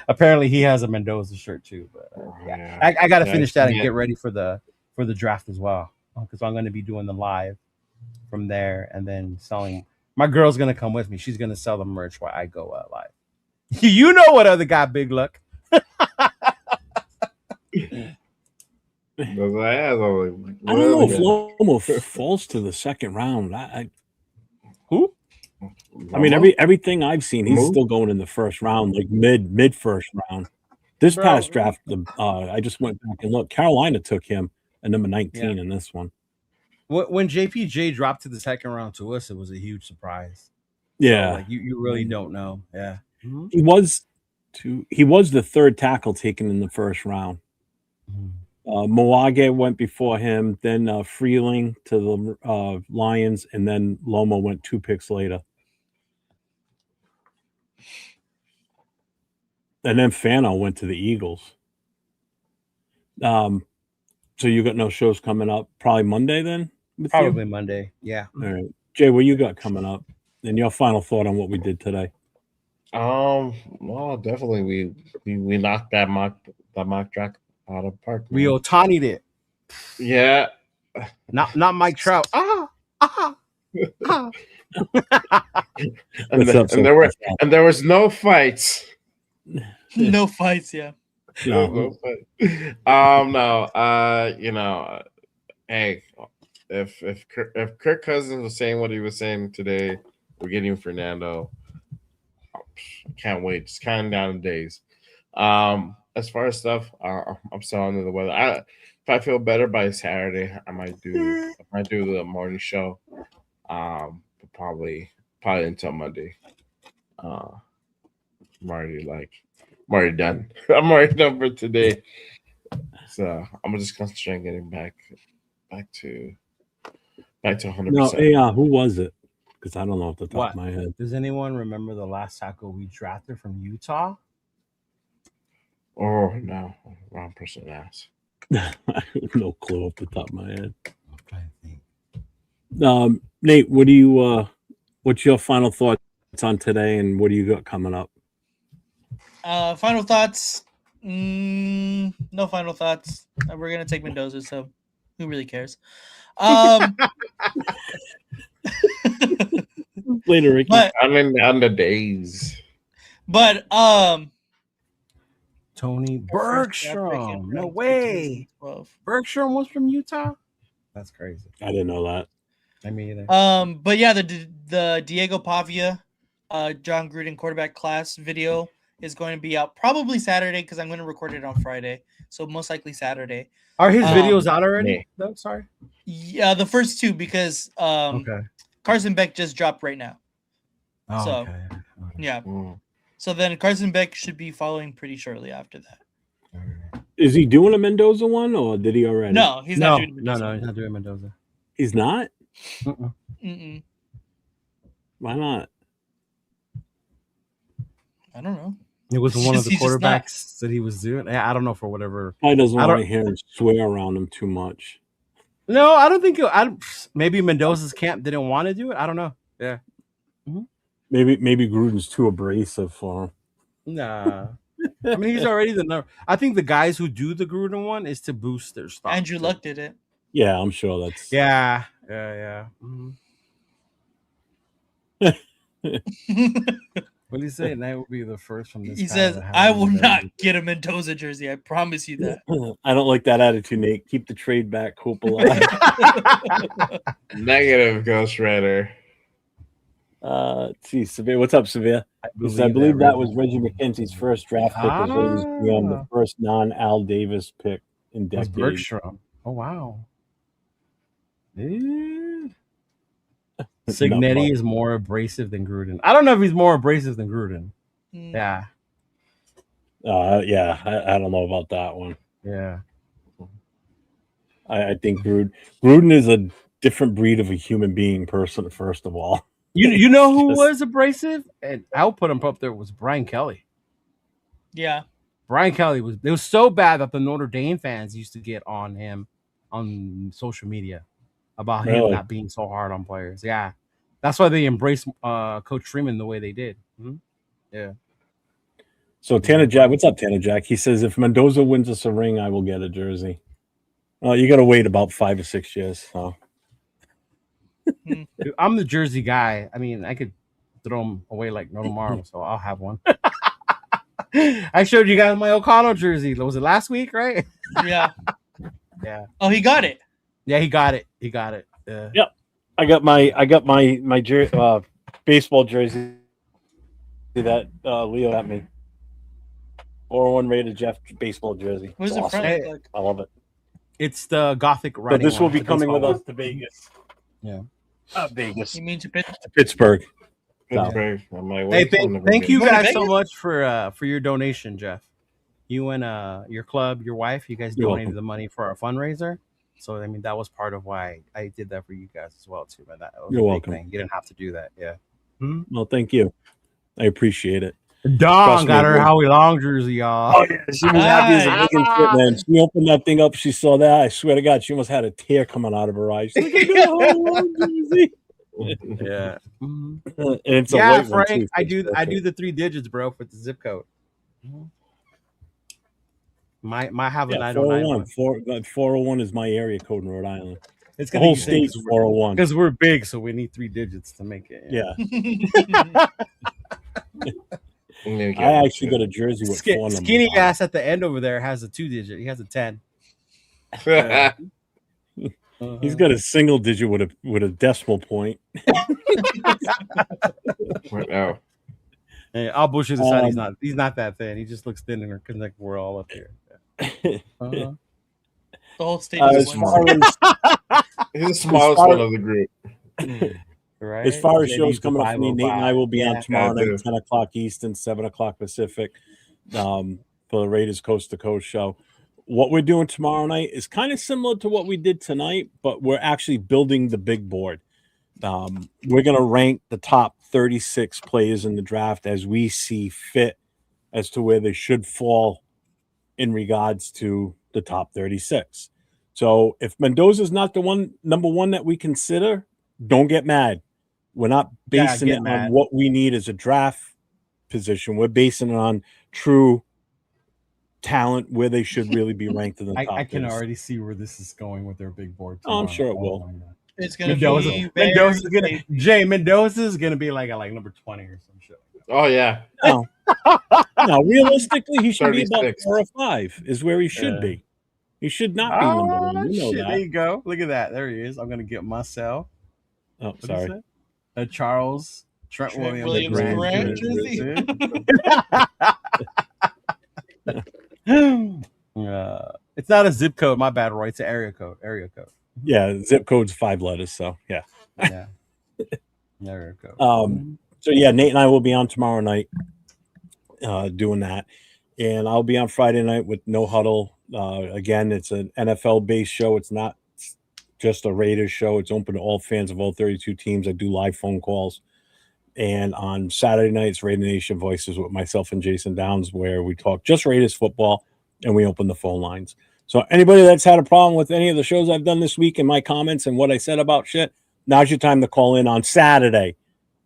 Apparently, he has a Mendoza shirt too. But yeah, I got to finish that and get ready for the draft as well, because I'm going to be doing the live from there and then selling. My girl's going to come with me. She's going to sell the merch while I go live. You know what other guy, Big Luck? I I don't know if Lomo falls to the second round. Who? I mean, everything I've seen, he's still going in the first round, like mid first round. This past draft, I just went back and looked. Carolina took him at number 19 in this one. When JPJ dropped to the second round to us, it was a huge surprise. Yeah, So, like you really don't know. Yeah, he was the third tackle taken in the first round. Moage went before him, then Freeling to the Lions, and then Lomo went 2 picks later. And then Fano went to the Eagles. So you got no shows coming up? Probably Monday then? Probably Monday. Yeah. All right. Jay, what you got coming up? And your final thought on what we did today? Well, definitely we knocked that mock draft out of the park. We Otani'd it. Yeah. Not Mike Trout. And there was no fights. No fights, yeah. No fight. Hey, if Kirk Cousins was saying what he was saying today, we're getting Fernando. can't wait. Just counting down the days. As far as stuff, I'm still under the weather. If I feel better by Saturday, I might do the morning show. But probably until Monday. I'm already done. I'm already done for today. So I'm just concentrate on getting back to 100%. No, who was it? Because I don't know off the top What? of my head. Does anyone remember the last tackle we drafted from Utah? Oh no, wrong person to ask. I have no clue off the top of my head. I'm trying to think. Nate, what do you? What's your final thoughts on today, and what do you got coming up? Final thoughts. No final thoughts. We're gonna take Mendoza, so who really cares? Later, Ricky. I'm in the days. But Tony Bergstrom. No way. Bergstrom was from Utah? That's crazy. I didn't know that. I mean either. But yeah, the Diego Pavia, John Gruden quarterback class video is going to be out probably Saturday because I'm going to record it on Friday, so most likely Saturday. Are his videos out already? No, sorry. Yeah, the first two because Okay. Carson Beck just dropped right now. Oh, So, okay. Yeah. So then Carson Beck should be following pretty shortly after that. Is he doing a Mendoza one, or did he already? No, he's not doing Mendoza. No, he's not doing Mendoza. He's not? Mm-mm. Why not? I don't know. It was one of the He's just not. quarterbacks that he was doing. I don't know for whatever. He doesn't I want to don't- hear him swear around him too much. No, I don't think. Maybe Mendoza's camp didn't want to do it. I don't know. Yeah. Maybe Gruden's too abrasive for him. Nah. I mean, he's already the number. I think the guys who do the Gruden one is to boost their stock. Andrew Luck did it. Yeah, I'm sure that's. Yeah. Mhm. What do you say? That will be the first from this. He panel says, to have "I a will Mendoza." not get a Mendoza jersey. I promise you that." I don't like that attitude, Nate. Keep the trade back. Hope alive. Negative, Ghost Rider. Let's see, Severe. What's up, Severe? I believe that was Reggie McKenzie's first draft pick as Raiders GM, the first non-Al Davis pick in Was decades. Bergstrom. Oh wow. Signetti is more abrasive than Gruden. I don't know if he's more abrasive than Gruden. Yeah. Yeah, I don't know about that one. Yeah. I think Gruden is a different breed of a human being person, first of all. You know who was abrasive? And I'll put him up there was Brian Kelly. Yeah. Brian Kelly was so bad that the Notre Dame fans used to get on him on social media about him not being so hard on players. Yeah. That's why they embraced Coach Freeman the way they did. Yeah. So Tanner Jack, what's up, Tanner Jack? He says, if Mendoza wins us a ring, I will get a jersey. Well, you got to wait about 5 or 6 years. So. Dude, I'm the jersey guy. I mean, I could throw them away like no tomorrow, so I'll have one. I showed you guys my O'Connell jersey. Was it last week, right? Yeah. Yeah. Oh, he got it. Yeah, he got it. Yeah. Yep. I got my baseball jersey that Leo got me. 401 rated Jeff baseball jersey. What does It's the front awesome. look like? I love it. It's the Gothic But writing. this will one, be the coming with baseball us to Vegas. Yeah. Vegas. You mean to Pittsburgh. Pittsburgh. I'm like, Hey, thank you Going to guys so Vegas? much for your donation, Jeff. You and your club, your wife, you guys You're donated welcome. the money for our fundraiser. So I mean, that was part of why I did that for you guys as well too. Man, that was You're a big welcome. thing. You didn't have to do that. Yeah. Well, thank you. I appreciate it. Dawn Trust got me, her bro. Howie Long jersey, y'all. Oh, yeah. She was happy as a Nice. chicken shit, man. She opened that thing up. She saw that. I swear to God, she almost had a tear coming out of her eyes. She's like, I got a whole long jersey. Yeah. And it's a Yeah, white one, Frank. too. I do the 3 digits, bro, for the zip code. Might have a Yeah, 909 401. 401 is my area code in Rhode Island. It's The gonna whole be state's 401. because we're big, so we need 3 digits to make it. Yeah. I I actually got a jersey with 4 numbers. Skinny on it. ass at the end over there has a 2 digit. He has a 10. He's got a single digit with a decimal point. What now? Hey, I'll bullshit aside. He's not that thin. He just looks thin and connect. We're all up here. The whole state as is far slim. as He's the smallest one of the group. Right. as far as JD's shows the coming up for me, Nate and I will be on 505. tomorrow Yeah, night, 10 o'clock Eastern, 7 o'clock Pacific, for the Raiders Coast to Coast show. What we're doing tomorrow night is kind of similar to what we did tonight, but we're actually building the big board. We're going to rank the top 36 players in the draft as we see fit as to where they should fall in regards to the top 36. So if Mendoza's not the number one that we consider, don't get mad. We're not basing it on what we need as a draft position. We're basing it on true talent where they should really be ranked in the top. I can 36. already see where this is going with their big board. Oh, I'm sure it Oh will. my God. It's gonna Mendoza's be Mendoza's gonna be like at number 20 or some shit. Oh yeah. No, realistically, he should be about 36. 4 or 5 is where he should be. He should not be number one. You know Shit, that. there you go. Look at that. There he is. I'm gonna get myself. Oh, sorry. Charles Trent Williams Grant jersey. It's not a zip code. My bad, Roy. It's an area code. Yeah, zip code's 5 letters. So yeah. Yeah. Area code. So yeah, Nate and I will be on tomorrow night, doing that, and I'll be on Friday night with No Huddle. Again, it's an NFL based show. It's not just a Raiders show. It's open to all fans of all 32 teams. I do live phone calls. And on Saturday night, it's Raider Nation Voices with myself and Jason Downs, where we talk just Raiders football and we open the phone lines. So anybody that's had a problem with any of the shows I've done this week and my comments and what I said about shit, now's your time to call in on Saturday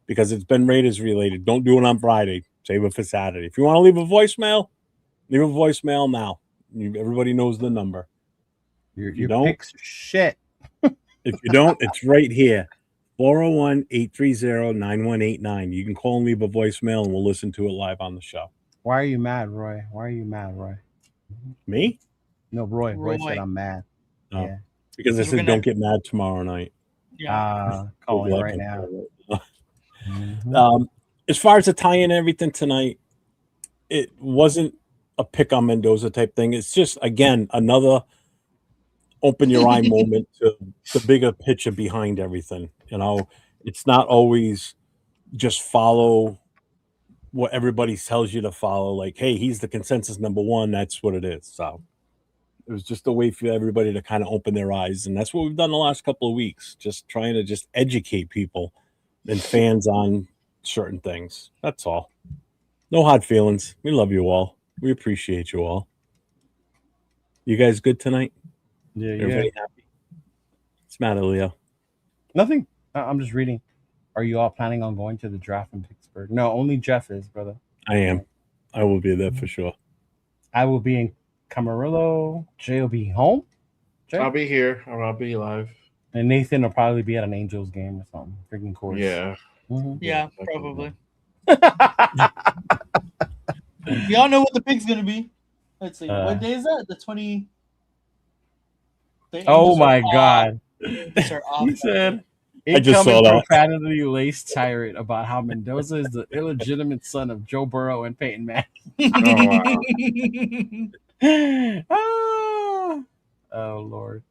because it's been Raiders related. Don't do it on Friday. Save it for Saturday. If you want to leave a voicemail now. Everybody knows the number. Your picks shit. If you don't, it's right here. 401-830-9189. You can call and leave a voicemail, and we'll listen to it live on the show. Why are you mad, Roy? Me? No, Roy. Roy said I'm mad. Oh, yeah. Because I said don't get mad tomorrow night. Yeah. Calling right now. As far as the tie-in and everything tonight, it wasn't a pick on Mendoza type thing. It's just, again, another open your eye moment to the bigger picture behind everything. You know, it's not always just follow what everybody tells you to follow. Like, hey, he's the consensus number one. That's what it is. So it was just a way for everybody to kind of open their eyes. And that's what we've done the last couple of weeks, just trying to just educate people and fans on certain things. That's all. No hard feelings. We love you all. We appreciate you all. You guys good tonight? Yeah, Everybody happy? What's the matter, Leo? Nothing. I'm just reading. Are you all planning on going to the draft in Pittsburgh? No, only Jeff is, brother. I am. I will be there for sure. I will be in Camarillo. Jay will be home. Jay? I'll be here. I'll be live. And Nathan will probably be at an Angels game or something. Freaking course. Yeah. Mm-hmm. Yeah, probably. Y'all know what the pick's gonna be. Let's see. What day is that? The 20. Oh my God. He said, I just saw that. profanity-laced tirade about how Mendoza is the illegitimate son of Joe Burrow and Peyton Manning. Oh, Lord.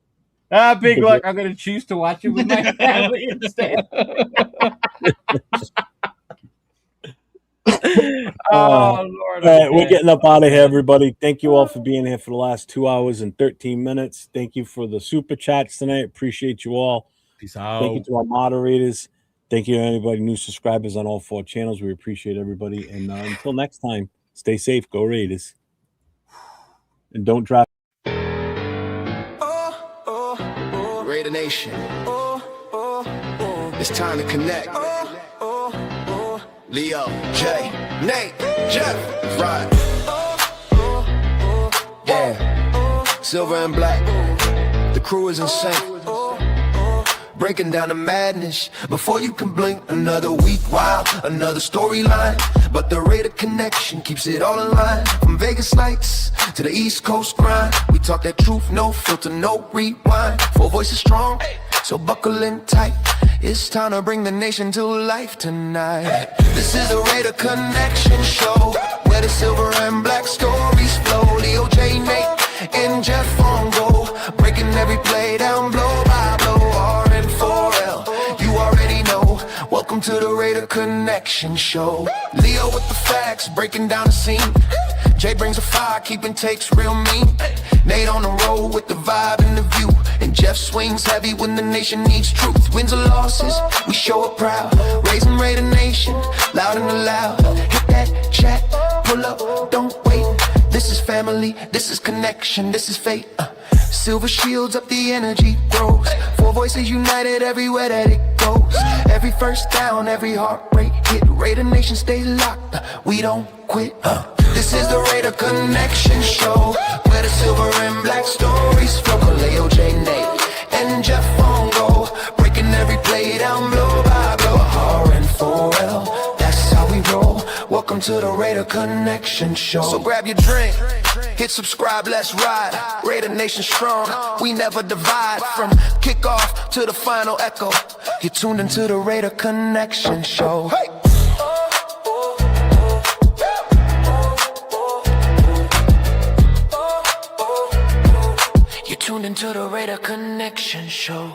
Big luck. I'm going to choose to watch it with my family instead. Oh, Lord. All right, we're getting up out of here, everybody. Thank you all for being here for the last 2 hours and 13 minutes. Thank you for the super chats tonight. Appreciate you all. Peace out. Thank you to our moderators. Thank you to anybody, new subscribers on all 4 channels. We appreciate everybody. And until next time, stay safe. Go Raiders. And don't drop. Raider Nation. It's time to connect. Leo, Jay, Nate, Jeff, right. Yeah, silver and black. The crew is insane. Breaking down the madness before you can blink. Another week, wow, another storyline. But the Raider connection keeps it all in line. From Vegas nights to the East Coast grind. We talk that truth, no filter, no rewind. 4 voices strong, so buckle in tight. It's time to bring the nation to life tonight. This is the Raider Connection Show, where the silver and black stories flow. Leo, J, Nate, and Jeff on go, breaking every play down blow by blow. R and 4L, you already know. Welcome to the Raider Connection Show. Leo with the facts, breaking down the scene. Jay brings a fire, keeping takes real mean. Nate on the road with the vibe and the view. And Jeff swings heavy when the nation needs truth. Wins or losses, we show up proud. Raising Raider Nation, loud and loud. Hit that chat, pull up, don't wait. This is family, this is connection, this is fate. Silver shields up, the energy grows. Four voices united everywhere that it goes. Every first down, every heart rate hit. Raider Nation stays locked, we don't quit. This is the Raider Connection Show, where the silver and black stories flow. Leo, J, Nate, and Jeff on go, breaking every play down blow by blow. R and 4L, that's how we roll. Welcome to the Raider Connection Show. So grab your drink, hit subscribe, let's ride. Raider Nation strong, we never divide. From kickoff to the final echo, you're tuned into the Raider Connection Show. Hey! You're tuned into the Raider Connection Show.